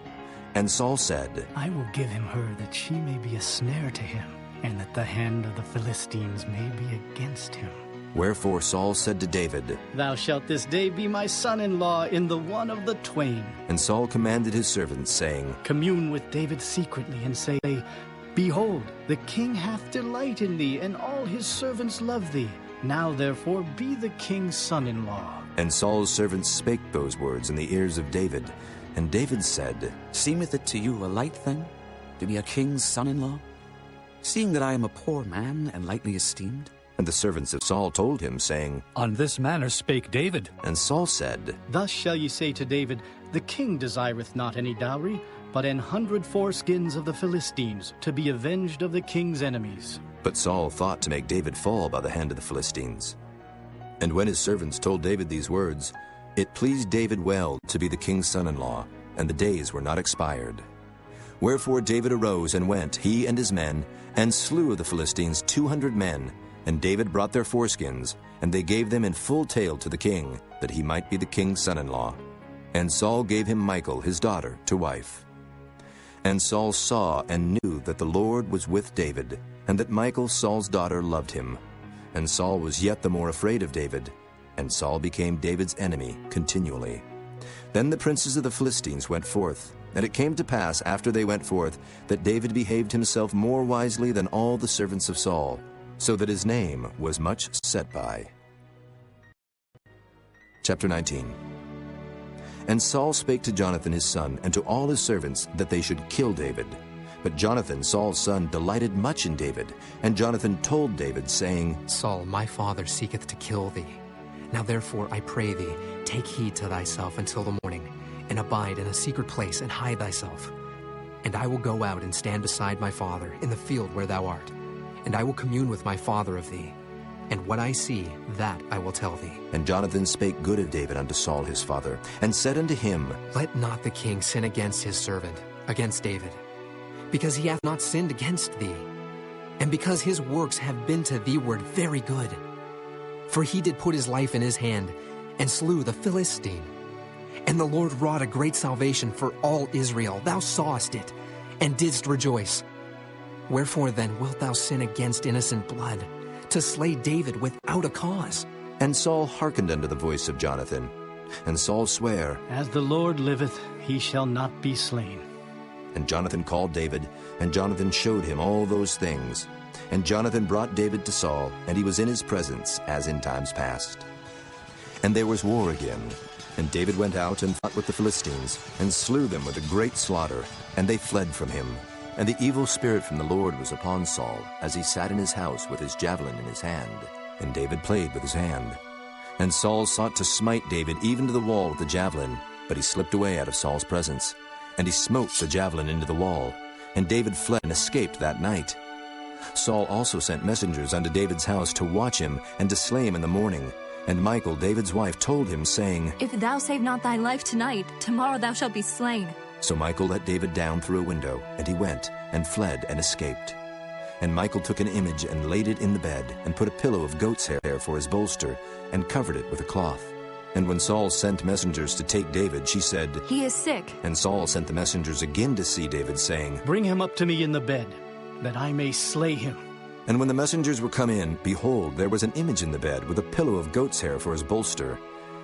And Saul said, I will give him her, that she may be a snare to him, and that the hand of the Philistines may be against him. Wherefore Saul said to David, Thou shalt this day be my son-in-law in the one of the twain. And Saul commanded his servants, saying, Commune with David secretly, and say, Behold, the king hath delight in thee, and all his servants love thee. Now therefore be the king's son-in-law. And Saul's servants spake those words in the ears of David. And David said, Seemeth it to you a light thing, to be a king's son-in-law, seeing that I am a poor man and lightly esteemed? And the servants of Saul told him, saying, On this manner spake David. And Saul said, Thus shall ye say to David, The king desireth not any dowry, but 100 foreskins of the Philistines, to be avenged of the king's enemies. But Saul thought to make David fall by the hand of the Philistines. And when his servants told David these words, it pleased David well to be the king's son-in-law, and the days were not expired. Wherefore David arose and went, he and his men, and slew of the Philistines 200 men. And David brought their foreskins, and they gave them in full tale to the king, that he might be the king's son-in-law. And Saul gave him Michal, his daughter, to wife. And Saul saw and knew that the Lord was with David, and that Michal, Saul's daughter, loved him. And Saul was yet the more afraid of David, and Saul became David's enemy continually. Then the princes of the Philistines went forth, and it came to pass after they went forth that David behaved himself more wisely than all the servants of Saul, so that his name was much set by. Chapter 19. And Saul spake to Jonathan his son, and to all his servants, that they should kill David. But Jonathan, Saul's son, delighted much in David. And Jonathan told David, saying, Saul, my father seeketh to kill thee. Now therefore, I pray thee, take heed to thyself until the morning, and abide in a secret place, and hide thyself. And I will go out and stand beside my father in the field where thou art. And I will commune with my father of thee. And what I see, that I will tell thee. And Jonathan spake good of David unto Saul his father, and said unto him, Let not the king sin against his servant, against David, because he hath not sinned against thee, and because his works have been to thee-ward very good. For he did put his life in his hand, and slew the Philistine. And the Lord wrought a great salvation for all Israel. Thou sawest it. and didst rejoice. Wherefore then wilt thou sin against innocent blood, to slay David without a cause? And Saul hearkened unto the voice of Jonathan. And Saul sware, As the Lord liveth, he shall not be slain. And Jonathan called David, and Jonathan showed him all those things. And Jonathan brought David to Saul, and he was in his presence, as in times past. And there was war again. And David went out and fought with the Philistines, and slew them with a great slaughter, and they fled from him. And the evil spirit from the Lord was upon Saul, as he sat in his house with his javelin in his hand. And David played with his hand. And Saul sought to smite David even to the wall with the javelin, but he slipped away out of Saul's presence. And he smote the javelin into the wall. And David fled and escaped that night. Saul also sent messengers unto David's house to watch him and to slay him in the morning. And Michal, David's wife, told him, saying, If thou save not thy life tonight, tomorrow thou shalt be slain. So Michal let David down through a window, and he went, and fled, and escaped. And Michal took an image, and laid it in the bed, and put a pillow of goat's hair for his bolster, and covered it with a cloth. And when Saul sent messengers to take David, she said, He is sick. And Saul sent the messengers again to see David, saying, Bring him up to me in the bed, that I may slay him. And when the messengers were come in, behold, there was an image in the bed, with a pillow of goat's hair for his bolster.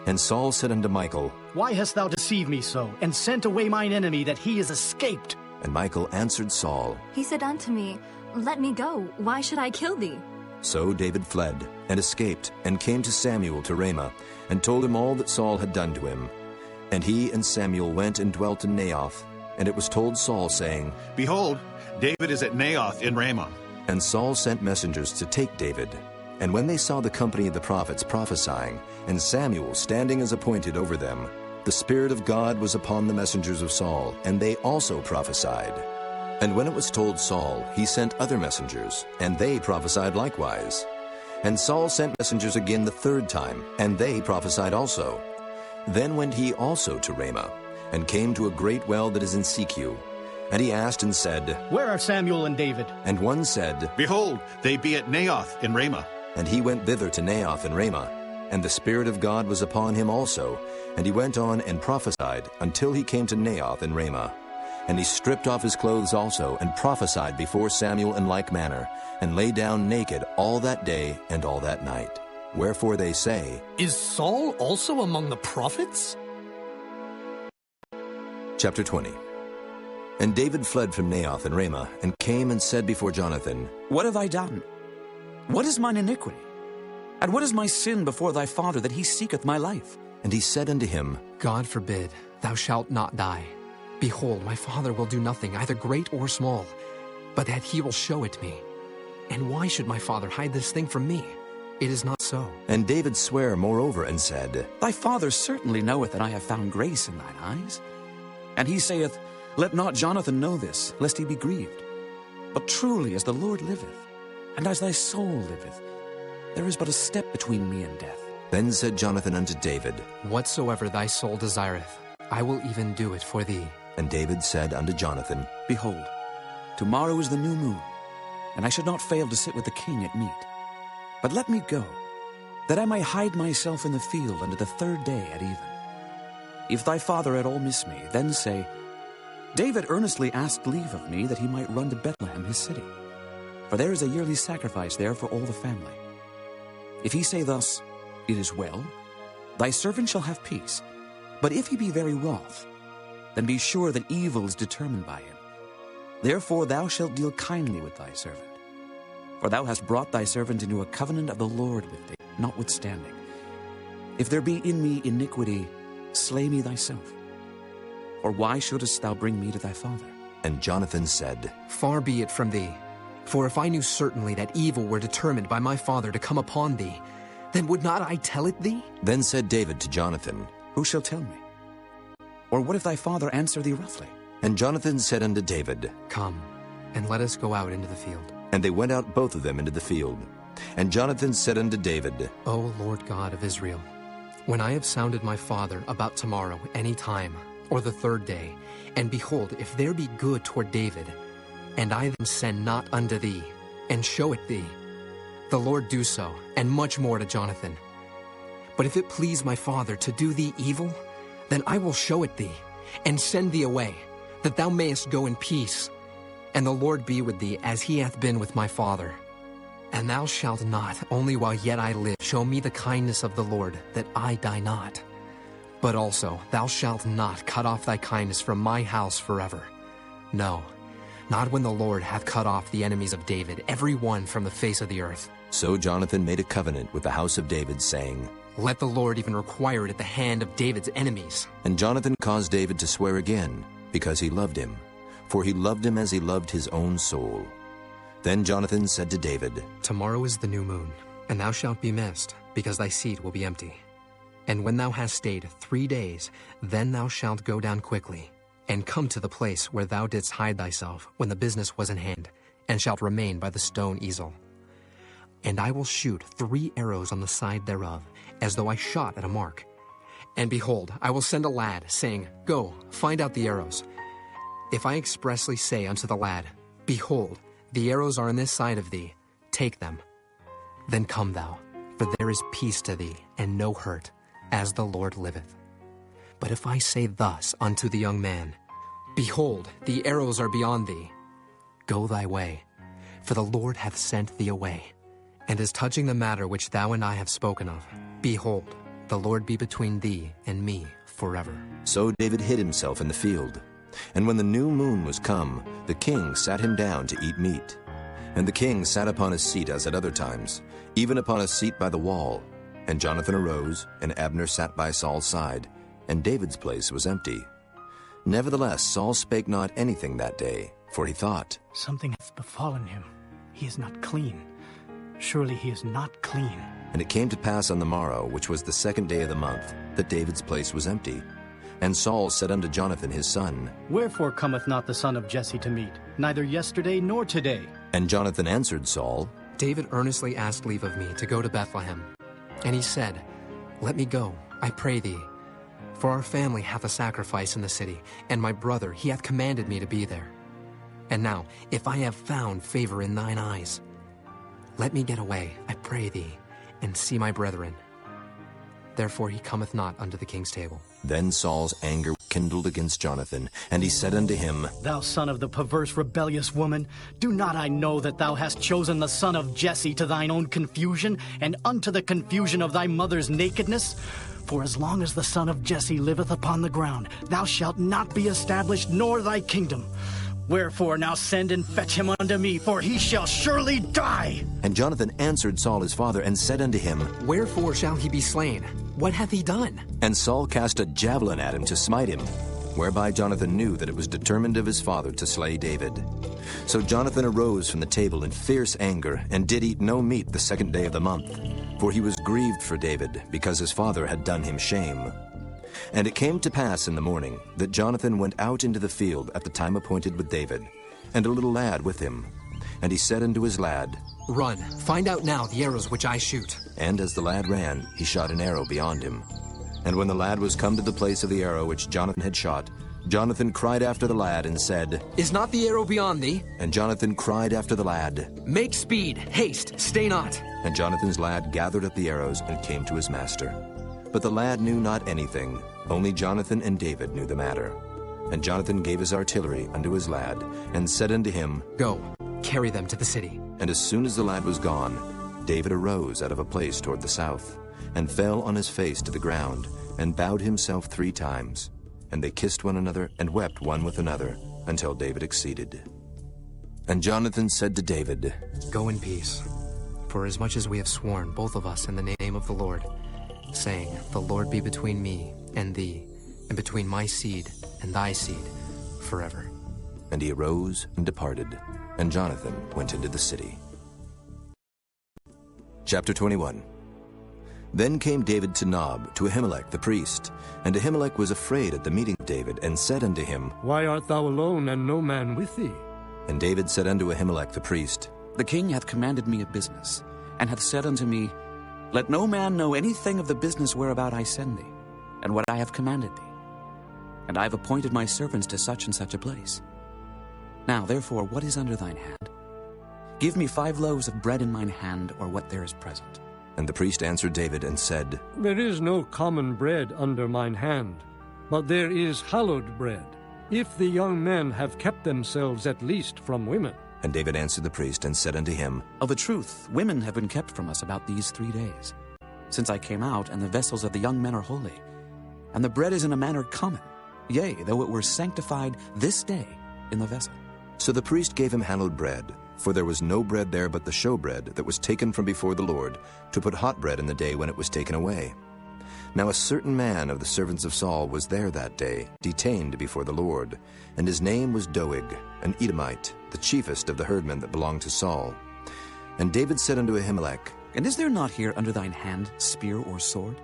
And Saul said unto Michal, Why hast thou deceived me so, and sent away mine enemy, that he is escaped? And Michal answered Saul, He said unto me, Let me go. Why should I kill thee? So David fled, and escaped, and came to Samuel to Ramah, and told him all that Saul had done to him. And he and Samuel went and dwelt in Naioth. And it was told Saul, saying, Behold, David is at Naioth in Ramah. And Saul sent messengers to take David. And when they saw the company of the prophets prophesying, and Samuel standing as appointed over them, the Spirit of God was upon the messengers of Saul, and they also prophesied. And when it was told Saul, he sent other messengers, and they prophesied likewise. And Saul sent messengers again the third time, and they prophesied also. Then went he also to Ramah, and came to a great well that is in Secu. And he asked and said, Where are Samuel and David? And one said, Behold, they be at Naioth in Ramah. And he went thither to Naioth in Ramah. And the Spirit of God was upon him also. And he went on and prophesied until he came to Naioth in Ramah. And he stripped off his clothes also, and prophesied before Samuel in like manner, and lay down naked all that day and all that night. Wherefore they say, Is Saul also among the prophets? Chapter 20. And David fled from Naioth in Ramah, and came and said before Jonathan, What have I done? What is mine iniquity? And what is my sin before thy father, that he seeketh my life? And he said unto him, God forbid, thou shalt not die. Behold, my father will do nothing, either great or small, but that he will show it me. And why should my father hide this thing from me? It is not so. And David sware moreover, and said, Thy father certainly knoweth that I have found grace in thine eyes. And he saith, Let not Jonathan know this, lest he be grieved. But truly as the Lord liveth, and as thy soul liveth, there is but a step between me and death. Then said Jonathan unto David, Whatsoever thy soul desireth, I will even do it for thee. And David said unto Jonathan, Behold, tomorrow is the new moon, and I should not fail to sit with the king at meat. But let me go, that I may hide myself in the field unto the third day at even. If thy father at all miss me, then say, David earnestly asked leave of me that he might run to Bethlehem his city, for there is a yearly sacrifice there for all the family. If he say thus, It is well, thy servant shall have peace. But if he be very wroth, then be sure that evil is determined by him. Therefore thou shalt deal kindly with thy servant. For thou hast brought thy servant into a covenant of the Lord with thee, notwithstanding. If there be in me iniquity, slay me thyself. Or why shouldest thou bring me to thy father? And Jonathan said, Far be it from thee. For if I knew certainly that evil were determined by my father to come upon thee, then would not I tell it thee? Then said David to Jonathan, Who shall tell me? Or what if thy father answer thee roughly? And Jonathan said unto David, Come, and let us go out into the field. And they went out both of them into the field. And Jonathan said unto David, O Lord God of Israel, when I have sounded my father about tomorrow any time, or the third day, and behold, if there be good toward David, and I then send not unto thee, and show it thee, the Lord do so, and much more to Jonathan. But if it please my father to do thee evil, then I will show it thee, and send thee away, that thou mayest go in peace, and the Lord be with thee, as he hath been with my father. And thou shalt not, only while yet I live, show me the kindness of the Lord, that I die not. But also thou shalt not cut off thy kindness from my house forever. No, not when the Lord hath cut off the enemies of David, every one from the face of the earth. So Jonathan made a covenant with the house of David, saying, Let the Lord even require it at the hand of David's enemies. And Jonathan caused David to swear again, because he loved him, for he loved him as he loved his own soul. Then Jonathan said to David, Tomorrow is the new moon, and thou shalt be missed, because thy seat will be empty. And when thou hast stayed 3 days, then thou shalt go down quickly, and come to the place where thou didst hide thyself when the business was in hand, and shalt remain by the stone easel. And I will shoot 3 arrows on the side thereof, as though I shot at a mark. And behold, I will send a lad, saying, Go, find out the arrows. If I expressly say unto the lad, Behold, the arrows are on this side of thee, take them. Then come thou, for there is peace to thee, and no hurt, as the Lord liveth. But if I say thus unto the young man, Behold, the arrows are beyond thee, go thy way, for the Lord hath sent thee away. And as touching the matter which thou and I have spoken of, behold, the Lord be between thee and me forever. So David hid himself in the field. And when the new moon was come, the king sat him down to eat meat. And the king sat upon his seat as at other times, even upon a seat by the wall. And Jonathan arose, and Abner sat by Saul's side, and David's place was empty. Nevertheless Saul spake not anything that day, for he thought, Something hath befallen him. He is not clean. Surely he is not clean. And it came to pass on the morrow, which was the 2nd day of the month, that David's place was empty. And Saul said unto Jonathan his son, Wherefore cometh not the son of Jesse to meet, neither yesterday nor today? And Jonathan answered Saul, David earnestly asked leave of me to go to Bethlehem. And he said, Let me go, I pray thee. For our family hath a sacrifice in the city, and my brother, he hath commanded me to be there. And now, if I have found favor in thine eyes, let me get away, I pray thee, and see my brethren. Therefore he cometh not unto the king's table. Then Saul's anger kindled against Jonathan, and he said unto him, Thou son of the perverse rebellious woman, do not I know that thou hast chosen the son of Jesse to thine own confusion, and unto the confusion of thy mother's nakedness? For as long as the son of Jesse liveth upon the ground, thou shalt not be established, nor thy kingdom. Wherefore now send and fetch him unto me, for he shall surely die. And Jonathan answered Saul his father, and said unto him, Wherefore shall he be slain? What hath he done? And Saul cast a javelin at him to smite him, whereby Jonathan knew that it was determined of his father to slay David. So Jonathan arose from the table in fierce anger, and did eat no meat the 2nd day of the month, for he was grieved for David, because his father had done him shame. And it came to pass in the morning that Jonathan went out into the field at the time appointed with David, and a little lad with him. And he said unto his lad, Run, find out now the arrows which I shoot. And as the lad ran, he shot an arrow beyond him. And when the lad was come to the place of the arrow which Jonathan had shot, Jonathan cried after the lad and said, Is not the arrow beyond thee? And Jonathan cried after the lad, Make speed, haste, stay not. And Jonathan's lad gathered up the arrows and came to his master. But the lad knew not anything, only Jonathan and David knew the matter. And Jonathan gave his artillery unto his lad, and said unto him, Go, carry them to the city. And as soon as the lad was gone, David arose out of a place toward the south, and fell on his face to the ground, and bowed himself 3 times. And they kissed one another, and wept one with another, until David exceeded. And Jonathan said to David, Go in peace, for as much as we have sworn, both of us, in the name of the Lord, saying, The Lord be between me and thee, and between my seed and thy seed, forever. And he arose and departed, and Jonathan went into the city. Chapter 21. Then came David to Nob, to Ahimelech the priest. And Ahimelech was afraid at the meeting of David, and said unto him, Why art thou alone, and no man with thee? And David said unto Ahimelech the priest, The king hath commanded me a business, and hath said unto me, Let no man know anything of the business whereabout I send thee, and what I have commanded thee. And I have appointed my servants to such and such a place. Now therefore, what is under thine hand? Give me 5 loaves of bread in mine hand, or what there is present. And the priest answered David and said, There is no common bread under mine hand, but there is hallowed bread, if the young men have kept themselves at least from women. And David answered the priest and said unto him, Of a truth, women have been kept from us about these 3 days, since I came out, and the vessels of the young men are holy. And the bread is in a manner common, yea, though it were sanctified this day in the vessel. So the priest gave him hallowed bread, for there was no bread there but the showbread that was taken from before the Lord, to put hot bread in the day when it was taken away. Now a certain man of the servants of Saul was there that day, detained before the Lord, and his name was Doeg, an Edomite, the chiefest of the herdmen that belonged to Saul. And David said unto Ahimelech, And is there not here under thine hand spear or sword?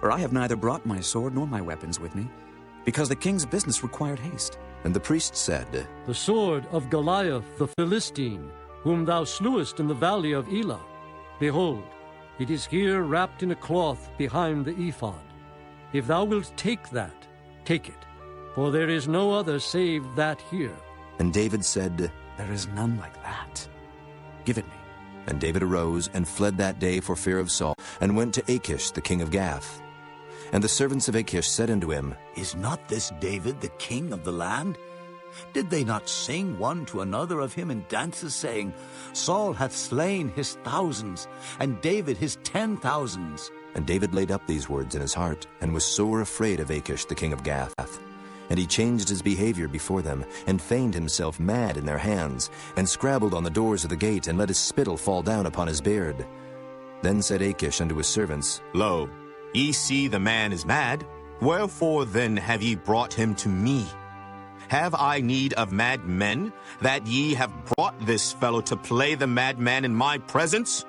For I have neither brought my sword nor my weapons with me, because the king's business required haste. And the priest said, The sword of Goliath the Philistine, whom thou slewest in the valley of Elah. Behold, it is here wrapped in a cloth behind the ephod. If thou wilt take that, take it, for there is no other save that here. And David said, There is none like that. Give it me. And David arose and fled that day for fear of Saul, and went to Achish the king of Gath. And the servants of Achish said unto him, Is not this David the king of the land? Did they not sing one to another of him in dances, saying, Saul hath slain his thousands, and David his 10,000s? And David laid up these words in his heart, and was sore afraid of Achish the king of Gath. And he changed his behavior before them, and feigned himself mad in their hands, and scrabbled on the doors of the gate, and let his spittle fall down upon his beard. Then said Achish unto his servants, Lo, ye see the man is mad. Wherefore then have ye brought him to me? Have I need of mad men, that ye have brought this fellow to play the madman in my presence?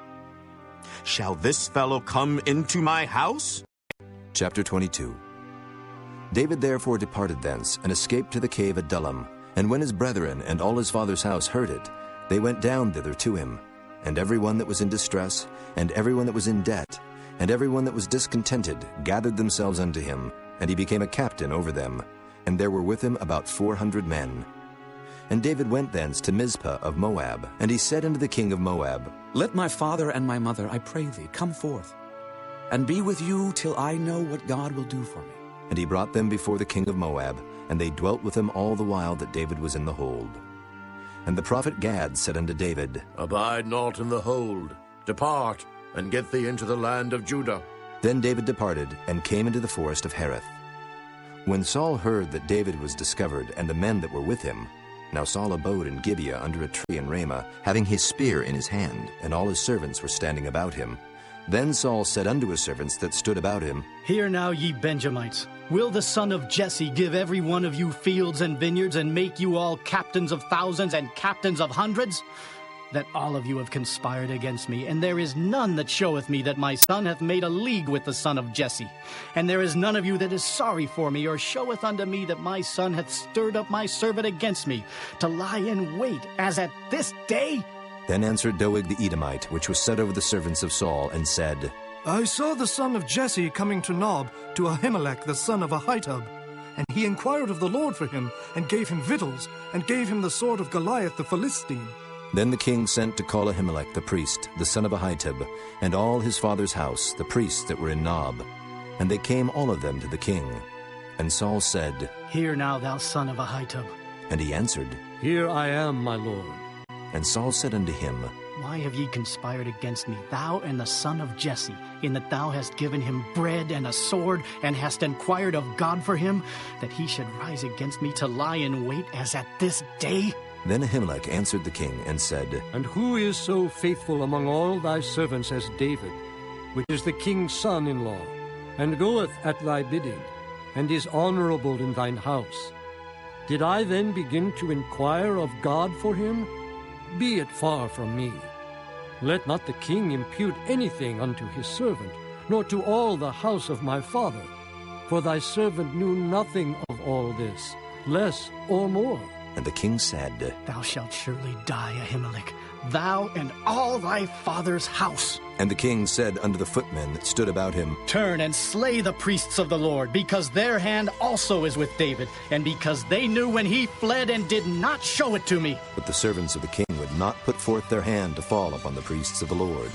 Shall this fellow come into my house? Chapter 22. David therefore departed thence, and escaped to the cave Adullam. And when his brethren and all his father's house heard it, they went down thither to him. And every one that was in distress, and every one that was in debt, and every one that was discontented, gathered themselves unto him, and he became a captain over them. And there were with him about 400 men. And David went thence to Mizpah of Moab, and he said unto the king of Moab, Let my father and my mother, I pray thee, come forth, and be with you till I know what God will do for me. And he brought them before the king of Moab, and they dwelt with him all the while that David was in the hold. And the prophet Gad said unto David, Abide not in the hold. Depart, and get thee into the land of Judah. Then David departed, and came into the forest of Hereth. When Saul heard that David was discovered, and the men that were with him, now Saul abode in Gibeah under a tree in Ramah, having his spear in his hand, and all his servants were standing about him. Then Saul said unto his servants that stood about him, Hear now, ye Benjamites, will the son of Jesse give every one of you fields and vineyards, and make you all captains of thousands and captains of hundreds? That all of you have conspired against me, and there is none that showeth me that my son hath made a league with the son of Jesse. And there is none of you that is sorry for me, or showeth unto me that my son hath stirred up my servant against me, to lie in wait, as at this day? Then answered Doeg the Edomite, which was set over the servants of Saul, and said, I saw the son of Jesse coming to Nob, to Ahimelech the son of Ahitub. And he inquired of the Lord for him, and gave him victuals, and gave him the sword of Goliath the Philistine. Then the king sent to call Ahimelech the priest, the son of Ahitub, and all his father's house, the priests that were in Nob. And they came all of them to the king. And Saul said, Hear now, thou son of Ahitub. And he answered, Here I am, my lord. And Saul said unto him, Why have ye conspired against me, thou and the son of Jesse, in that thou hast given him bread and a sword, and hast inquired of God for him, that he should rise against me to lie in wait as at this day? Then Ahimelech answered the king, and said, And who is so faithful among all thy servants as David, which is the king's son-in-law, and goeth at thy bidding, and is honorable in thine house? Did I then begin to inquire of God for him? Be it far from me. Let not the king impute anything unto his servant, nor to all the house of my father. For thy servant knew nothing of all this, less or more. And the king said, Thou shalt surely die, Ahimelech, thou and all thy father's house. And the king said unto the footmen that stood about him, Turn and slay the priests of the Lord, because their hand also is with David, and because they knew when he fled and did not show it to me. But the servants of the king would not put forth their hand to fall upon the priests of the Lord.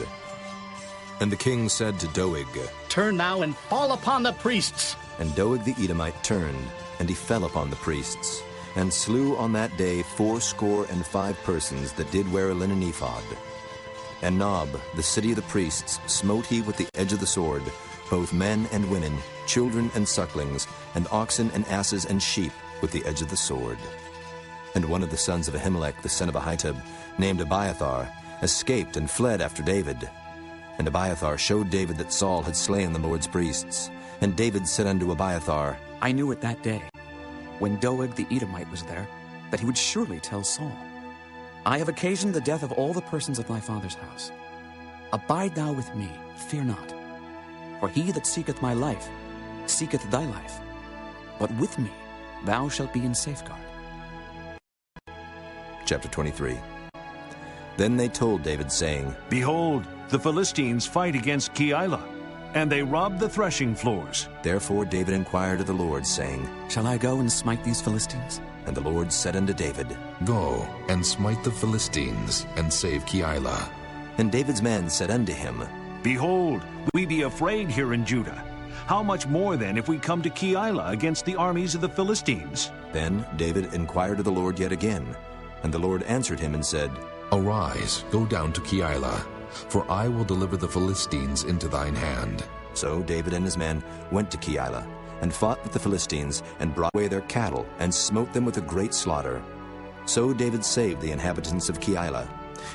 And the king said to Doeg, Turn now and fall upon the priests. And Doeg the Edomite turned, and he fell upon the priests, and slew on that day 75 persons that did wear a linen ephod. And Nob, the city of the priests, smote he with the edge of the sword, both men and women, children and sucklings, and oxen and asses and sheep, with the edge of the sword. And one of the sons of Ahimelech, the son of Ahitub, named Abiathar, escaped and fled after David. And Abiathar showed David that Saul had slain the Lord's priests. And David said unto Abiathar, I knew it that day, when Doeg the Edomite was there, that he would surely tell Saul, I have occasioned the death of all the persons of thy father's house. Abide thou with me, fear not. For he that seeketh my life, seeketh thy life. But with me thou shalt be in safeguard. Chapter 23. Then they told David, saying, Behold, the Philistines fight against Keilah, and they rob the threshing floors. Therefore David inquired of the Lord, saying, Shall I go and smite these Philistines? And the Lord said unto David, Go and smite the Philistines, and save Keilah. And David's men said unto him, Behold, we be afraid here in Judah. How much more then if we come to Keilah against the armies of the Philistines? Then David inquired of the Lord yet again. And the Lord answered him and said, Arise, go down to Keilah, for I will deliver the Philistines into thine hand. So David and his men went to Keilah, and fought with the Philistines, and brought away their cattle, and smote them with a great slaughter. So David saved the inhabitants of Keilah.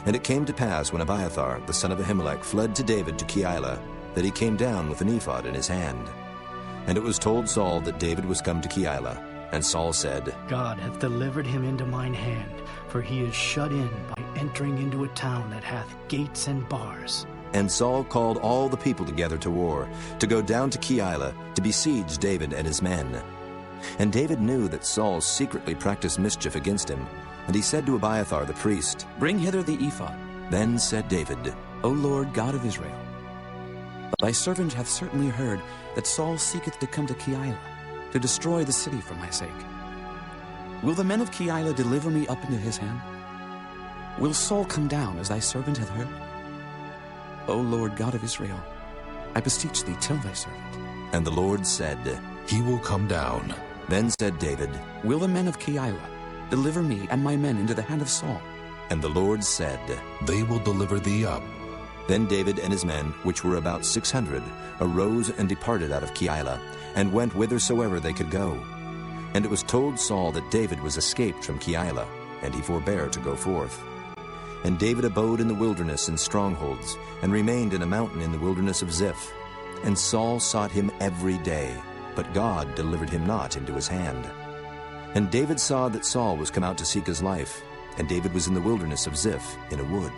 And it came to pass, when Abiathar, the son of Ahimelech, fled to David to Keilah, that he came down with an ephod in his hand. And it was told Saul that David was come to Keilah. And Saul said, God hath delivered him into mine hand, for he is shut in by entering into a town that hath gates and bars. And Saul called all the people together to war, to go down to Keilah, to besiege David and his men. And David knew that Saul secretly practiced mischief against him, and he said to Abiathar the priest, Bring hither the ephod. Then said David, O Lord God of Israel, thy servant hath certainly heard that Saul seeketh to come to Keilah, to destroy the city for my sake. Will the men of Keilah deliver me up into his hand? Will Saul come down, as thy servant hath heard? O Lord God of Israel, I beseech thee, tell thy servant. And the Lord said, He will come down. Then said David, Will the men of Keilah deliver me and my men into the hand of Saul? And the Lord said, They will deliver thee up. Then David and his men, which were about 600, arose and departed out of Keilah, and went whithersoever they could go. And it was told Saul that David was escaped from Keilah, and he forbare to go forth. And David abode in the wilderness in strongholds, and remained in a mountain in the wilderness of Ziph. And Saul sought him every day, but God delivered him not into his hand. And David saw that Saul was come out to seek his life, and David was in the wilderness of Ziph in a wood.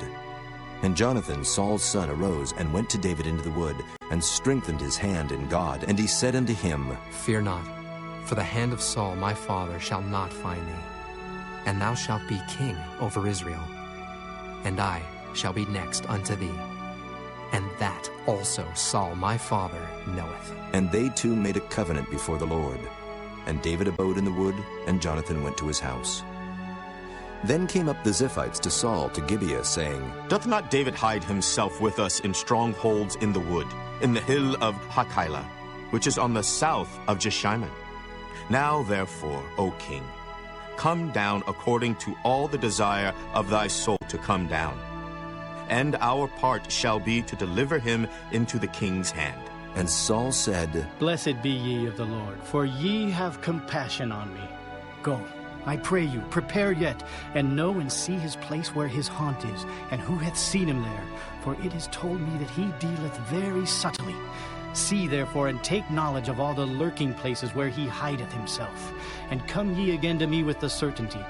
And Jonathan, Saul's son, arose and went to David into the wood, and strengthened his hand in God. And he said unto him, Fear not, for the hand of Saul my father shall not find thee, and thou shalt be king over Israel, and I shall be next unto thee. And that also Saul my father knoweth. And they two made a covenant before the Lord. And David abode in the wood, and Jonathan went to his house. Then came up the Ziphites to Saul to Gibeah, saying, Doth not David hide himself with us in strongholds in the wood, in the hill of Hachilah, which is on the south of Jeshimon? Now therefore, O king, come down according to all the desire of thy soul to come down. And our part shall be to deliver him into the king's hand. And Saul said, Blessed be ye of the Lord, for ye have compassion on me. Go, I pray you, prepare yet, and know and see his place where his haunt is, and who hath seen him there. For it is told me that he dealeth very subtly. See therefore, and take knowledge of all the lurking places where he hideth himself. And come ye again to me with the certainty.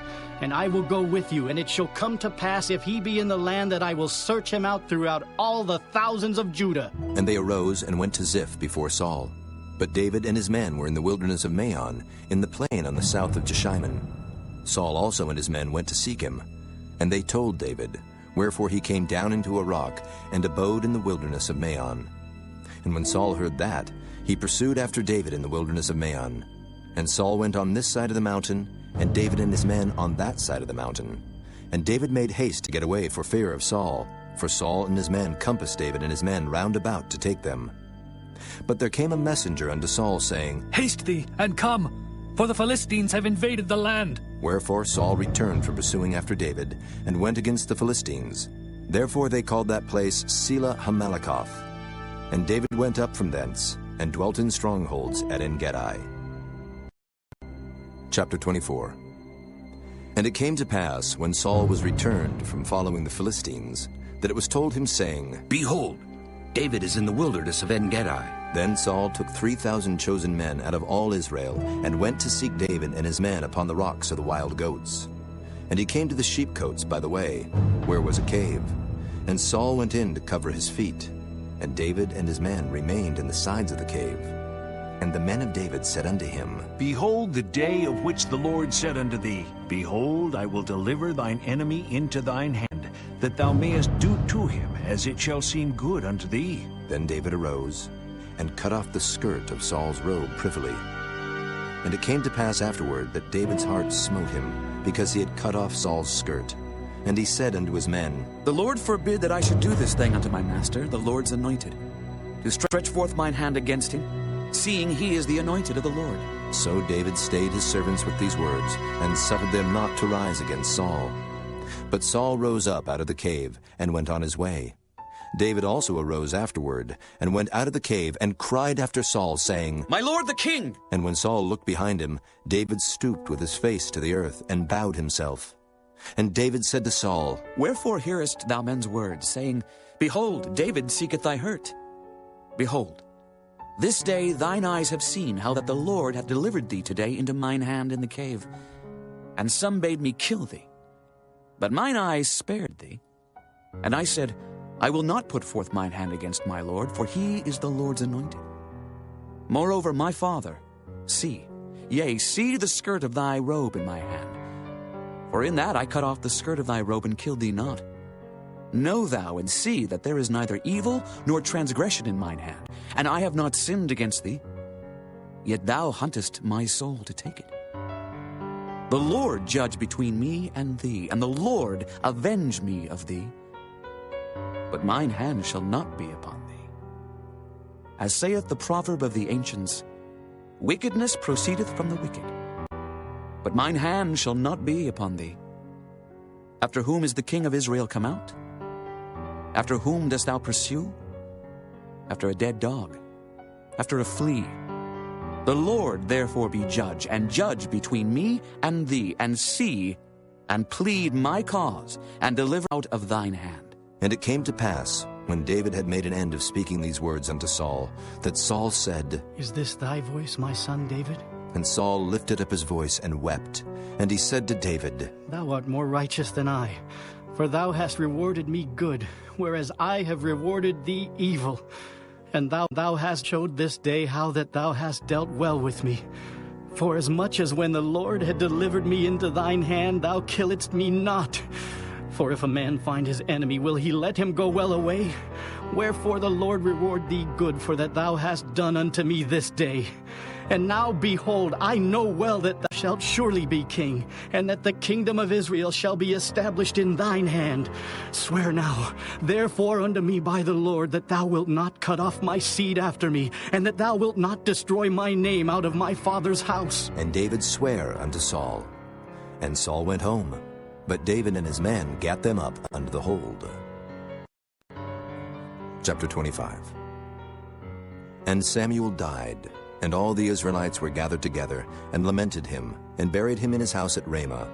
And I will go with you, and it shall come to pass, if he be in the land, that I will search him out throughout all the thousands of Judah. And they arose and went to Ziph before Saul. But David and his men were in the wilderness of Maon, in the plain on the south of Jeshimon. Saul also and his men went to seek him. And they told David, wherefore he came down into a rock, and abode in the wilderness of Maon. And when Saul heard that, he pursued after David in the wilderness of Maon. And Saul went on this side of the mountain, and David and his men on that side of the mountain. And David made haste to get away for fear of Saul, for Saul and his men compassed David and his men round about to take them. But there came a messenger unto Saul, saying, Haste thee, and come, for the Philistines have invaded the land. Wherefore Saul returned from pursuing after David, and went against the Philistines. Therefore they called that place Selah Hamalakoth. And David went up from thence, and dwelt in strongholds at En-gedi. Chapter 24. And it came to pass, when Saul was returned from following the Philistines, that it was told him, saying, Behold, David is in the wilderness of En-gedi. Then Saul took 3,000 chosen men out of all Israel, and went to seek David and his men upon the rocks of the wild goats. And he came to the sheepcotes by the way, where was a cave. And Saul went in to cover his feet, and David and his men remained in the sides of the cave. And the men of David said unto him, Behold the day of which the Lord said unto thee, Behold, I will deliver thine enemy into thine hand, that thou mayest do to him as it shall seem good unto thee. Then David arose, and cut off the skirt of Saul's robe privily. And it came to pass afterward that David's heart smote him, because he had cut off Saul's skirt. And he said unto his men, The Lord forbid that I should do this thing unto my master, the Lord's anointed, to stretch forth mine hand against him, seeing he is the anointed of the Lord. So David stayed his servants with these words, and suffered them not to rise against Saul. But Saul rose up out of the cave, and went on his way. David also arose afterward, and went out of the cave, and cried after Saul, saying, My lord the king! And when Saul looked behind him, David stooped with his face to the earth, and bowed himself. And David said to Saul, Wherefore hearest thou men's words, saying, Behold, David seeketh thy hurt? Behold, this day thine eyes have seen how that the Lord hath delivered thee today into mine hand in the cave. And some bade me kill thee. But mine eyes spared thee. And I said, I will not put forth mine hand against my Lord, for he is the Lord's anointed. Moreover, my father, see, yea, see the skirt of thy robe in my hand. For in that I cut off the skirt of thy robe and killed thee not. Know thou and see that there is neither evil nor transgression in mine hand, and I have not sinned against thee. Yet thou huntest my soul to take it. The Lord judge between me and thee, and the Lord avenge me of thee. But mine hand shall not be upon thee. As saith the proverb of the ancients, Wickedness proceedeth from the wicked. But mine hand shall not be upon thee. After whom is the king of Israel come out? After whom dost thou pursue? After a dead dog, after a flea. The Lord therefore be judge, and judge between me and thee, and see, and plead my cause, and deliver out of thine hand. And it came to pass, when David had made an end of speaking these words unto Saul, that Saul said, Is this thy voice, my son David? And Saul lifted up his voice and wept. And he said to David, Thou art more righteous than I, for thou hast rewarded me good, whereas I have rewarded thee evil. And thou hast showed this day how that thou hast dealt well with me. For as much as when the Lord had delivered me into thine hand, thou killedst me not. For if a man find his enemy, will he let him go well away? Wherefore the Lord reward thee good for that thou hast done unto me this day. And now, behold, I know well that thou shalt surely be king, and that the kingdom of Israel shall be established in thine hand. Swear now, therefore, unto me by the Lord, that thou wilt not cut off my seed after me, and that thou wilt not destroy my name out of my father's house. And David sware unto Saul. And Saul went home, but David and his men gat them up unto the hold. Chapter 25. And Samuel died, and all the Israelites were gathered together, and lamented him, and buried him in his house at Ramah.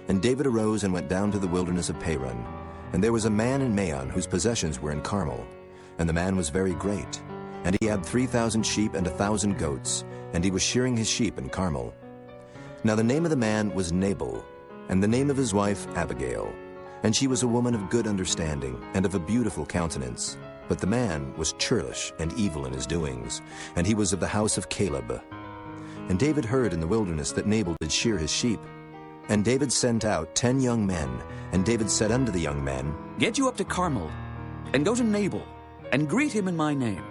And David arose and went down to the wilderness of Paran. And there was a man in Maon whose possessions were in Carmel. And the man was very great. And he had 3,000 sheep and 1,000 goats, and he was shearing his sheep in Carmel. Now the name of the man was Nabal, and the name of his wife Abigail. And she was a woman of good understanding, and of a beautiful countenance. But the man was churlish and evil in his doings, and he was of the house of Caleb. And David heard in the wilderness that Nabal did shear his sheep. And David sent out 10 young men, and David said unto the young men, Get you up to Carmel, and go to Nabal, and greet him in my name.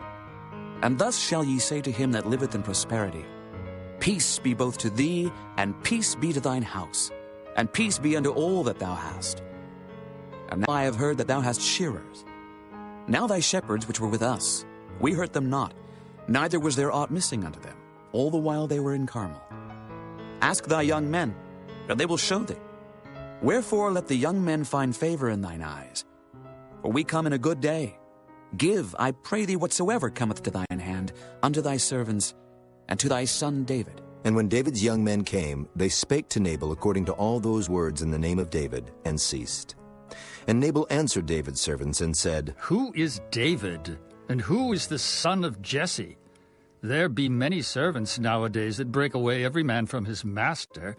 And thus shall ye say to him that liveth in prosperity, Peace be both to thee, and peace be to thine house, and peace be unto all that thou hast. And now I have heard that thou hast shearers. Now thy shepherds which were with us, we hurt them not, neither was there aught missing unto them, all the while they were in Carmel. Ask thy young men, and they will show thee. Wherefore let the young men find favor in thine eyes. For we come in a good day. Give, I pray thee, whatsoever cometh to thine hand, unto thy servants, and to thy son David. And when David's young men came, they spake to Nabal according to all those words in the name of David, and ceased. And Nabal answered David's servants and said, Who is David, and who is the son of Jesse? There be many servants nowadays that break away every man from his master.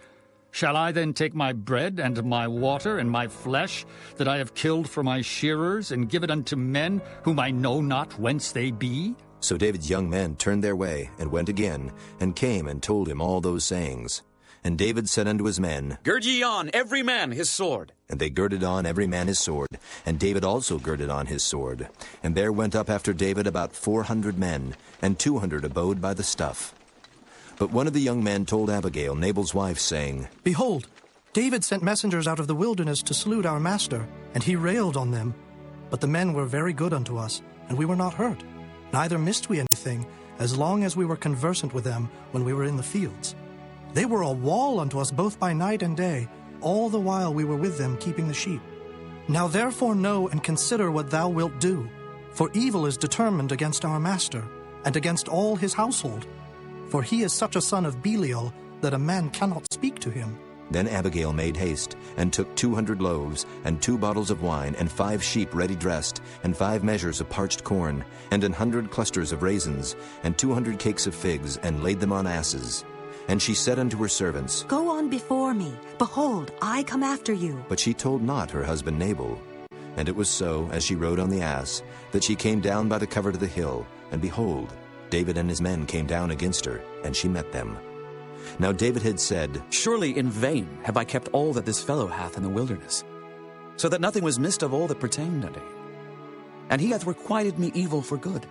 Shall I then take my bread and my water and my flesh that I have killed for my shearers, and give it unto men whom I know not whence they be? So David's young men turned their way, and went again, and came and told him all those sayings. And David said unto his men, Gird ye on, every man his sword. And they girded on every man his sword, and David also girded on his sword. And there went up after David about 400 men, and 200 abode by the stuff. But one of the young men told Abigail, Nabal's wife, saying, Behold, David sent messengers out of the wilderness to salute our master, and he railed on them. But the men were very good unto us, and we were not hurt. Neither missed we anything, as long as we were conversant with them when we were in the fields. They were a wall unto us both by night and day, all the while we were with them keeping the sheep. Now therefore know and consider what thou wilt do, for evil is determined against our master, and against all his household. For he is such a son of Belial, that a man cannot speak to him. Then Abigail made haste, and took 200 loaves, and 2 bottles of wine, and 5 sheep ready dressed, and 5 measures of parched corn, and 100 clusters of raisins, and 200 cakes of figs, and laid them on asses. And she said unto her servants, Go on before me. Behold, I come after you. But she told not her husband Nabal. And it was so, as she rode on the ass, that she came down by the covert of the hill, and behold, David and his men came down against her, and she met them. Now David had said, Surely in vain have I kept all that this fellow hath in the wilderness, so that nothing was missed of all that pertained unto him. And he hath requited me evil for good.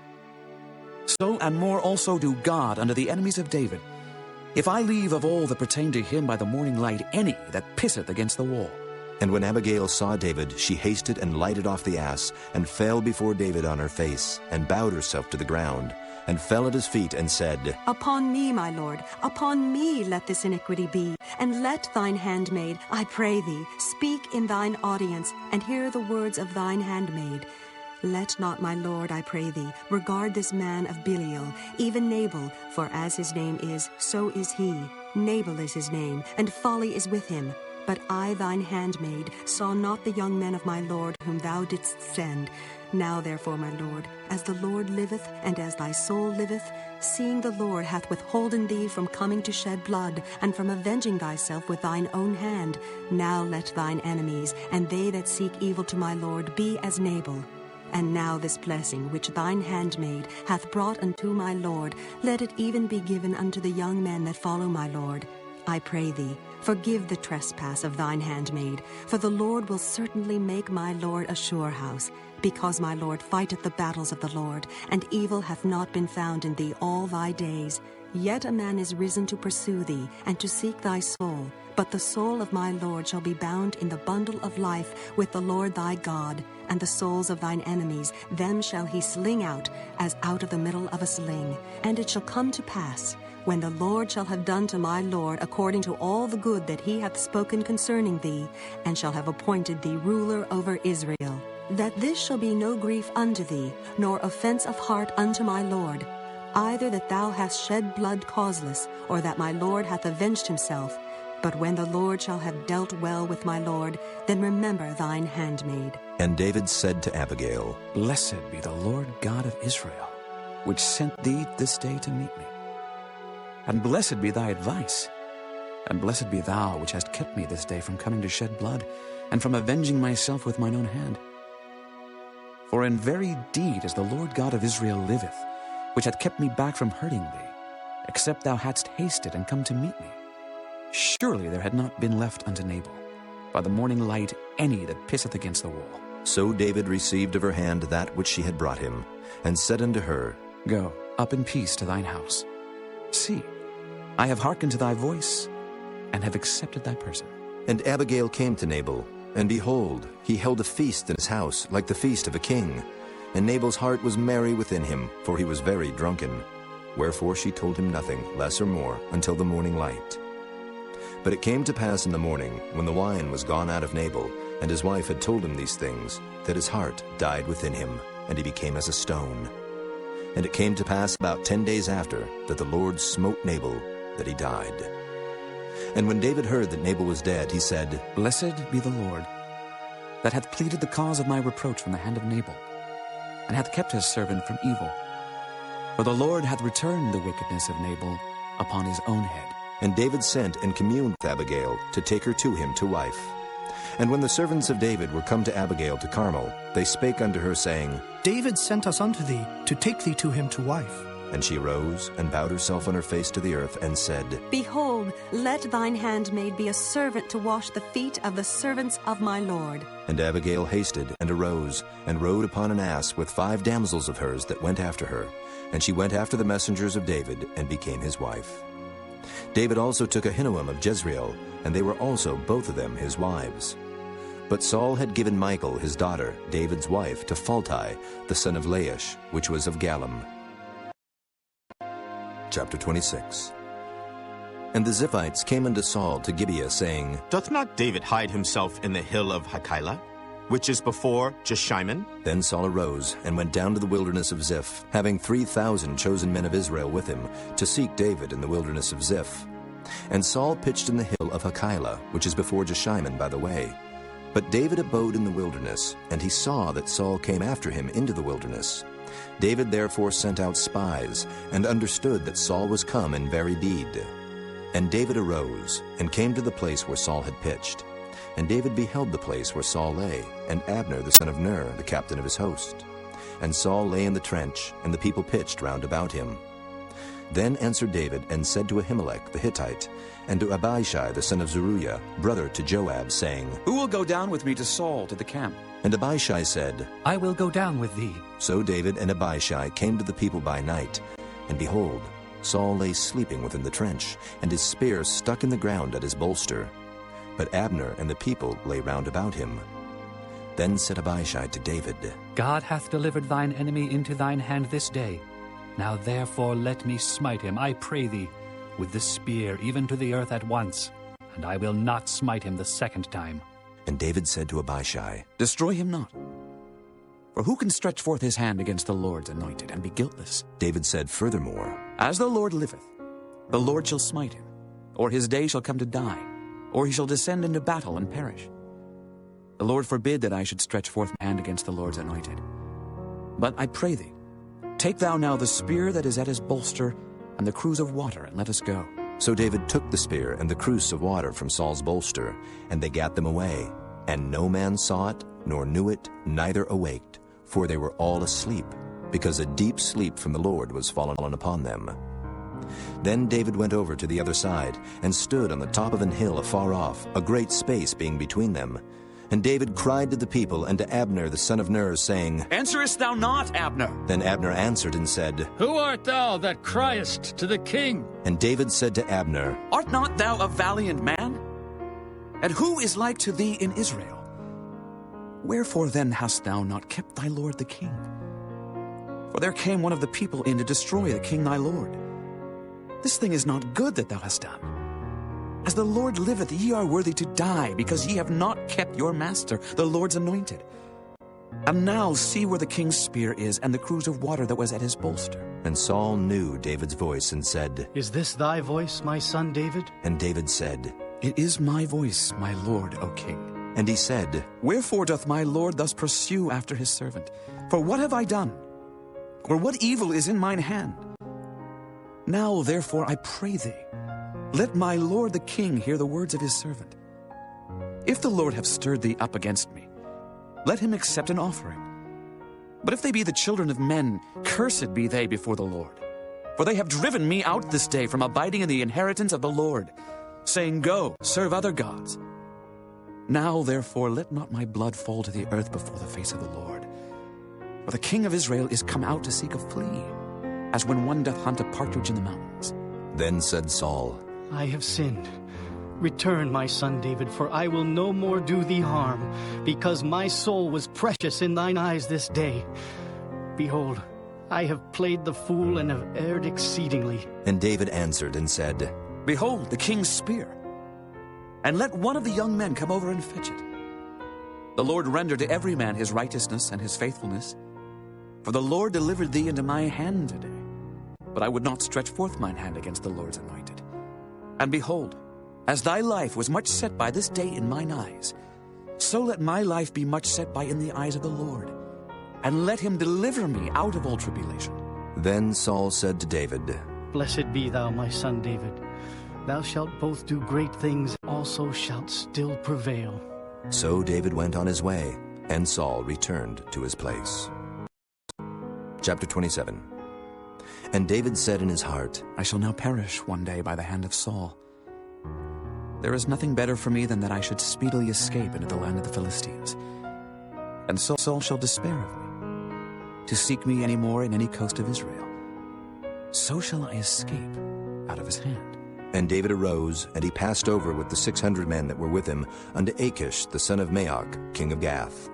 So and more also do God unto the enemies of David, if I leave of all that pertain to him by the morning light any that pisseth against the wall. And when Abigail saw David, she hasted and lighted off the ass, and fell before David on her face, and bowed herself to the ground, and fell at his feet, and said, Upon me, my lord, upon me let this iniquity be, and let thine handmaid, I pray thee, speak in thine audience, and hear the words of thine handmaid. Let not, my lord, I pray thee, regard this man of Belial, even Nabal, for as his name is, so is he. Nabal is his name, and folly is with him. But I, thine handmaid, saw not the young men of my lord whom thou didst send. Now therefore, my lord, as the Lord liveth, and as thy soul liveth, seeing the Lord hath withholden thee from coming to shed blood, and from avenging thyself with thine own hand, now let thine enemies, and they that seek evil to my lord, be as Nabal. And now this blessing which thine handmaid hath brought unto my lord, let it even be given unto the young men that follow my lord. I pray thee, forgive the trespass of thine handmaid, for the Lord will certainly make my lord a sure house, because my lord fighteth the battles of the Lord, and evil hath not been found in thee all thy days. Yet a man is risen to pursue thee, and to seek thy soul. But the soul of my lord shall be bound in the bundle of life with the Lord thy God, and the souls of thine enemies, them shall he sling out, as out of the middle of a sling. And it shall come to pass, when the Lord shall have done to my lord according to all the good that he hath spoken concerning thee, and shall have appointed thee ruler over Israel, that this shall be no grief unto thee, nor offense of heart unto my lord, either that thou hast shed blood causeless, or that my lord hath avenged himself. But when the Lord shall have dealt well with my lord, then remember thine handmaid. And David said to Abigail, Blessed be the Lord God of Israel, which sent thee this day to meet me. And blessed be thy advice, and blessed be thou which hast kept me this day from coming to shed blood, and from avenging myself with mine own hand. For in very deed as the Lord God of Israel liveth, which hath kept me back from hurting thee, except thou hadst hasted and come to meet me, surely there had not been left unto Nabal, by the morning light, any that pisseth against the wall. So David received of her hand that which she had brought him, and said unto her, Go up in peace to thine house. See, I have hearkened to thy voice, and have accepted thy person. And Abigail came to Nabal, And behold, he held a feast in his house, like the feast of a king. And Nabal's heart was merry within him, for he was very drunken. Wherefore she told him nothing, less or more, until the morning light. But it came to pass in the morning, when the wine was gone out of Nabal, and his wife had told him these things, that his heart died within him, and he became as a stone. And it came to pass about 10 days after, that the Lord smote Nabal, that he died. And when David heard that Nabal was dead, he said, Blessed be the Lord, that hath pleaded the cause of my reproach from the hand of Nabal, and hath kept his servant from evil. For the Lord hath returned the wickedness of Nabal upon his own head. And David sent and communed with Abigail to take her to him to wife. And when the servants of David were come to Abigail to Carmel, they spake unto her, saying, David sent us unto thee to take thee to him to wife. And she arose and bowed herself on her face to the earth, and said, Behold, let thine handmaid be a servant to wash the feet of the servants of my lord. And Abigail hasted, and arose, and rode upon an ass with 5 damsels of hers that went after her. And she went after the messengers of David, and became his wife. David also took Ahinoam of Jezreel, and they were also both of them his wives. But Saul had given Michal his daughter, David's wife, to Phalti, the son of Laish, which was of Gallim. Chapter 26. And the Ziphites came unto Saul to Gibeah, saying, Doth not David hide himself in the hill of Hachilah, which is before Jeshimon? Then Saul arose and went down to the wilderness of Ziph, having 3,000 chosen men of Israel with him, to seek David in the wilderness of Ziph. And Saul pitched in the hill of Hachilah, which is before Jeshimon by the way. But David abode in the wilderness, and he saw that Saul came after him into the wilderness. David therefore sent out spies, and understood that Saul was come in very deed. And David arose, and came to the place where Saul had pitched. And David beheld the place where Saul lay, and Abner the son of Ner, the captain of his host. And Saul lay in the trench, and the people pitched round about him. Then answered David, and said to Ahimelech the Hittite, and to Abishai the son of Zeruiah, brother to Joab, saying, Who will go down with me to Saul to the camp? And Abishai said, I will go down with thee. So David and Abishai came to the people by night, and behold, Saul lay sleeping within the trench, and his spear stuck in the ground at his bolster. But Abner and the people lay round about him. Then said Abishai to David, God hath delivered thine enemy into thine hand this day. Now therefore let me smite him, I pray thee, with the spear even to the earth at once, and I will not smite him the second time. And David said to Abishai, Destroy him not. For who can stretch forth his hand against the Lord's anointed and be guiltless? David said furthermore, As the Lord liveth, the Lord shall smite him, or his day shall come to die, or he shall descend into battle and perish. The Lord forbid that I should stretch forth my hand against the Lord's anointed. But I pray thee, take thou now the spear that is at his bolster, and the cruse of water, and let us go. So David took the spear and the cruse of water from Saul's bolster, and they gat them away. And no man saw it, nor knew it, neither awaked, for they were all asleep, because a deep sleep from the Lord was fallen upon them. Then David went over to the other side, and stood on the top of an hill afar off, a great space being between them. And David cried to the people and to Abner the son of Ner, saying, Answerest thou not, Abner? Then Abner answered and said, Who art thou that criest to the king? And David said to Abner, Art not thou a valiant man? And who is like to thee in Israel? Wherefore then hast thou not kept thy lord the king? For there came one of the people in to destroy the king thy lord. This thing is not good that thou hast done. As the Lord liveth, ye are worthy to die, because ye have not kept your master, the Lord's anointed. And now see where the king's spear is, and the cruse of water that was at his bolster. And Saul knew David's voice, and said, Is this thy voice, my son David? And David said, It is my voice, my lord, O king. And he said, Wherefore doth my lord thus pursue after his servant? For what have I done? Or what evil is in mine hand? Now therefore I pray thee, let my lord the king hear the words of his servant. If the Lord have stirred thee up against me, let him accept an offering. But if they be the children of men, cursed be they before the Lord. For they have driven me out this day from abiding in the inheritance of the Lord, saying, Go, serve other gods. Now therefore let not my blood fall to the earth before the face of the Lord. For the king of Israel is come out to seek a flea, as when one doth hunt a partridge in the mountains. Then said Saul, I have sinned. Return, my son David, for I will no more do thee harm, because my soul was precious in thine eyes this day. Behold, I have played the fool and have erred exceedingly. And David answered and said, Behold, the king's spear, and let one of the young men come over and fetch it. The Lord render to every man his righteousness and his faithfulness. For the Lord delivered thee into my hand today. But I would not stretch forth mine hand against the Lord's anointed. And behold, as thy life was much set by this day in mine eyes, so let my life be much set by in the eyes of the Lord, and let him deliver me out of all tribulation. Then Saul said to David, Blessed be thou, my son David. Thou shalt both do great things, also shalt still prevail. So David went on his way, and Saul returned to his place. Chapter 27. And David said in his heart, I shall now perish one day by the hand of Saul. There is nothing better for me than that I should speedily escape into the land of the Philistines. And so Saul shall despair of me, to seek me any more in any coast of Israel. So shall I escape out of his hand. And David arose, and he passed over with the 600 men that were with him unto Achish the son of Maoch, king of Gath.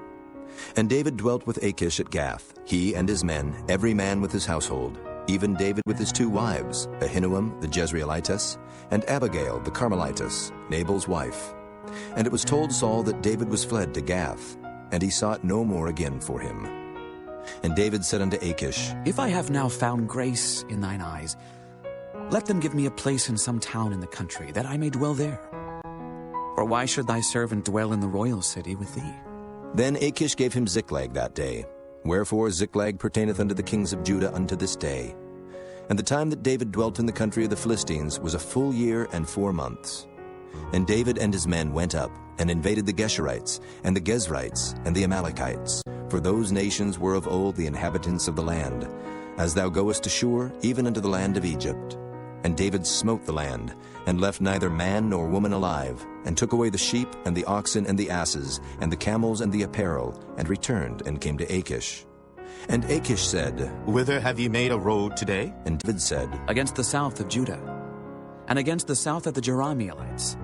And David dwelt with Achish at Gath, he and his men, every man with his household, even David with his 2 wives, Ahinoam the Jezreelitess, and Abigail the Carmelitess, Nabal's wife. And it was told Saul that David was fled to Gath, and he sought no more again for him. And David said unto Achish, If I have now found grace in thine eyes, let them give me a place in some town in the country, that I may dwell there. For why should thy servant dwell in the royal city with thee? Then Achish gave him Ziklag that day. Wherefore Ziklag pertaineth unto the kings of Judah unto this day. And the time that David dwelt in the country of the Philistines was a full year and 4 months. And David and his men went up, and invaded the Geshurites, and the Gezrites, and the Amalekites. For those nations were of old the inhabitants of the land, as thou goest ashore, even unto the land of Egypt. And David smote the land, and left neither man nor woman alive, and took away the sheep, and the oxen, and the asses, and the camels, and the apparel, and returned, and came to Achish. And Achish said, Whither have ye made a road today? And David said, Against the south of Judah, and against the south of the Jerahmeelites,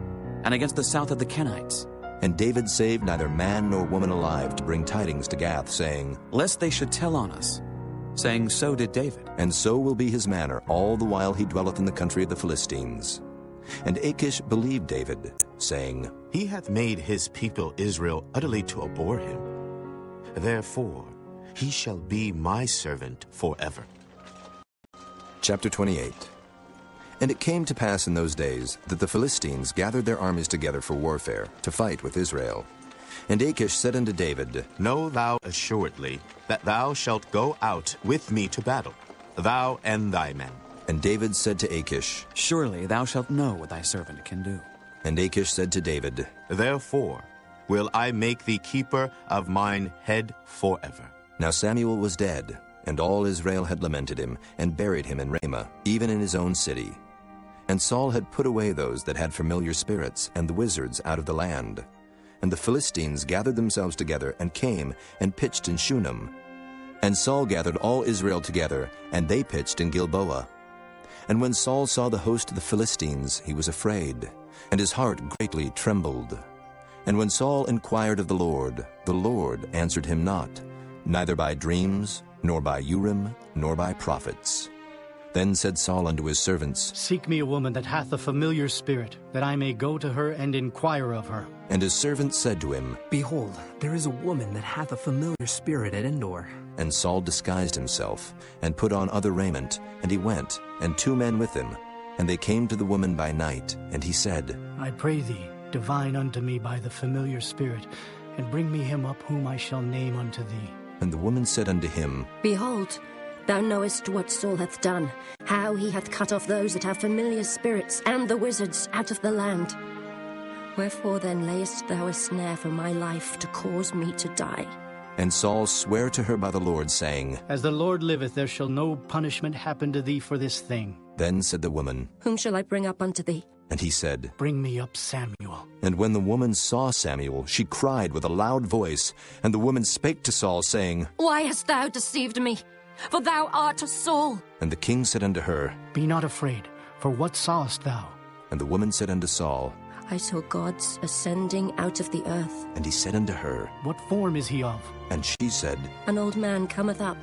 and against the south of the Kenites. And David saved neither man nor woman alive to bring tidings to Gath, saying, Lest they should tell on us, saying, So did David. And so will be his manner all the while he dwelleth in the country of the Philistines. And Achish believed David, saying, He hath made his people Israel utterly to abhor him. Therefore he shall be my servant forever. Chapter 28. And it came to pass in those days that the Philistines gathered their armies together for warfare, to fight with Israel. And Achish said unto David, Know thou assuredly that thou shalt go out with me to battle, thou and thy men. And David said to Achish, Surely thou shalt know what thy servant can do. And Achish said to David, Therefore will I make thee keeper of mine head forever. Now Samuel was dead, and all Israel had lamented him, and buried him in Ramah, even in his own city. And Saul had put away those that had familiar spirits, and the wizards out of the land. And the Philistines gathered themselves together, and came, and pitched in Shunem. And Saul gathered all Israel together, and they pitched in Gilboa. And when Saul saw the host of the Philistines, he was afraid, and his heart greatly trembled. And when Saul inquired of the Lord answered him not, neither by dreams, nor by Urim, nor by prophets. Then said Saul unto his servants, Seek me a woman that hath a familiar spirit, that I may go to her and inquire of her. And his servants said to him, Behold, there is a woman that hath a familiar spirit at Endor. And Saul disguised himself, and put on other raiment, and he went, and 2 men with him. And they came to the woman by night, and he said, I pray thee, divine unto me by the familiar spirit, and bring me him up whom I shall name unto thee. And the woman said unto him, Behold, thou knowest what Saul hath done, how he hath cut off those that have familiar spirits, and the wizards out of the land. Wherefore then layest thou a snare for my life, to cause me to die? And Saul sware to her by the Lord, saying, As the Lord liveth, there shall no punishment happen to thee for this thing. Then said the woman, Whom shall I bring up unto thee? And he said, Bring me up Samuel. And when the woman saw Samuel, she cried with a loud voice. And the woman spake to Saul, saying, Why hast thou deceived me? For thou art a Saul. And the king said unto her, Be not afraid, for what sawest thou? And the woman said unto Saul, I saw gods ascending out of the earth. And he said unto her, What form is he of? And she said, An old man cometh up,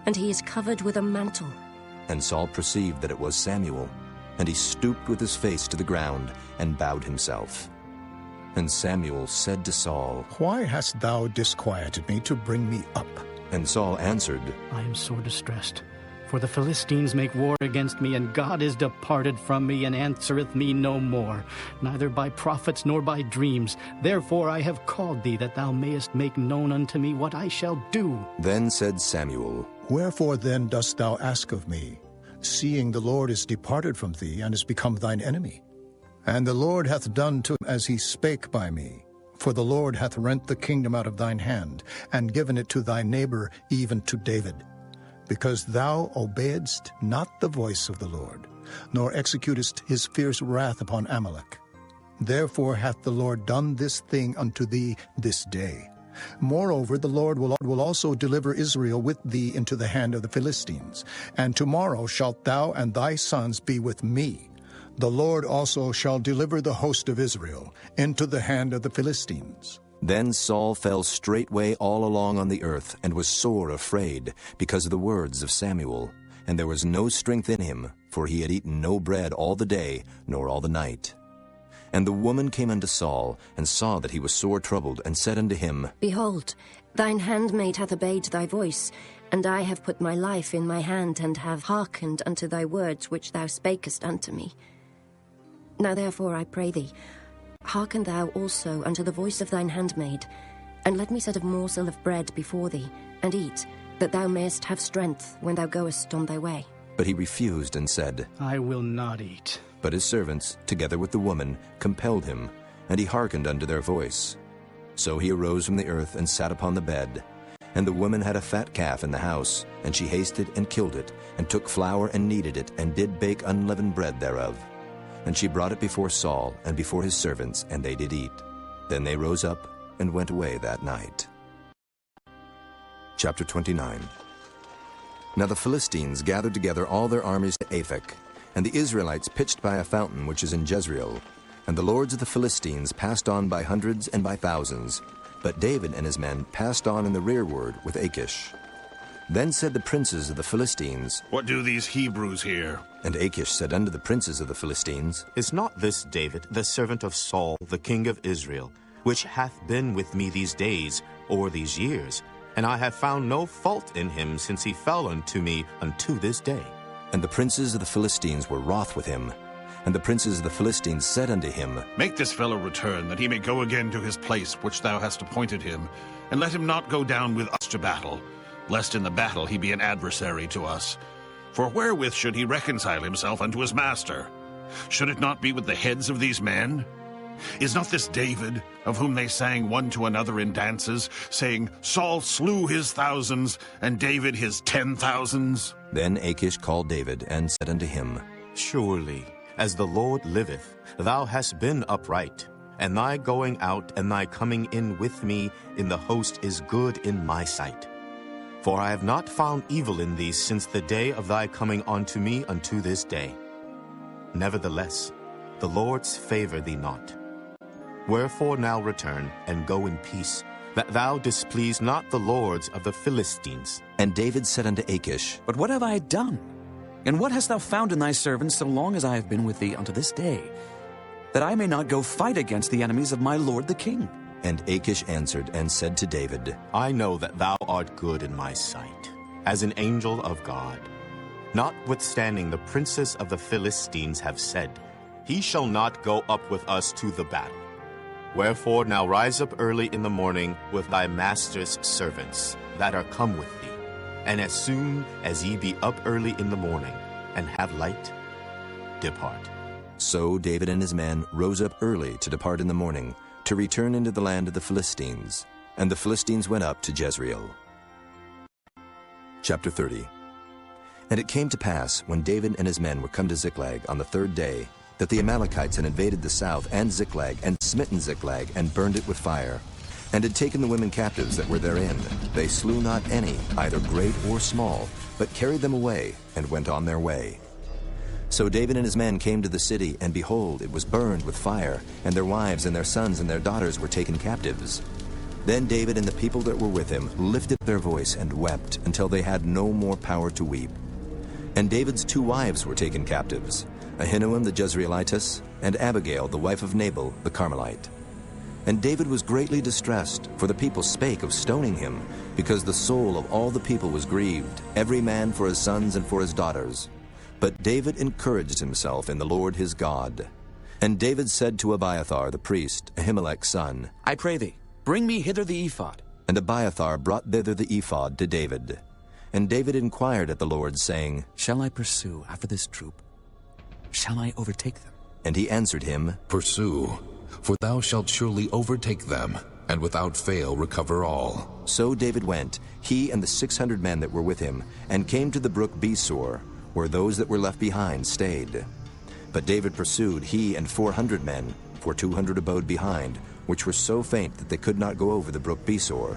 and he is covered with a mantle. And Saul perceived that it was Samuel, and he stooped with his face to the ground, and bowed himself. And Samuel said to Saul, Why hast thou disquieted me to bring me up? And Saul answered, I am sore distressed, for the Philistines make war against me, and God is departed from me, and answereth me no more, neither by prophets nor by dreams. Therefore I have called thee, that thou mayest make known unto me what I shall do. Then said Samuel, Wherefore then dost thou ask of me, seeing the Lord is departed from thee, and is become thine enemy? And the Lord hath done to him as he spake by me. For the Lord hath rent the kingdom out of thine hand, and given it to thy neighbor, even to David. Because thou obeyedst not the voice of the Lord, nor executest his fierce wrath upon Amalek. Therefore hath the Lord done this thing unto thee this day. Moreover, the Lord will also deliver Israel with thee into the hand of the Philistines. And tomorrow shalt thou and thy sons be with me. The Lord also shall deliver the host of Israel into the hand of the Philistines. Then Saul fell straightway all along on the earth, and was sore afraid, because of the words of Samuel. And there was no strength in him, for he had eaten no bread all the day, nor all the night. And the woman came unto Saul, and saw that he was sore troubled, and said unto him, Behold, thine handmaid hath obeyed thy voice, and I have put my life in my hand, and have hearkened unto thy words which thou spakest unto me. Now therefore I pray thee, hearken thou also unto the voice of thine handmaid, and let me set a morsel of bread before thee, and eat, that thou mayest have strength when thou goest on thy way. But he refused and said, I will not eat. But his servants, together with the woman, compelled him, and he hearkened unto their voice. So he arose from the earth and sat upon the bed. And the woman had a fat calf in the house, and she hasted and killed it, and took flour and kneaded it, and did bake unleavened bread thereof. And she brought it before Saul and before his servants, and they did eat. Then they rose up and went away that night. Chapter 29. Now the Philistines gathered together all their armies to Aphek, and the Israelites pitched by a fountain which is in Jezreel. And the lords of the Philistines passed on by hundreds and by thousands. But David and his men passed on in the rearward with Achish. Then said the princes of the Philistines, What do these Hebrews here? And Achish said unto the princes of the Philistines, Is not this David, the servant of Saul, the king of Israel, which hath been with me these days, or these years? And I have found no fault in him since he fell unto me unto this day. And the princes of the Philistines were wroth with him. And the princes of the Philistines said unto him, Make this fellow return, that he may go again to his place which thou hast appointed him, and let him not go down with us to battle, lest in the battle he be an adversary to us. For wherewith should he reconcile himself unto his master? Should it not be with the heads of these men? Is not this David, of whom they sang one to another in dances, saying, Saul slew his thousands, and David his 10,000s? Then Achish called David, and said unto him, Surely, as the Lord liveth, thou hast been upright, and thy going out and thy coming in with me in the host is good in my sight. For I have not found evil in thee since the day of thy coming unto me unto this day. Nevertheless, the Lord's favor thee not. Wherefore now return, and go in peace, that thou displease not the lords of the Philistines. And David said unto Achish, But what have I done? And what hast thou found in thy servants so long as I have been with thee unto this day, that I may not go fight against the enemies of my lord the king? And Achish answered and said to David, I know that thou art good in my sight, as an angel of God. Notwithstanding, the princes of the Philistines have said, He shall not go up with us to the battle. Wherefore now rise up early in the morning with thy master's servants that are come with thee, and as soon as ye be up early in the morning, and have light, depart. So David and his men rose up early to depart in the morning, to return into the land of the Philistines. And the Philistines went up to Jezreel. Chapter 30. And it came to pass, when David and his men were come to Ziklag on the third day, that the Amalekites had invaded the south and Ziklag, and smitten Ziklag, and burned it with fire, and had taken the women captives that were therein. They slew not any, either great or small, but carried them away, and went on their way. So David and his men came to the city, and behold, it was burned with fire, and their wives and their sons and their daughters were taken captives. Then David and the people that were with him lifted their voice and wept until they had no more power to weep. And David's 2 wives were taken captives, Ahinoam the Jezreelitess, and Abigail the wife of Nabal the Carmelite. And David was greatly distressed, for the people spake of stoning him, because the soul of all the people was grieved, every man for his sons and for his daughters. But David encouraged himself in the Lord his God. And David said to Abiathar the priest, Ahimelech's son, I pray thee, bring me hither the ephod. And Abiathar brought thither the ephod to David. And David inquired at the Lord, saying, Shall I pursue after this troop? Shall I overtake them? And he answered him, Pursue, for thou shalt surely overtake them, and without fail recover all. So David went, he and the 600 men that were with him, and came to the brook Besor, where those that were left behind stayed. But David pursued, he and 400 men, for 200 abode behind, which were so faint that they could not go over the brook Besor.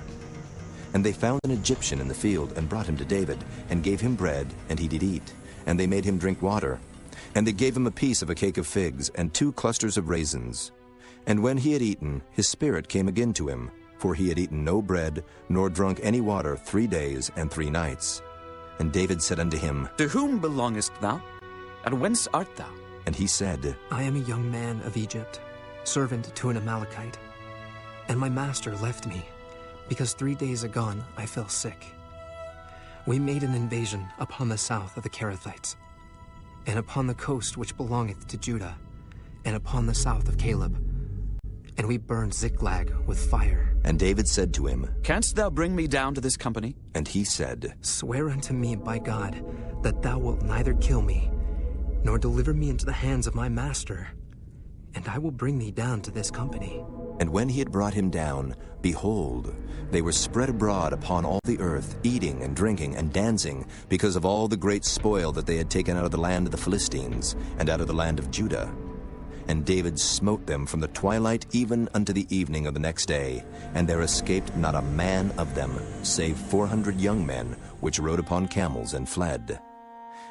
And they found an Egyptian in the field, and brought him to David, and gave him bread, and he did eat. And they made him drink water. And they gave him a piece of a cake of figs, and 2 clusters of raisins. And when he had eaten, his spirit came again to him, for he had eaten no bread, nor drunk any water 3 days and 3 nights. And David said unto him, To whom belongest thou? And whence art thou? And he said, I am a young man of Egypt, servant to an Amalekite. And my master left me, because 3 days agone I fell sick. We made an invasion upon the south of the Kerethites, and upon the coast which belongeth to Judah, and upon the south of Caleb. And we burned Ziklag with fire. And David said to him, Canst thou bring me down to this company? And he said, Swear unto me by God that thou wilt neither kill me, nor deliver me into the hands of my master, and I will bring thee down to this company. And when he had brought him down, behold, they were spread abroad upon all the earth, eating and drinking and dancing, because of all the great spoil that they had taken out of the land of the Philistines, and out of the land of Judah. And David smote them from the twilight even unto the evening of the next day, and there escaped not a man of them, save 400 young men, which rode upon camels and fled.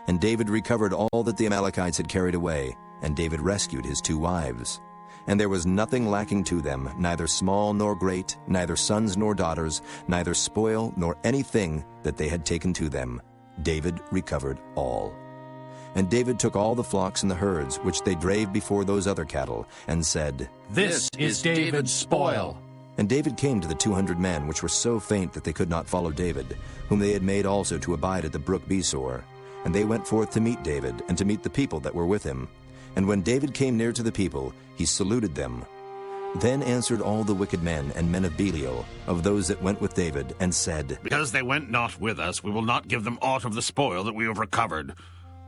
And David recovered all that the Amalekites had carried away, and David rescued his 2 wives. And there was nothing lacking to them, neither small nor great, neither sons nor daughters, neither spoil nor anything that they had taken to them. David recovered all. And David took all the flocks and the herds, which they drave before those other cattle, and said, This is David's spoil. And David came to the 200 men, which were so faint that they could not follow David, whom they had made also to abide at the brook Besor. And they went forth to meet David, and to meet the people that were with him. And when David came near to the people, he saluted them. Then answered all the wicked men and men of Belial, of those that went with David, and said, Because they went not with us, we will not give them aught of the spoil that we have recovered,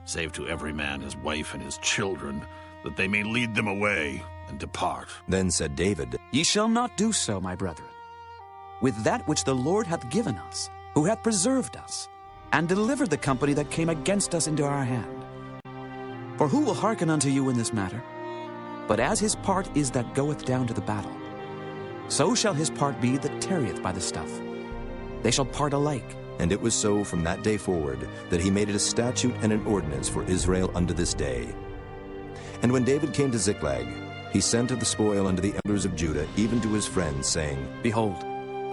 save to every man his wife and his children, that they may lead them away and depart. Then said David, Ye shall not do so, my brethren. With that which the Lord hath given us, who hath preserved us, and delivered the company that came against us into our hand. For who will hearken unto you in this matter? But as his part is that goeth down to the battle, so shall his part be that tarrieth by the stuff. They shall part alike. And it was so from that day forward, that he made it a statute and an ordinance for Israel unto this day. And when David came to Ziklag, he sent of the spoil unto the elders of Judah, even to his friends, saying, Behold,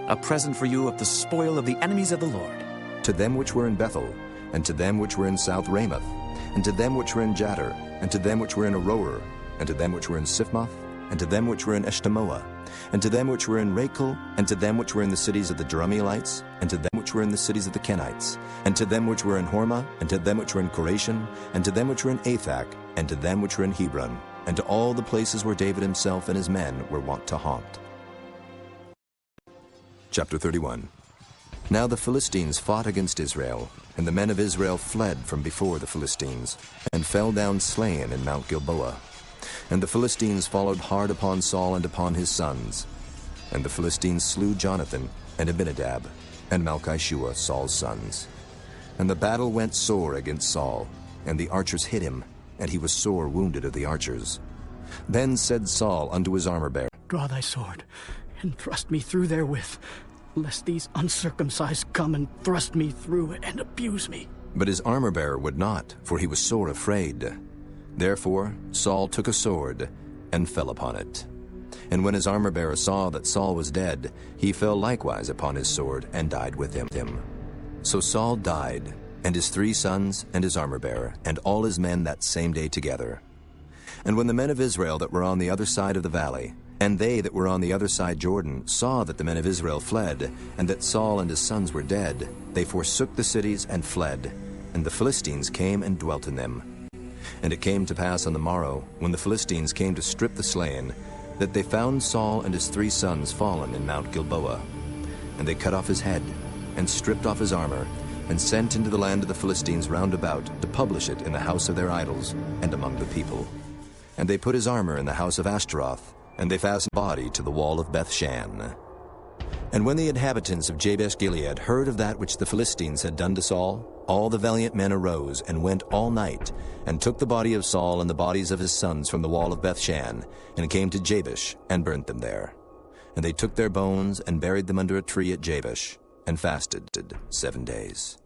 a present for you of the spoil of the enemies of the Lord. To them which were in Bethel, and to them which were in South Ramoth, and to them which were in Jattir, and to them which were in Aroer, and to them which were in Siphmoth, and to them which were in Eshtemoa, and to them which were in Rachel, and to them which were in the cities of the Jerahmeelites, and to them which were in the cities of the Kenites, and to them which were in Hormah, and to them which were in Korashin, and to them which were in Athak, and to them which were in Hebron, and to all the places where David himself and his men were wont to haunt. Chapter 31. Now the Philistines fought against Israel, and the men of Israel fled from before the Philistines, and fell down slain in Mount Gilboa. And the Philistines followed hard upon Saul and upon his sons. And the Philistines slew Jonathan, and Abinadab, and Malchishua, Saul's sons. And the battle went sore against Saul, and the archers hit him, and he was sore wounded of the archers. Then said Saul unto his armor-bearer, Draw thy sword, and thrust me through therewith, lest these uncircumcised come and thrust me through and abuse me. But his armor-bearer would not, for he was sore afraid. Therefore Saul took a sword and fell upon it. And when his armor-bearer saw that Saul was dead, he fell likewise upon his sword and died with him. So Saul died, and his 3 sons, and his armor-bearer, and all his men that same day together. And when the men of Israel that were on the other side of the valley, and they that were on the other side Jordan, saw that the men of Israel fled, and that Saul and his sons were dead, they forsook the cities and fled, and the Philistines came and dwelt in them. And it came to pass on the morrow, when the Philistines came to strip the slain, that they found Saul and his 3 sons fallen in Mount Gilboa. And they cut off his head, and stripped off his armor, and sent into the land of the Philistines round about to publish it in the house of their idols and among the people. And they put his armor in the house of Ashtaroth, and they fastened his body to the wall of Bethshan. And when the inhabitants of Jabesh-Gilead heard of that which the Philistines had done to Saul, all the valiant men arose and went all night, and took the body of Saul and the bodies of his sons from the wall of Bethshan, and came to Jabesh, and burnt them there. And they took their bones, and buried them under a tree at Jabesh, and fasted 7 days.